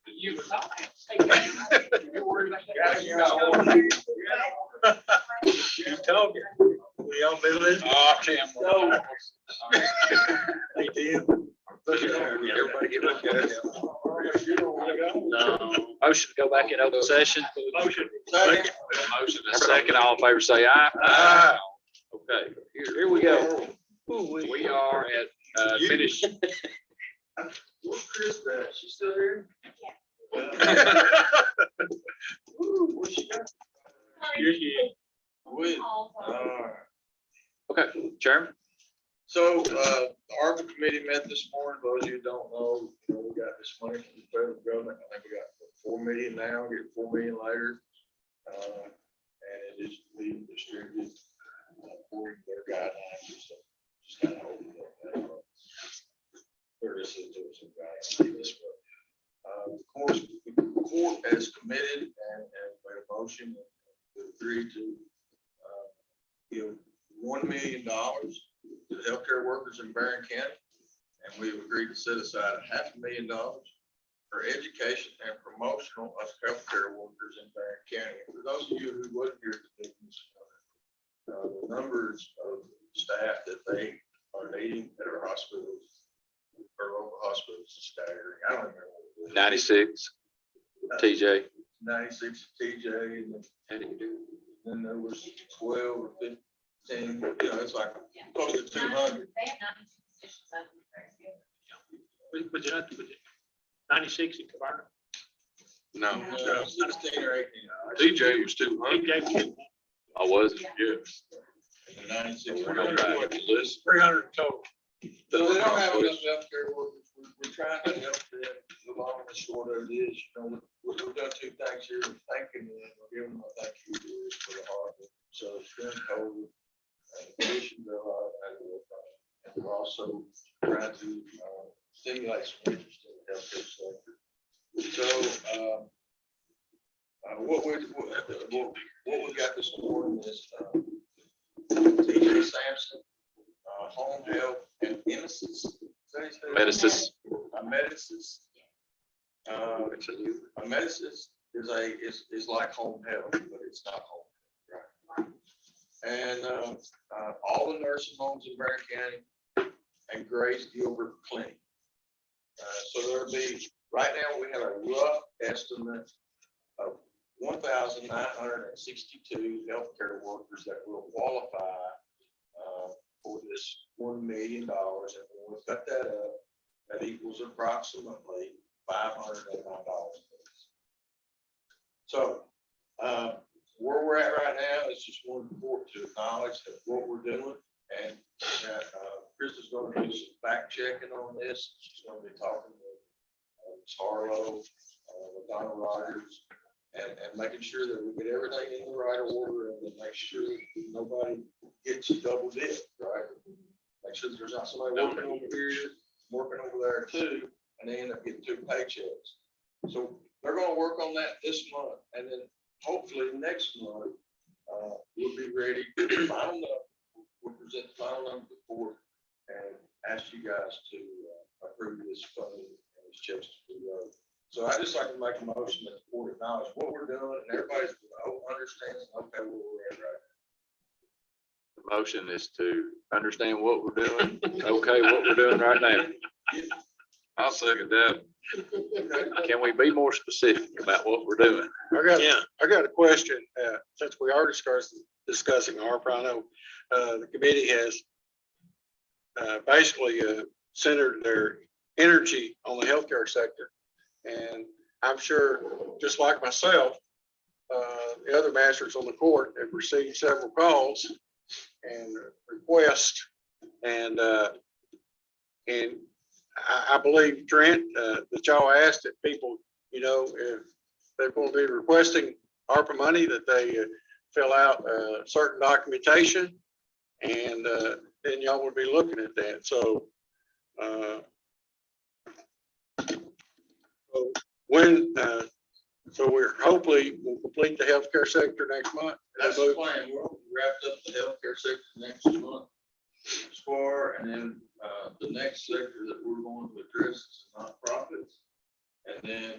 You was not. You talking? We all been listening? Oh, I can't. They did. Everybody get back at it. No. Motion to go back in open session. Motion. Motion and second, all in favor, say aye. Aye. Okay, here we go. We are at, finish. Where's Chris at? She still here? Where's she at? With, Okay, Chairman? so, the ARPA committee met this morning. Those of you who don't know, we got this money from the federal government. I think we got 4 million now, get 4 million later. And it is being distributed according to their guidelines. So just kind of holding that. There is some guidelines. The court has committed and made a motion to agree to give $1 million to the healthcare workers in Barren County. And we've agreed to set aside $500,000 for education and promotional of healthcare workers in Barren County. And for those of you who wasn't here at the meetings, the numbers of staff that they are needing at our hospitals, our local hospitals is staggering. I don't remember. 96, TJ. 96 TJ, and then there was 12 or 15, it's like close to 200. They have 92 positions open. Was it 96 in Cabarna? No, 16 or 18. TJ was 200. I was. Yeah. And 96. We're going back to list. 300 total. So they don't have enough healthcare workers. We're trying to help them. The long and short of it is, we've done 2 things here. Thanking them, we're giving them a thank you for the hard work. So it's been COVID. The conditions are hard. And we're also trying to stimulate some interest in the healthcare sector. So what we got this morning is TJ Sampson, home health and Genesis. Medicine. A medicine is like home health, but it's not home health, right? And all the nursing homes in Barren County and Grace Gilbert Clinic. So there'll be, right now, we have a rough estimate of 1,962 healthcare workers that will qualify for this $1 million. And when we cut that up, that equals approximately $509. So where we're at right now is just one report to acknowledge that what we're doing, and that Chris is going to do some fact checking on this. She's going to be talking with Ms. Harlow, with Donna Rogers, and making sure that we get everything in the right order and then make sure nobody gets double dipped, right? Make sure that there's not somebody working over here, working over there too, and they end up getting 2 paychecks. So they're gonna work on that this month, and then hopefully next month, we'll be ready to final number. We'll present the final number to the court and ask you guys to approve this funding and this checks to be wrote. So I just like to make a motion that the court acknowledge what we're doing and everybody's understands, okay, where we're at right now. The motion is to understand what we're doing. Okay, what we're doing right now. I'll second that. Can we be more specific about what we're doing? I got a question, since we are discussing ARPA. I know the committee has basically centered their energy on the healthcare sector. And I'm sure, just like myself, the other masters on the court have received several calls and requests. And I believe, Trent, that y'all asked that people, if they're going to be requesting ARPA money, that they fill out certain documentation, and then y'all would be looking at that. So when So we're hopefully we'll complete the healthcare sector next month. That's the plan. We'll wrap up the healthcare sector next month. As far, and then, the next sector that we're going to address is nonprofits. And then,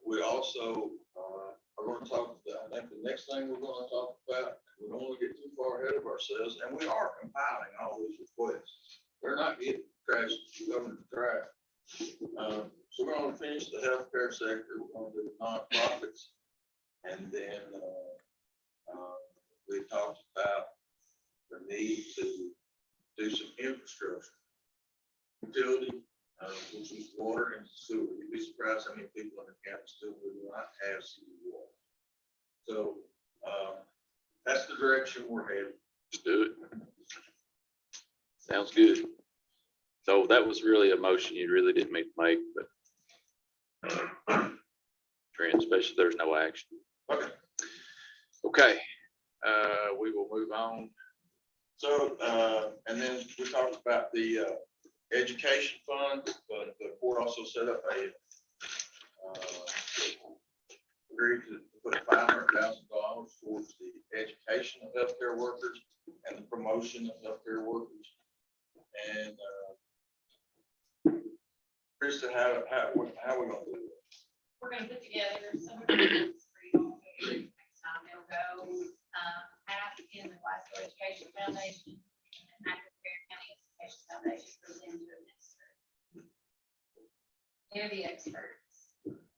we also, are going to talk about, I think the next thing we're going to talk about, we don't want to get too far ahead of ourselves, and we are compiling all these requests. They're not getting trashed, government trash. So we're going to finish the healthcare sector, we're going to do nonprofits. And then, we talked about the need to do some infrastructure. Utility, which is water and sewer. You'd be surprised how many people in the county still do not have city water. So, that's the direction we're headed. Let's do it. Sounds good. So that was really a motion you really didn't need to make, but Trent, especially if there's no action. Okay. Okay, we will move on. So, and then we talked about the, education fund, but the board also set up a, agreed to put $500,000 towards the education of healthcare workers and the promotion of healthcare workers. And, Krista, how we gonna do it? We're gonna put together some of the next time. They'll go, half in the Glasgow Education Foundation and half the Barren County Education Foundation for them to administer. They're the experts.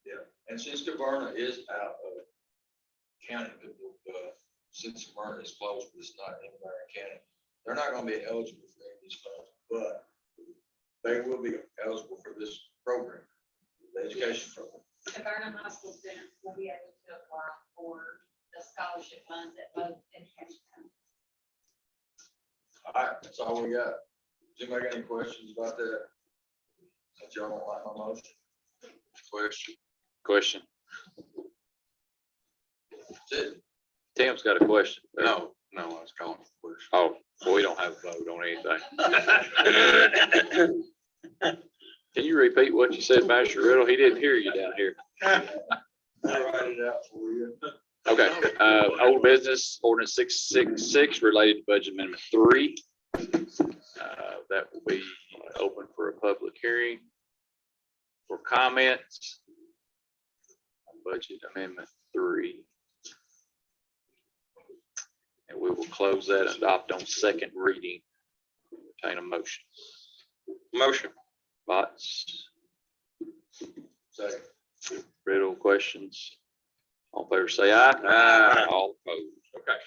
Yeah, and since Caverna is out of county, since Caverna is closed, but it's not in Barren County, they're not gonna be eligible for any of these funds, but they will be eligible for this program, the education program. The Barren High School students will be able to apply for the scholarship funds at both education companies. All right, that's all we got. Does anybody got any questions about that? Since y'all don't like my motion? Question. That's it. Tim's got a question. No, I was calling for a question. Oh, well, we don't have a vote on anything. Can you repeat what you said, Master Riddle? He didn't hear you down here. I'll write it out for you. Okay, old business ordinance 666 related to budget amendment 3. That will be open for a public hearing for comments on budget amendment 3. And we will close that and adopt on second reading. Entertain a motion. Motion. Bots, Second. Riddle, questions? All in favor say aye. Aye. All opposed. Okay.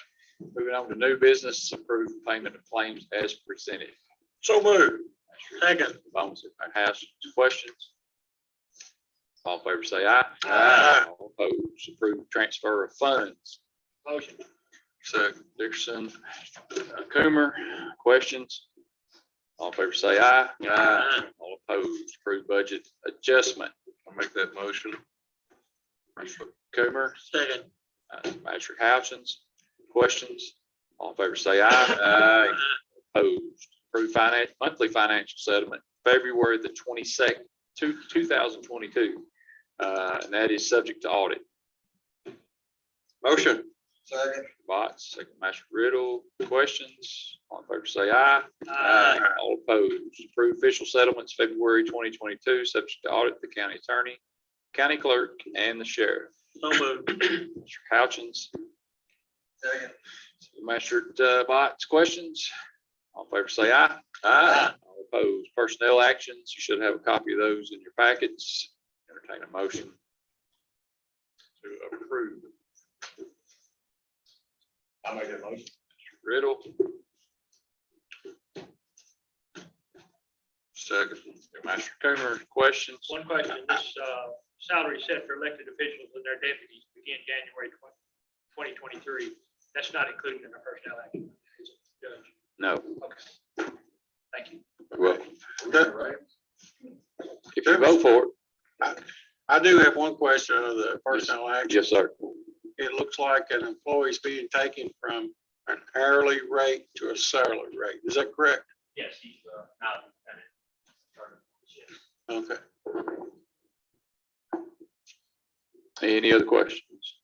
Moving on to new business, approved payment of claims as presented. So moved. Second. Bones at my house, questions? All in favor say aye. Aye. All opposed. Approved transfer of funds. Motion. Second. Dickerson, Coomer, questions? All in favor say aye. Aye. All opposed. Approved budget adjustment. I'll make that motion. Coomer, Second. Patrick Houchins, questions? All in favor say aye. Aye. Opposed. Approved monthly financial settlement, February the 22nd, 2022. And that is subject to audit. Motion. Second. Bots, second Master Riddle, questions? All in favor say aye. Aye. All opposed. Approved official settlements, February 2022, subject to audit, the county attorney, county clerk, and the sheriff. So moved. Mr. Houchins, Second. Master Bots, questions? All in favor say aye. Aye. All opposed. Personnel actions, you should have a copy of those in your packets. Entertain a motion to approve. I'll make that motion. Riddle, Second. Master Coomer, questions? One question, this, salary set for elected officials and their deputies begin January 2023. That's not included in the personnel action. Is it, Judge? No. Okay. Thank you. Well, Right. if you vote for it, I do have one question of the personnel action. yes, sir. It looks like an employee's being taken from an hourly rate to a salary rate. Is that correct? Yes, he's not. Okay. Any other questions?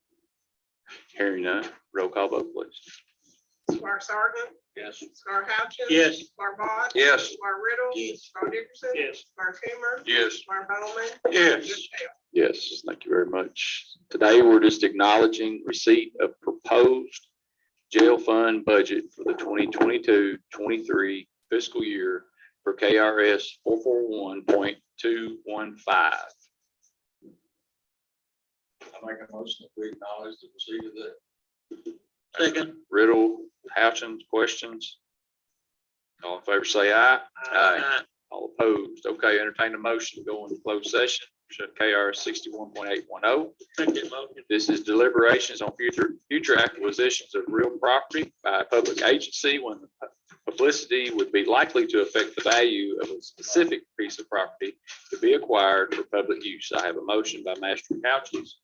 Hearing none, roll call vote, please. Squire Sargent, Yes. Squire Hatchett. Yes. Squire Bott. Yes. Squire Riddle. Yes. Squire Dickerson. Yes. Squire Kimmer. Yes. Squire Bowman. Yes. Judge Taylor. Yes, thank you very much. Today, we're just acknowledging receipt of proposed jail fund budget for the 2022-23 fiscal year for KRS 441.215. I make a motion that we acknowledge the receipt of that. Second. Riddle, Houchins, questions? All in favor, say aye. All opposed. Okay, entertain a motion to go into closed session. KRS 61.810. Make that motion. This is deliberations on future acquisitions of real property by a public agency when the publicity would be likely to affect the value of a specific piece of property to be acquired for public use. I have a motion by Master Couches.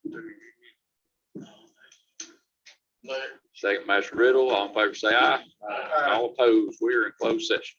Second, Master Riddle. All in favor, say aye. All opposed. We are in closed session.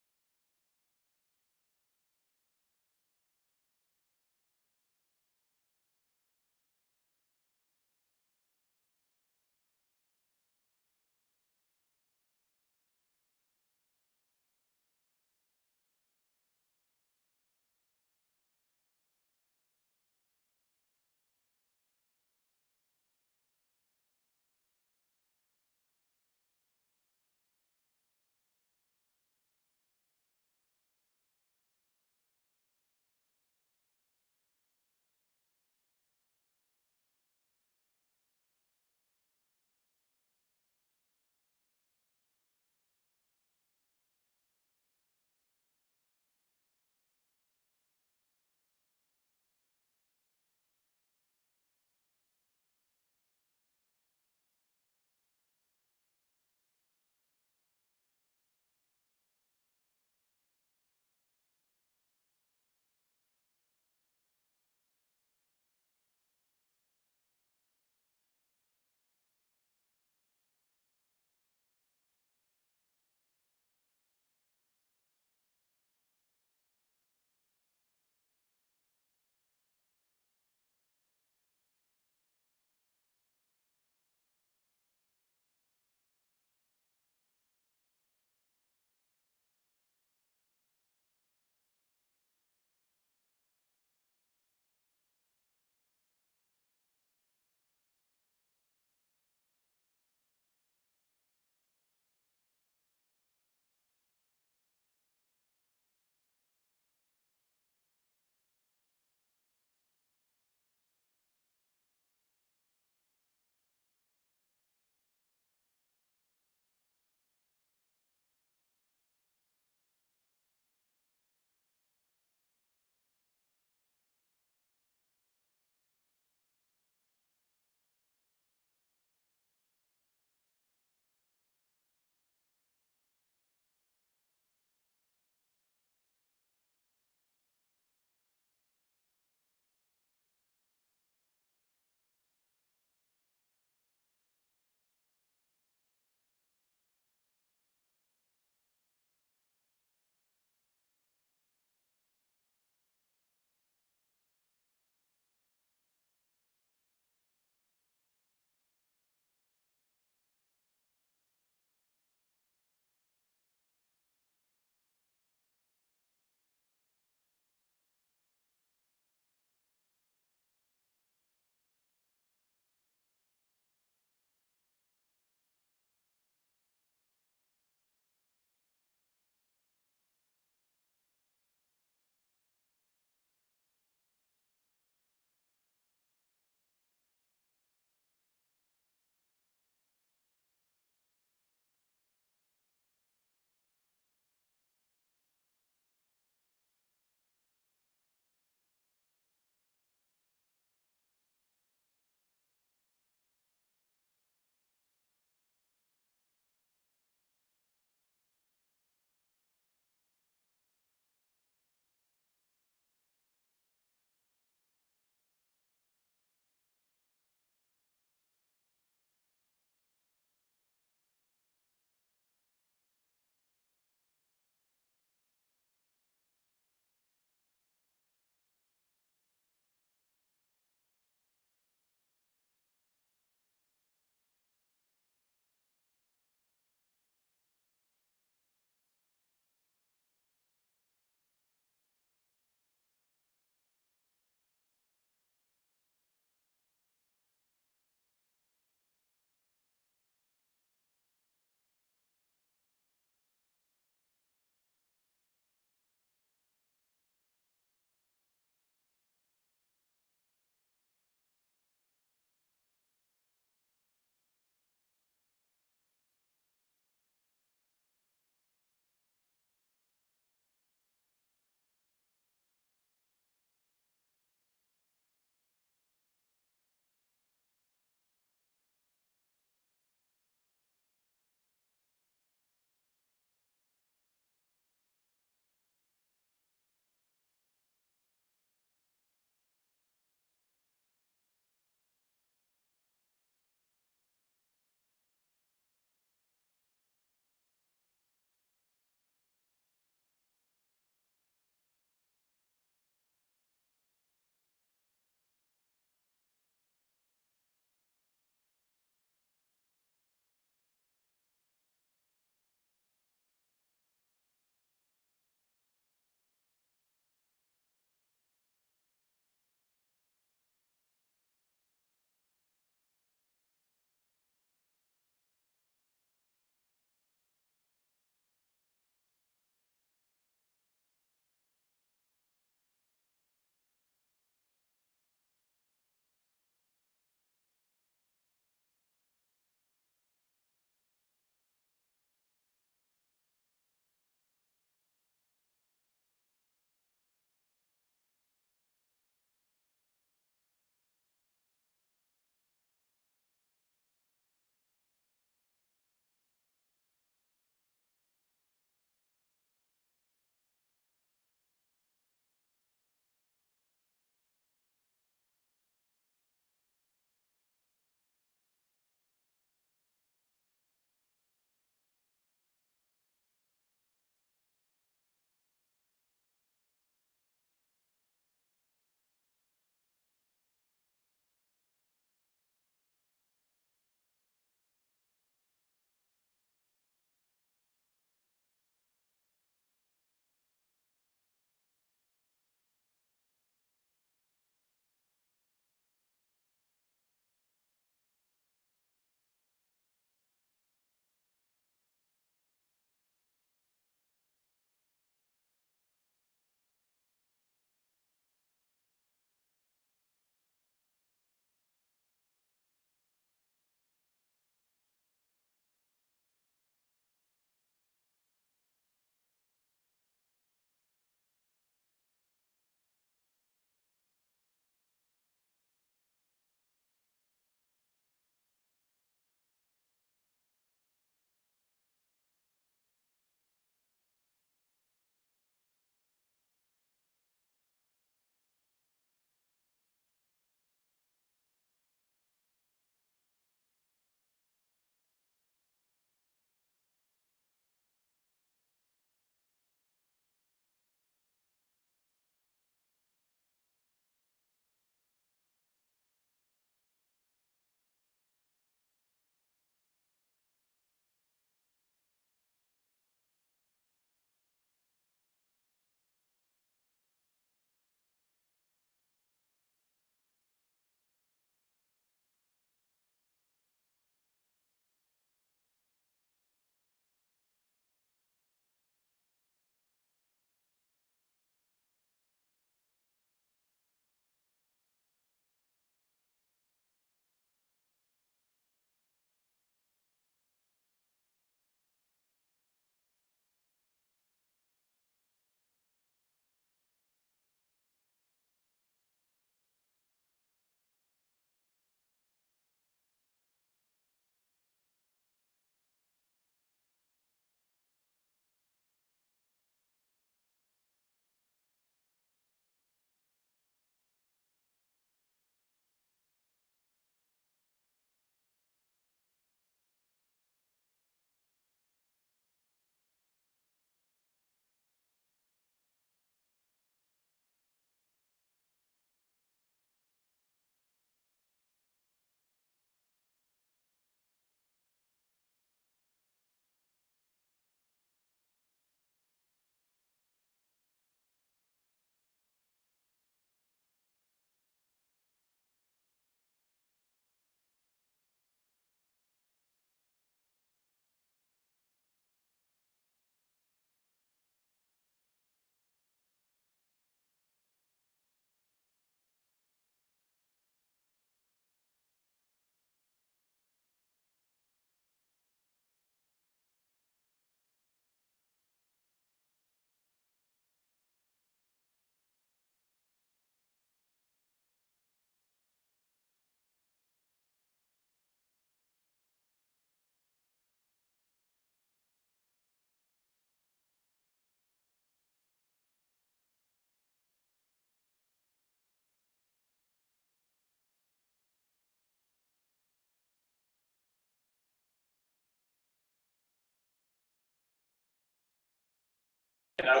I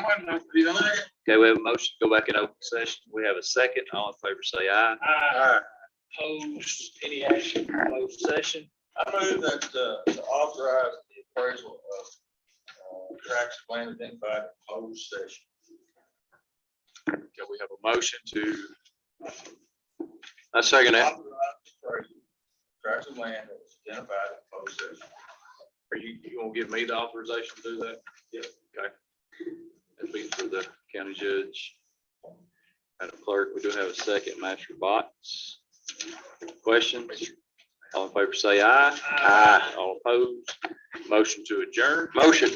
might not be on it. Okay, we have a motion to go back in open session. We have a second. All in favor, say aye. Aye. Opposed, any action in closed session? I move that, to authorize the appraisal of, tracts of land identified in closed session. Okay, we have a motion to, I second that. Authorize the appraisal of tracts of land that was identified in closed session. are you gonna give me the authorization to do that? Yep. Okay. That'd be for the county judge. Madam Clerk, we do have a second, Master Bots. Questions? All in favor, say aye. Aye. All opposed? Motion to adjourn. Motion.